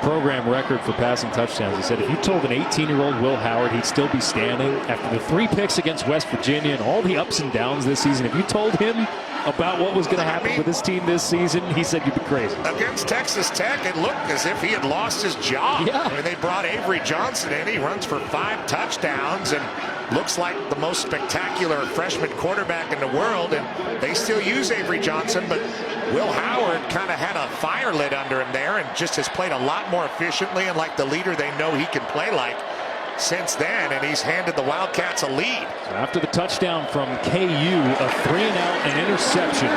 program record for passing touchdowns, he said if you told an 18-year-old Will Howard he'd still be standing after the 3 picks against West Virginia and all the ups and downs this season, if you told him about what was going to happen with this team this season, he said you'd be crazy. Against Texas Tech, it looked as if he had lost his job. Yeah. I mean, they brought Avery Johnson in. He runs for 5 touchdowns and looks like the most spectacular freshman quarterback in the world, and they still use Avery Johnson, but Will Howard kind of had a fire lit under him there and just has played a lot more efficiently and like the leader they know he can play like since then, and he's handed the Wildcats a lead. So after the touchdown from KU, a 3-and-out, an interception.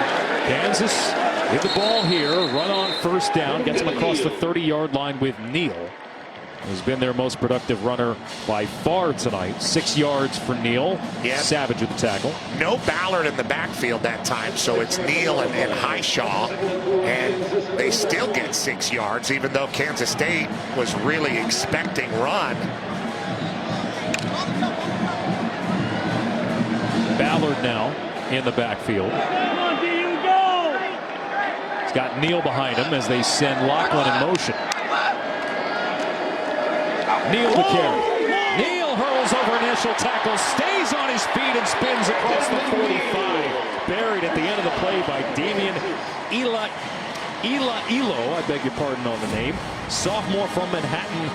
Kansas with the ball here, run on first down, gets him across the 30-yard line with Neal, who's been their most productive runner by far tonight. 6 yards for Neal. Yeah. Savage with the tackle. No Ballard in the backfield that time, so it's Neal and Highshaw, and they still get 6 yards, even though Kansas State was really expecting run. Ballard now in the backfield. He's got Neal behind him as they send Lachlan in motion. Neal to carry. Neal hurls over initial tackle, stays on his feet and spins across the 45. Buried at the end of the play by Damian Elo, I beg your pardon on the name. Sophomore from Manhattan.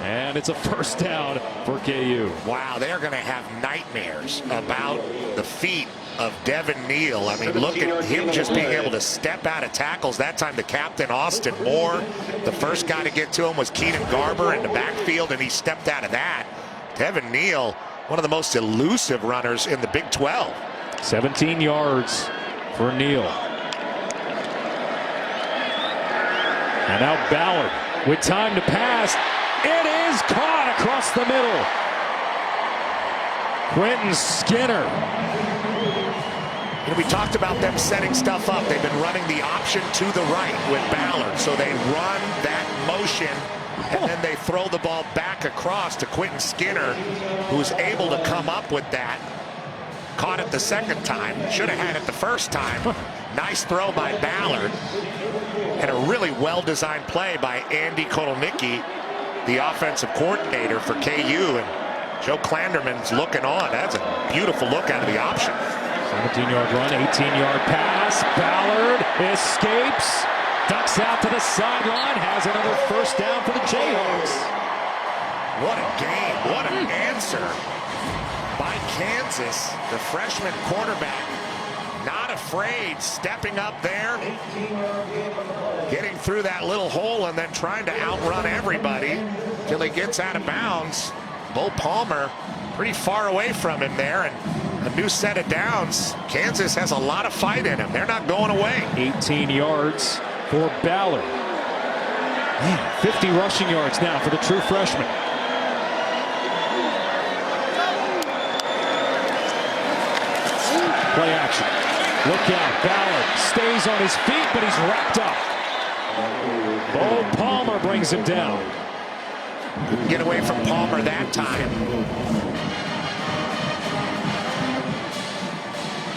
And it's a first down for KU. Wow, they're going to have nightmares about the feet of Devin Neal. I mean, look at him just being able to step out of tackles. That time the captain, Austin Moore. The first guy to get to him was Keenan Garber in the backfield, and he stepped out of that. Devin Neal, one of the most elusive runners in the Big 12. 17 yards for Neal. And now Ballard with time to pass. It is caught across the middle. Quentin Skinner. We talked about them setting stuff up. They've been running the option to the right with Ballard. So they run that motion, and then they throw the ball back across to Quentin Skinner, who's able to come up with that. Caught it the second time. Should have had it the first time. Nice throw by Ballard. And a really well-designed play by Andy Kotelnicki, the offensive coordinator for KU, and Joe Klanderman's looking on. That's a beautiful look out of the option. 17-yard run, 18-yard pass. Ballard escapes, ducks out to the sideline, has another first down for the Jayhawks. What a game, what an answer by Kansas. The freshman quarterback, not afraid, stepping up there, getting through that little hole and then trying to outrun everybody till he gets out of bounds. Bo Palmer pretty far away from him there, and a new set of downs. Kansas has a lot of fight in him. They're not going away. 18 yards for Ballard. 50 rushing yards now for the true freshman. Play action. Look out. Ballard stays on his feet, but he's wrapped up. Bo Palmer brings him down. Couldn't get away from Palmer that time.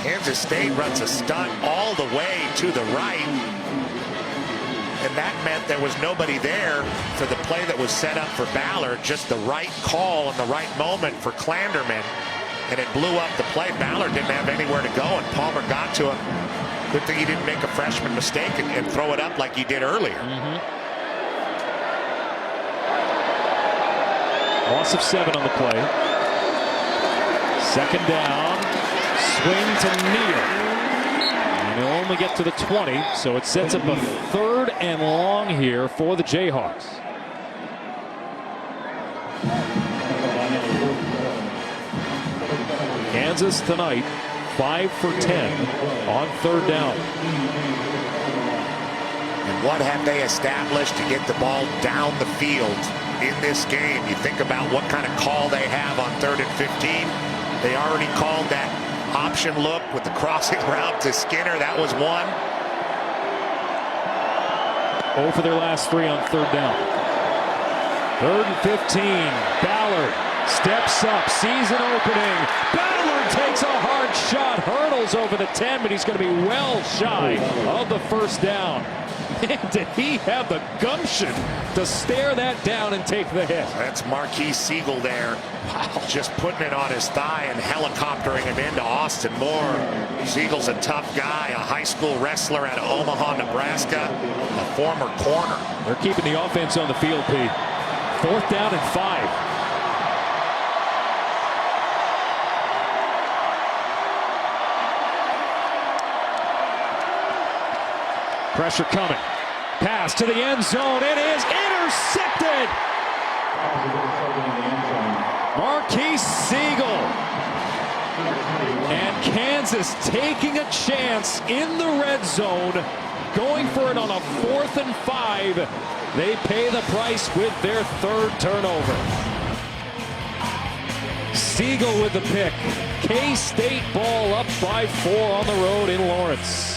Kansas State runs a stunt all the way to the right. And that meant there was nobody there for the play that was set up for Ballard. Just the right call and the right moment for Klanderman. And it blew up the play. Ballard didn't have anywhere to go, and Palmer got to him. Good thing he didn't make a freshman mistake and throw it up like he did earlier. Loss of 7 on the play. Second down, swing to Neal. And he'll only get to the 20, so it sets up a 3rd and long here for the Jayhawks. Kansas tonight, 5 for 10 on 3rd down. And what have they established to get the ball down the field in this game? You think about what kind of call they have on 3rd and 15. They already called that option look with the crossing route to Skinner. That was one. 0 for their last 3 on 3rd down. 3rd and 15. Ballard steps up, sees an opening. Ballard takes a hard shot, hurdles over the 10, but he's going to be well shy of the 1st down. Man, did he have the gumption to stare that down and take the hit. That's Marquis Siegel there. Wow. Just putting it on his thigh and helicoptering him into Austin Moore. Siegel's a tough guy, a high school wrestler out of Omaha, Nebraska, a former corner. They're keeping the offense on the field, Pete. 4th down and 5. Pressure coming. Pass to the end zone. It is intercepted. Marquis Siegel. And Kansas taking a chance in the red zone. Going for it on a 4th and 5. They pay the price with their 3rd turnover. Siegel with the pick. K-State ball up by 4 on the road in Lawrence.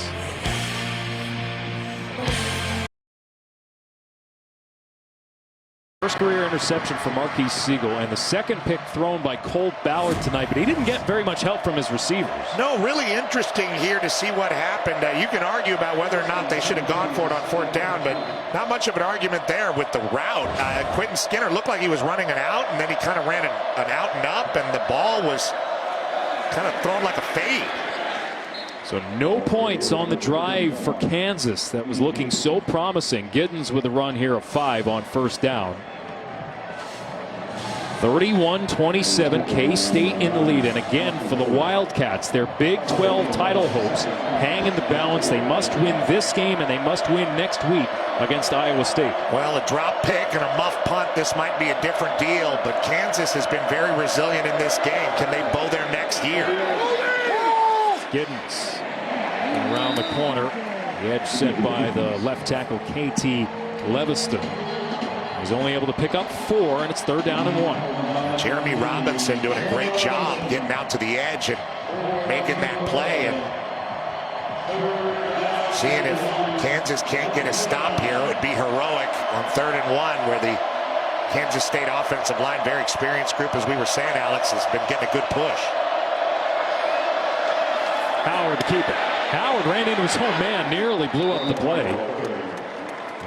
First career interception for Marquis Siegel, and the 2nd pick thrown by Cole Ballard tonight, but he didn't get very much help from his receivers. No, really interesting here to see what happened. You can argue about whether or not they should have gone for it on 4th down, but not much of an argument there with the route. Quentin Skinner looked like he was running an out, and then he kind of ran an out and up, and the ball was kind of thrown like a fade. So no points on the drive for Kansas that was looking so promising. Giddens with a run here of 5 on 1st down. 31-27, K-State in the lead. And again, for the Wildcats, their Big 12 title hopes hang in the balance. They must win this game, and they must win next week against Iowa State. Well, a drop pick and a muff punt, this might be a different deal, but Kansas has been very resilient in this game. Can they bow their next year? Giddens around the corner. The edge set by the left tackle, KT Leviston. He's only able to pick up 4, and it's 3rd down and 1. Jeremy Robinson doing a great job getting out to the edge and making that play, and seeing if Kansas can't get a stop here. It would be heroic on 3rd and 1, where the Kansas State offensive line, very experienced group, as we were saying, Alex, has been getting a good push. Howard to keep it. Howard ran into his own man, nearly blew up the play.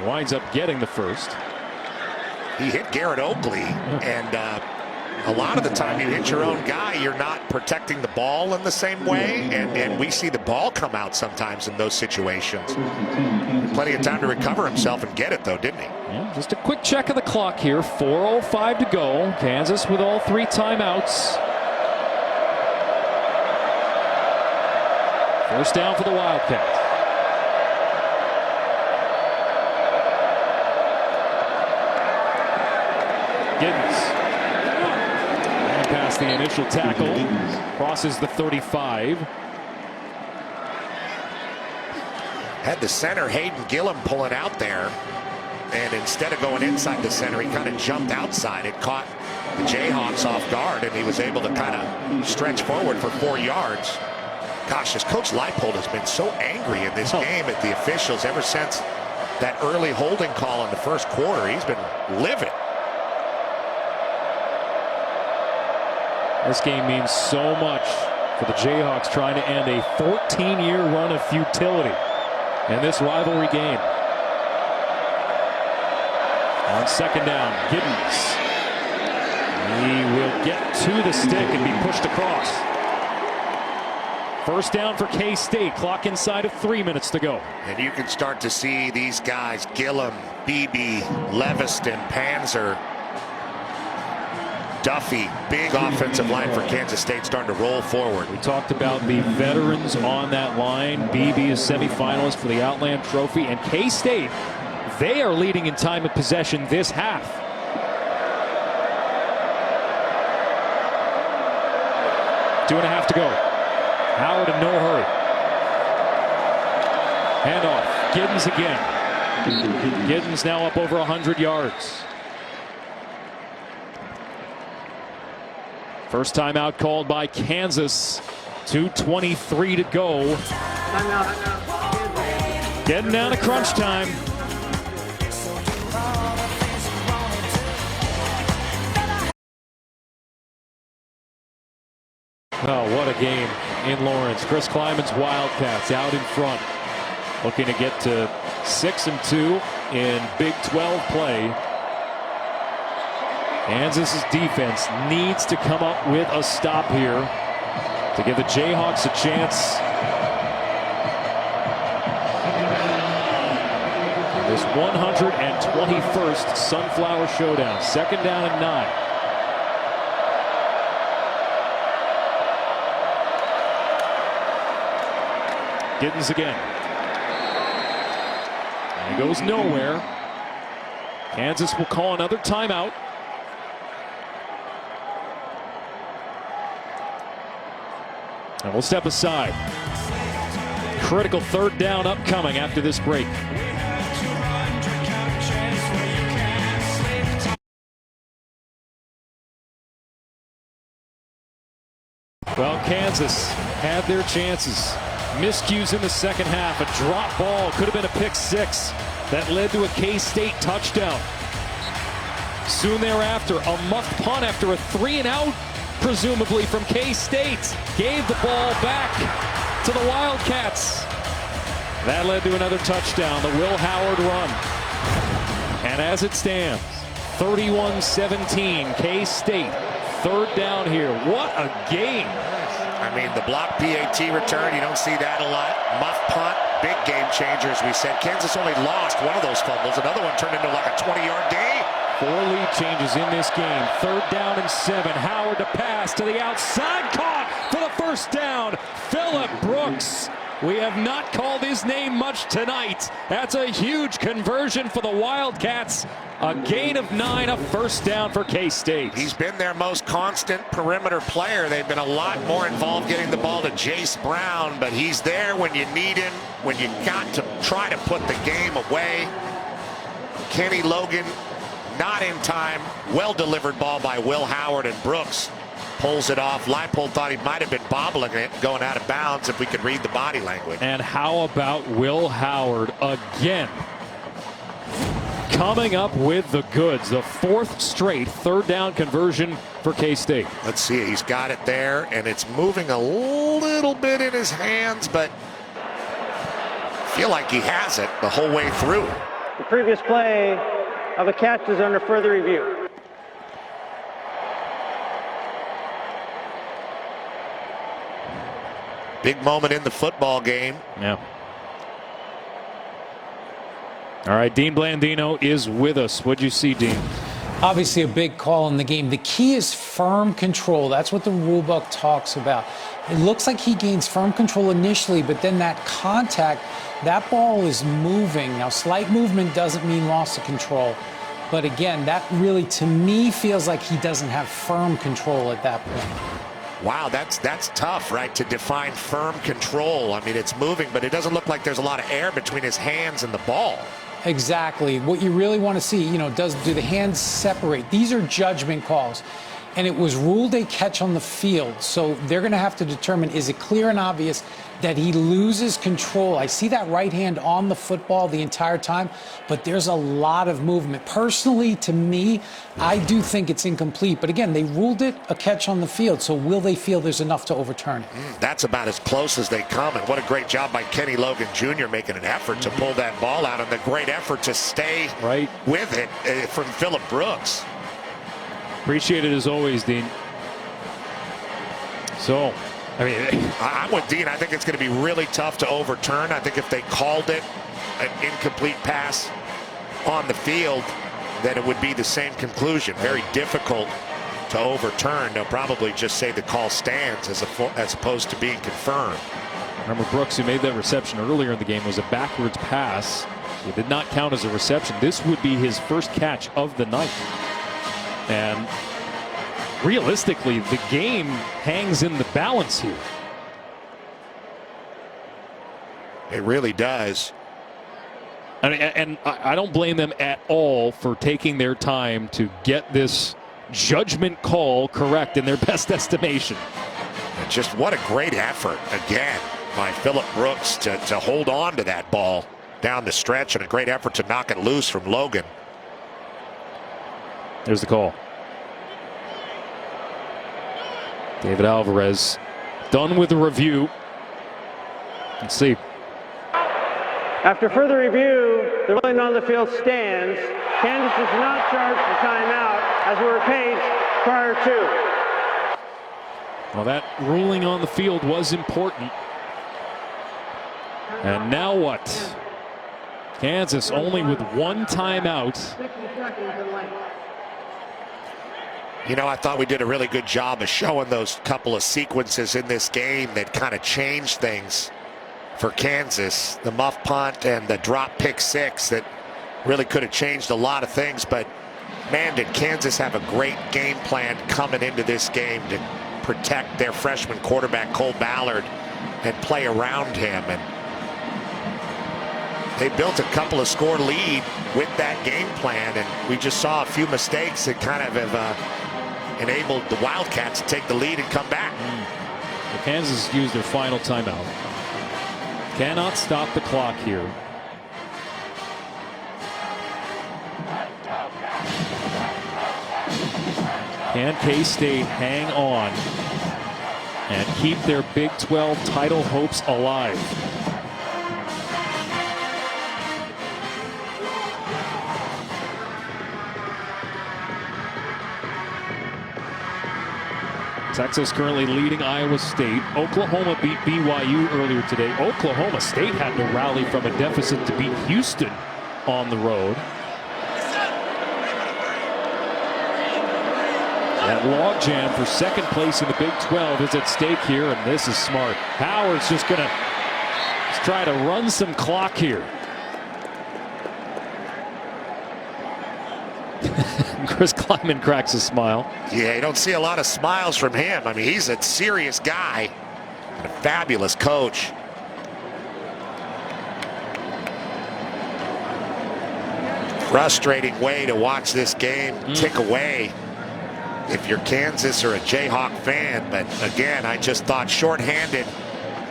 Winds up getting the 1st. He hit Garrett Oakley, and a lot of the time you hit your own guy, you're not protecting the ball in the same way, and we see the ball come out sometimes in those situations. Plenty of time to recover himself and get it, though, didn't he? Yeah, just a quick check of the clock here. 4:05 to go. Kansas with all 3 timeouts. 1st down for the Wildcats. Giddens. And past the initial tackle. Crosses the 35. Had the center, Hayden Gillum, pulling out there. And instead of going inside the center, he kind of jumped outside. It caught the Jayhawks off guard, and he was able to kind of stretch forward for 4 yards. Gosh, this Coach Leipold has been so angry in this game at the officials ever since that early holding call in the 1st quarter. He's been livid. This game means so much for the Jayhawks, trying to end a 14-year run of futility in this rivalry game. On 2nd down, Giddens. He will get to the stick and be pushed across. 1st down for K-State. Clock inside of 3 minutes to go. And you can start to see these guys, Gillum, Beebe, Leviston, Panzer, Duffy, big offensive line for Kansas State, starting to roll forward. We talked about the veterans on that line. BB is semifinalist for the Outland Trophy, and K-State, they are leading in time of possession this half. Two and a half to go. Howard in no hurry. Handoff. Giddens again. Giddens now up over 100 yards. First timeout called by Kansas. 2:23 to go. Getting down to crunch time. Oh, what a game in Lawrence. Chris Kleiman's Wildcats out in front, looking to get to 6-2 in Big 12 play. Kansas's defense needs to come up with a stop here to give the Jayhawks a chance. This 121st Sunflower Showdown. 2nd down and 9. Giddens again. And he goes nowhere. Kansas will call another timeout. And we'll step aside. Critical 3rd down upcoming after this break. Well, Kansas had their chances. Miscues in the second half. A drop ball could have been a pick 6 that led to a K-State touchdown. Soon thereafter, a muffed punt after a 3-and-out, presumably from K-State. Gave the ball back to the Wildcats. That led to another touchdown, the Will Howard run. And as it stands, 31-17, K-State. 3rd down here. What a game. I mean, the block PAT return, you don't see that a lot. Muff punt, big game changer, as we said. Kansas only lost one of those fumbles. Another one turned into like a 20-yard gain. 4 lead changes in this game. 3rd down and 7. Howard to pass to the outside. Caught for the first down. Phillip Brooks. We have not called his name much tonight. That's a huge conversion for the Wildcats. A gain of 9, a first down for K-State. He's been their most constant perimeter player. They've been a lot more involved getting the ball to Jace Brown, but he's there when you need him, when you got to try to put the game away. Kenny Logan not in time. Well delivered ball by Will Howard, and Brooks pulls it off. Leipold thought he might have been bobbling it, going out of bounds, if we could read the body language. And how about Will Howard again? Coming up with the goods. The 4th straight 3rd down conversion for K-State. Let's see, he's got it there, and it's moving a little bit in his hands, but I feel like he has it the whole way through. The previous play of the catch is under further review. Big moment in the football game. Yeah. All right, Dean Blandino is with us. What'd you see, Dean? Obviously a big call in the game. The key is firm control. That's what the rule book talks about. It looks like he gains firm control initially, but then that contact, that ball is moving. Now, slight movement doesn't mean loss of control. But again, that really, to me, feels like he doesn't have firm control at that point. Wow, that's tough, right, to define firm control. I mean, it's moving, but it doesn't look like there's a lot of air between his hands and the ball. Exactly. What you really want to see, do the hands separate? These are judgment calls. And it was ruled a catch on the field. So they're going to have to determine, is it clear and obvious that he loses control? I see that right hand on the football the entire time, but there's a lot of movement. Personally, to me, I do think it's incomplete. But again, they ruled it a catch on the field. So will they feel there's enough to overturn it? That's about as close as they come. And what a great job by Kenny Logan Jr. making an effort to pull that ball out, and the great effort to stay right with it from Phillip Brooks. Appreciate it as always, Dean. So, I mean, I'm with Dean. I think it's going to be really tough to overturn. I think if they called it an incomplete pass on the field, then it would be the same conclusion. Very difficult to overturn. They'll probably just say the call stands as opposed to being confirmed. Remember, Brooks, who made that reception earlier in the game, was a backwards pass. It did not count as a reception. This would be his first catch of the night. And realistically, the game hangs in the balance here. It really does. And I don't blame them at all for taking their time to get this judgment call correct in their best estimation. And just what a great effort again by Phillip Brooks to hold on to that ball down the stretch, and a great effort to knock it loose from Logan. There's the call. David Alvarez done with the review. Let's see. After further review, the ruling on the field stands. Kansas is not charged for timeout, as were Page prior to. Well, that ruling on the field was important. And now what? Kansas only with one timeout. You know, I thought we did a really good job of showing those couple of sequences in this game that kind of changed things for Kansas. The muff punt and the drop pick six that really could have changed a lot of things. But man, did Kansas have a great game plan coming into this game to protect their freshman quarterback Cole Ballard and play around him. And they built a couple of score lead with that game plan, and we just saw a few mistakes that kind of have enabled the Wildcats to take the lead and come back. Well, Kansas used their final timeout. Cannot stop the clock here. Can K-State hang on and keep their Big 12 title hopes alive? Texas currently leading Iowa State. Oklahoma beat BYU earlier today. Oklahoma State had to rally from a deficit to beat Houston on the road. That logjam for second place in the Big 12 is at stake here, and this is smart. Howard's just going to try to run some clock here. Chris Kleiman cracks a smile. Yeah, you don't see a lot of smiles from him. I mean, he's a serious guy and a fabulous coach. Frustrating way to watch this game tick away if you're Kansas or a Jayhawk fan. But again, I just thought shorthanded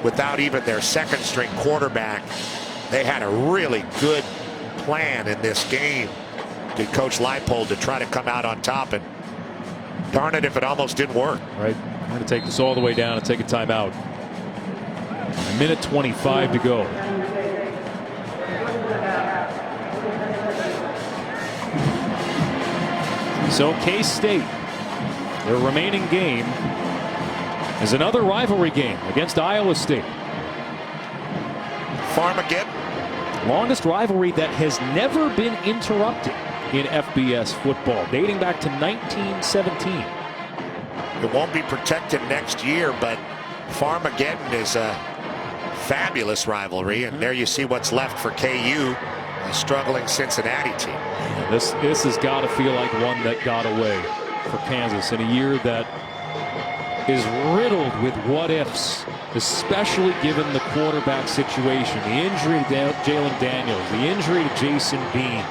without even their second string quarterback. They had a really good plan in this game. Did Coach Leipold to try to come out on top, and darn it if it almost didn't work. Right, we're going to take this all the way down and take a timeout. A minute 25 to go. So K-State, their remaining game is another rivalry game against Iowa State. Farmageddon. Longest rivalry that has never been interrupted in FBS football, dating back to 1917. It won't be protected next year, but Farmageddon is a fabulous rivalry, and there you see what's left for KU, a struggling Cincinnati team. This has got to feel like one that got away for Kansas in a year that is riddled with what-ifs, especially given the quarterback situation, the injury to Jalen Daniels, the injury to Jason Bean.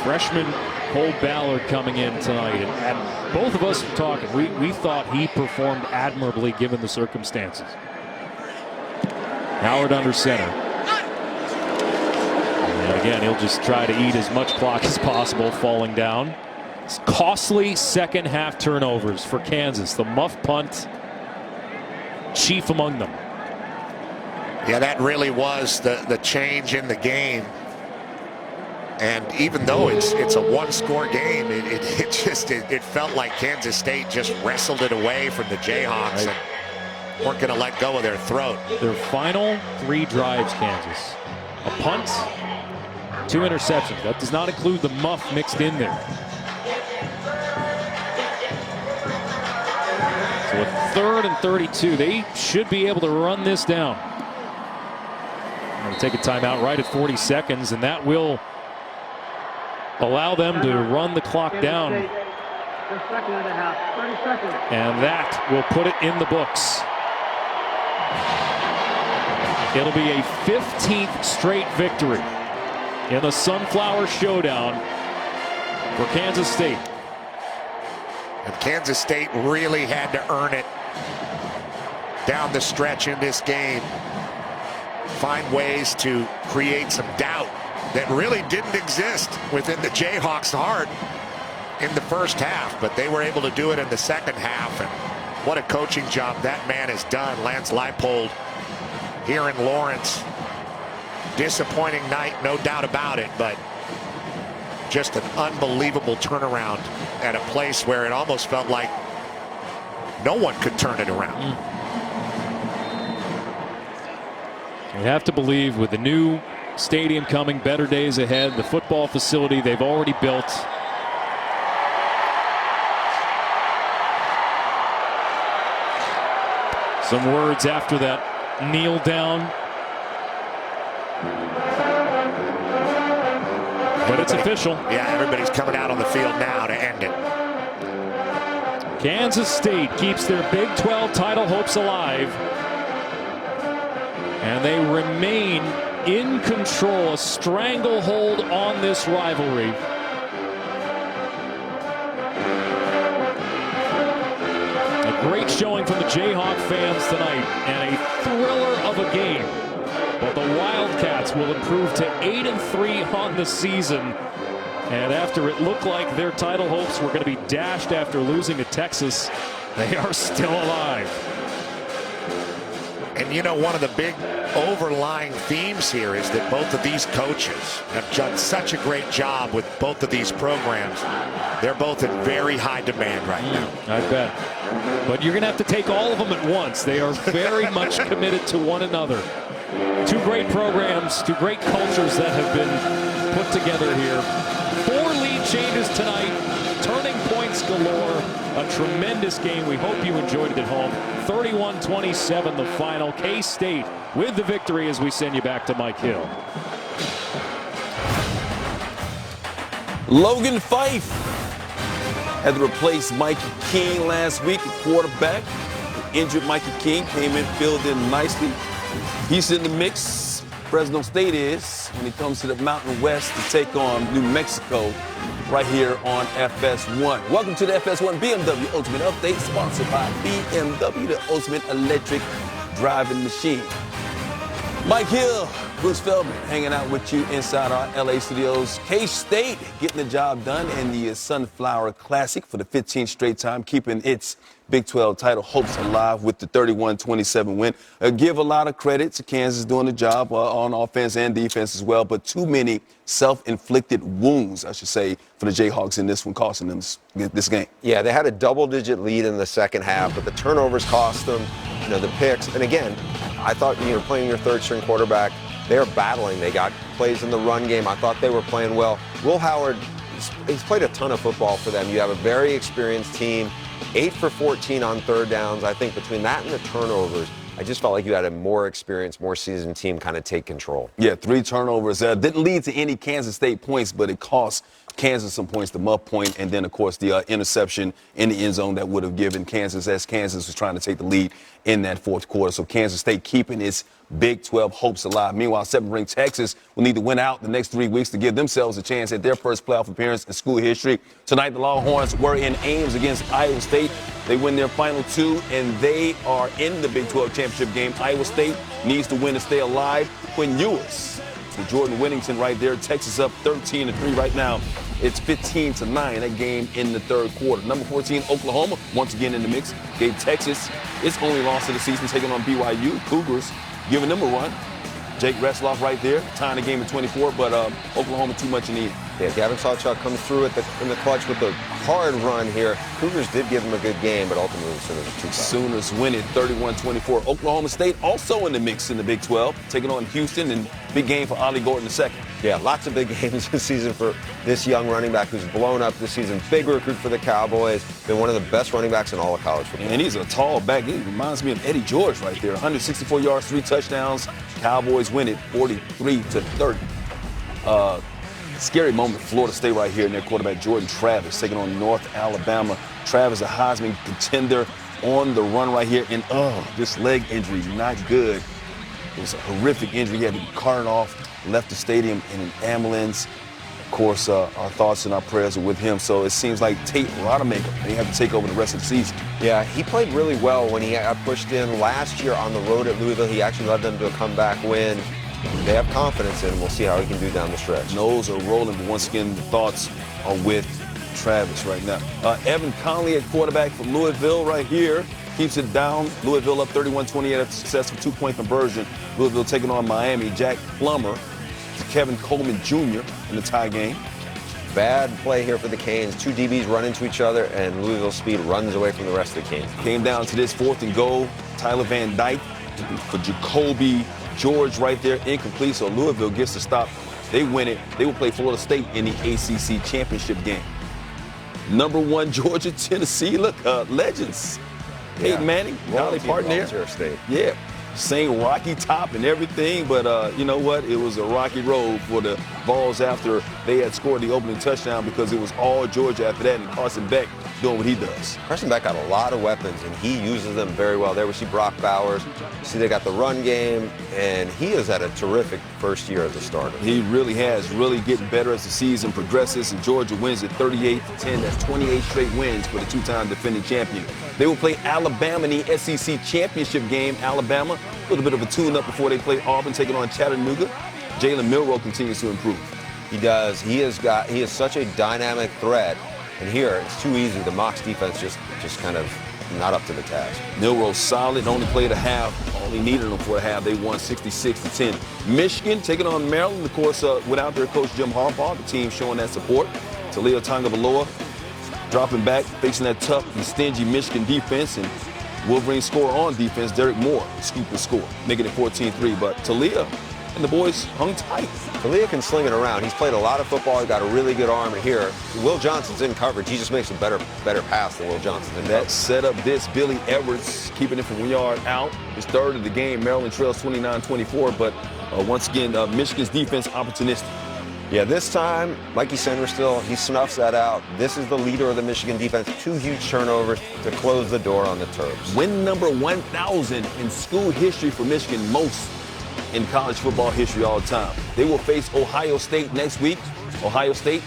Freshman Cole Ballard coming in tonight, and both of us were talking. We thought he performed admirably given the circumstances. Howard under center. And again, he'll just try to eat as much clock as possible, falling down. It's costly second half turnovers for Kansas. The muff punt, chief among them. Yeah, that really was the change in the game. And even though it's a one-score game, it felt like Kansas State just wrestled it away from the Jayhawks and weren't going to let go of their throat. Their final 3 drives, Kansas. A punt, 2 interceptions. That does not include the muff mixed in there. So a 3rd and 32. They should be able to run this down. I'm going to take a timeout right at 40 seconds, and that will allow them to run the clock down. And that will put it in the books. It'll be a 15th straight victory in the Sunflower Showdown for Kansas State. And Kansas State really had to earn it down the stretch in this game. Find ways to create some doubt that really didn't exist within the Jayhawks' heart in the first half, but they were able to do it in the second half. And what a coaching job that man has done, Lance Leipold, here in Lawrence. Disappointing night, no doubt about it, but just an unbelievable turnaround at a place where it almost felt like no one could turn it around. You have to believe with the new stadium coming, better days ahead, the football facility they've already built. Some words after that kneel down. But it's official. Yeah, everybody's coming out on the field now to end it. Kansas State keeps their Big 12 title hopes alive. And they remain in control, a stranglehold on this rivalry. A great showing from the Jayhawk fans tonight, and a thriller of a game. But the Wildcats will improve to 8-3 on the season. And after it looked like their title hopes were going to be dashed after losing to Texas, they are still alive. And you know, one of the big overlying themes here is that both of these coaches have done such a great job with both of these programs. They're both in very high demand right now. I bet. But you're going to have to take all of them at once. They are very much committed to one another. Two great programs, two great cultures that have been put together here. 4 lead changes tonight, turning points galore. A tremendous game. We hope you enjoyed it at home. 31-27 the final. K-State with the victory as we send you back to Mike Hill. Logan Fife had to replace Mikey King last week at quarterback. The injured Mikey King came in, filled in nicely. He's in the mix. Fresno State is when he comes to the Mountain West to take on New Mexico right here on FS1. Welcome to the FS1 BMW Ultimate Update, sponsored by BMW, the ultimate electric driving machine. Mike Hill, Bruce Feldman, hanging out with you inside our LA studios. K-State getting the job done in the Sunflower Classic for the 15th straight time, keeping its Big 12 title hopes alive with the 31-27 win. Give a lot of credit to Kansas doing the job on offense and defense as well, but too many self-inflicted wounds, I should say, for the Jayhawks in this one, costing them this game. Yeah, they had a double-digit lead in the second half, but the turnovers cost them, you know, the picks. And again, I thought, you know, playing your third-string quarterback, they're battling. They got plays in the run game. I thought they were playing well. Will Howard, he's played a ton of football for them. You have a very experienced team. 8 for 14 on third downs. I think between that and the turnovers, I just felt like you had a more experienced, more seasoned team kind of take control. Yeah, 3 turnovers. Didn't lead to any Kansas State points, but it cost Kansas some points, the muff point, and then, of course, the interception in the end zone that would have given Kansas, as Kansas was trying to take the lead in that fourth quarter. So Kansas State keeping its Big 12 hopes alive. Meanwhile, 7th-ranked Texas will need to win out the next 3 weeks to give themselves a chance at their first playoff appearance in school history. Tonight, the Longhorns were in Ames against Iowa State. They win their final 2, and they are in the Big 12 championship game. Iowa State needs to win to stay alive. Quinn Ewers to Jordan Whittington right there. Texas up 13-3 right now. It's 15-9, that game in the third quarter. Number 14, Oklahoma, once again in the mix, gave Texas its only loss of the season, taking on BYU. Cougars giving them a run. Jake Retzloff right there, tying the game at 24, but Oklahoma too much in the end. Yeah, Gavin Sawchuk comes through in the clutch with a hard run here. Cougars did give him a good game, but ultimately the Sooners are too tough. Sooners win it 31-24. Oklahoma State also in the mix in the Big 12, taking on Houston, and big game for Ollie Gordon II. Yeah, lots of big games this season for this young running back who's blown up this season. Big recruit for the Cowboys. Been one of the best running backs in all of college football. And he's a tall back. He reminds me of Eddie George right there. 164 yards, 3 touchdowns. Cowboys win it 43-30. Scary moment for Florida State right here in their quarterback, Jordan Travis, taking on North Alabama. Travis, a Heisman contender, on the run right here. And, this leg injury, not good. It was a horrific injury. He had to be carted off, left the stadium in an ambulance. Of course, our thoughts and our prayers are with him. So it seems like Tate Rodemaker, they have to take over the rest of the season. Yeah, he played really well when he got pushed in last year on the road at Louisville. He actually led them to a comeback win. They have confidence in him. We'll see how he can do down the stretch. Nose are rolling, but once again, the thoughts are with Travis right now. Evan Conley at quarterback for Louisville right here. Keeps it down. Louisville up 31-28 after successful 2-point conversion. Louisville taking on Miami. Jack Plummer, Kevin Coleman Jr. in the tie game. Bad play here for the Canes. 2 DBs run into each other, and Louisville Speed runs away from the rest of the Canes. Came down to this 4th and goal. Tyler Van Dyke for Jacoby George right there, incomplete, so Louisville gets the stop. They win it. They will play Florida State in the ACC championship game. Number 1, Georgia, Tennessee. Look, legends. Yeah. Peyton Manning, Dolly Parton there. State. Yeah, same rocky top and everything, but you know what? It was a rocky road for the Vols after they had scored the opening touchdown because it was all Georgia after that, and Carson Beck doing what he does. Carson Beck got a lot of weapons, and he uses them very well. There we see Brock Bowers. See, they got the run game, and he has had a terrific first year as a starter. He really has, really getting better as the season progresses, and Georgia wins at 38-10. That's 28 straight wins for the 2-time defending champion. They will play Alabama in the SEC championship game. Alabama, a little bit of a tune-up before they play Auburn, taking on Chattanooga. Jalen Milroe continues to improve. He does. He is such a dynamic threat. And here, it's too easy. The Mocs defense just kind of not up to the task. Milroe solid, only played a half. Only needed them for a half. They won 66-10. Michigan taking on Maryland, of course, without their coach Jim Harbaugh. The team showing that support. Talia Tagovailoa dropping back, facing that tough and stingy Michigan defense. And Wolverine score on defense. Derek Moore scoop the score, making it 14-3. But Talia and the boys hung tight. Talia can sling it around. He's played a lot of football. He's got a really good arm. And here, Will Johnson's in coverage. He just makes a better pass than Will Johnson. And that set up this. Billy Edwards keeping it from 1 yard out. His 3rd of the game. Maryland trails 29-24. But once again, Michigan's defense opportunistic. Yeah, this time, Mikey Senderstill, he snuffs that out. This is the leader of the Michigan defense. 2 huge turnovers to close the door on the Terps. Win number 1,000 in school history for Michigan, most in college football history all the time. They will face Ohio State next week. Ohio State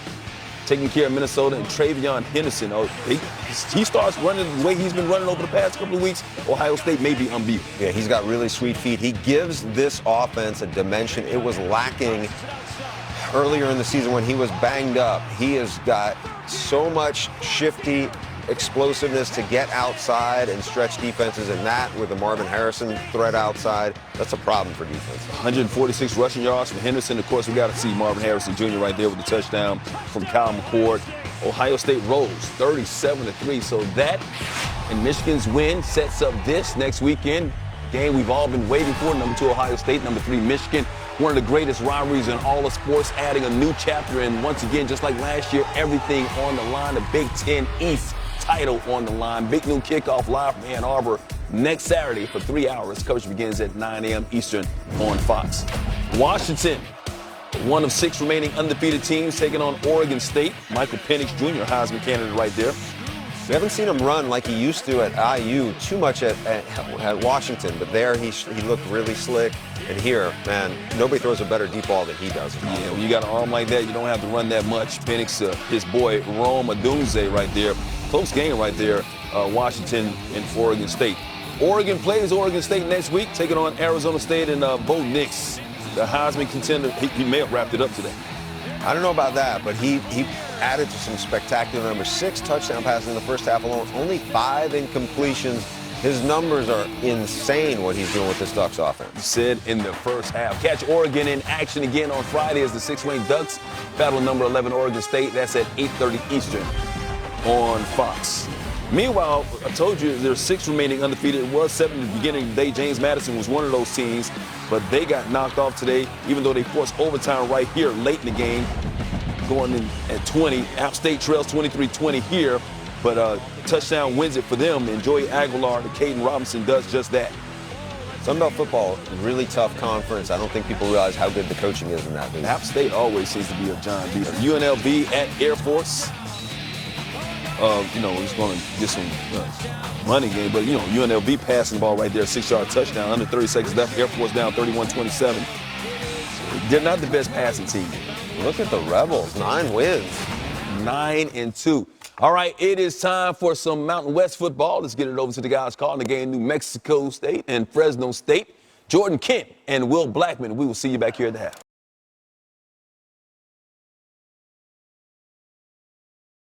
taking care of Minnesota, and Travion Henderson. He starts running the way he's been running over the past couple of weeks. Ohio State may be unbeatable. Yeah, he's got really sweet feet. He gives this offense a dimension it was lacking earlier in the season when he was banged up. He has got so much shifty explosiveness to get outside and stretch defenses, and that with the Marvin Harrison threat outside, that's a problem for defense. 146 rushing yards from Henderson. Of course, we got to see Marvin Harrison Jr. right there with the touchdown from Kyle McCord. Ohio State rolls 37-3. So that and Michigan's win sets up this next weekend game we've all been waiting for. Number 2, Ohio State. Number 3, Michigan. One of the greatest rivalries in all of sports, adding a new chapter. And once again, just like last year, everything on the line. The Big Ten East title on the line. Big noon kickoff live from Ann Arbor next Saturday for 3 hours. Coverage begins at 9 a.m. Eastern on Fox. Washington, one of 6 remaining undefeated teams, taking on Oregon State. Michael Penix Jr., Heisman candidate right there. We haven't seen him run like he used to at IU too much at Washington, but there he looked really slick. And here, man, nobody throws a better deep ball than he does. Yeah, when you got an arm like that, you don't have to run that much. Penix, his boy Rome Odunze right there. Close game right there, Washington and Oregon State. Oregon plays Oregon State next week, taking on Arizona State and Bo Nix, the Heisman contender. He may have wrapped it up today. I don't know about that, but he added to some spectacular numbers. 6 touchdown passes in the first half alone, only 5 incompletions. His numbers are insane what he's doing with this Ducks offense. Said in the first half. Catch Oregon in action again on Friday as the 6th-ranked Ducks battle number 11 Oregon State. That's at 8:30 Eastern on Fox. Meanwhile, I told you there's 6 remaining undefeated. It was 7 at the beginning of the day. James Madison was one of those teams, but they got knocked off today, even though they forced overtime right here late in the game, going in at 20. App State trails 23-20 here, but touchdown wins it for them. And Joey Aguilar and Caden Robinson does just that. Sunbelt football, really tough conference. I don't think people realize how good the coaching is in that league. App State always seems to be a John beater. UNLV at Air Force. He's going to get some money game, but, UNLV passing the ball right there, 6-yard touchdown, under 30 seconds left. Air Force down 31-27. They're not the best passing team. Look at the Rebels, 9 wins. 9-2. All right, it is time for some Mountain West football. Let's get it over to the guys calling the game, New Mexico State and Fresno State. Jordan Kent and Will Blackman. We will see you back here at the half.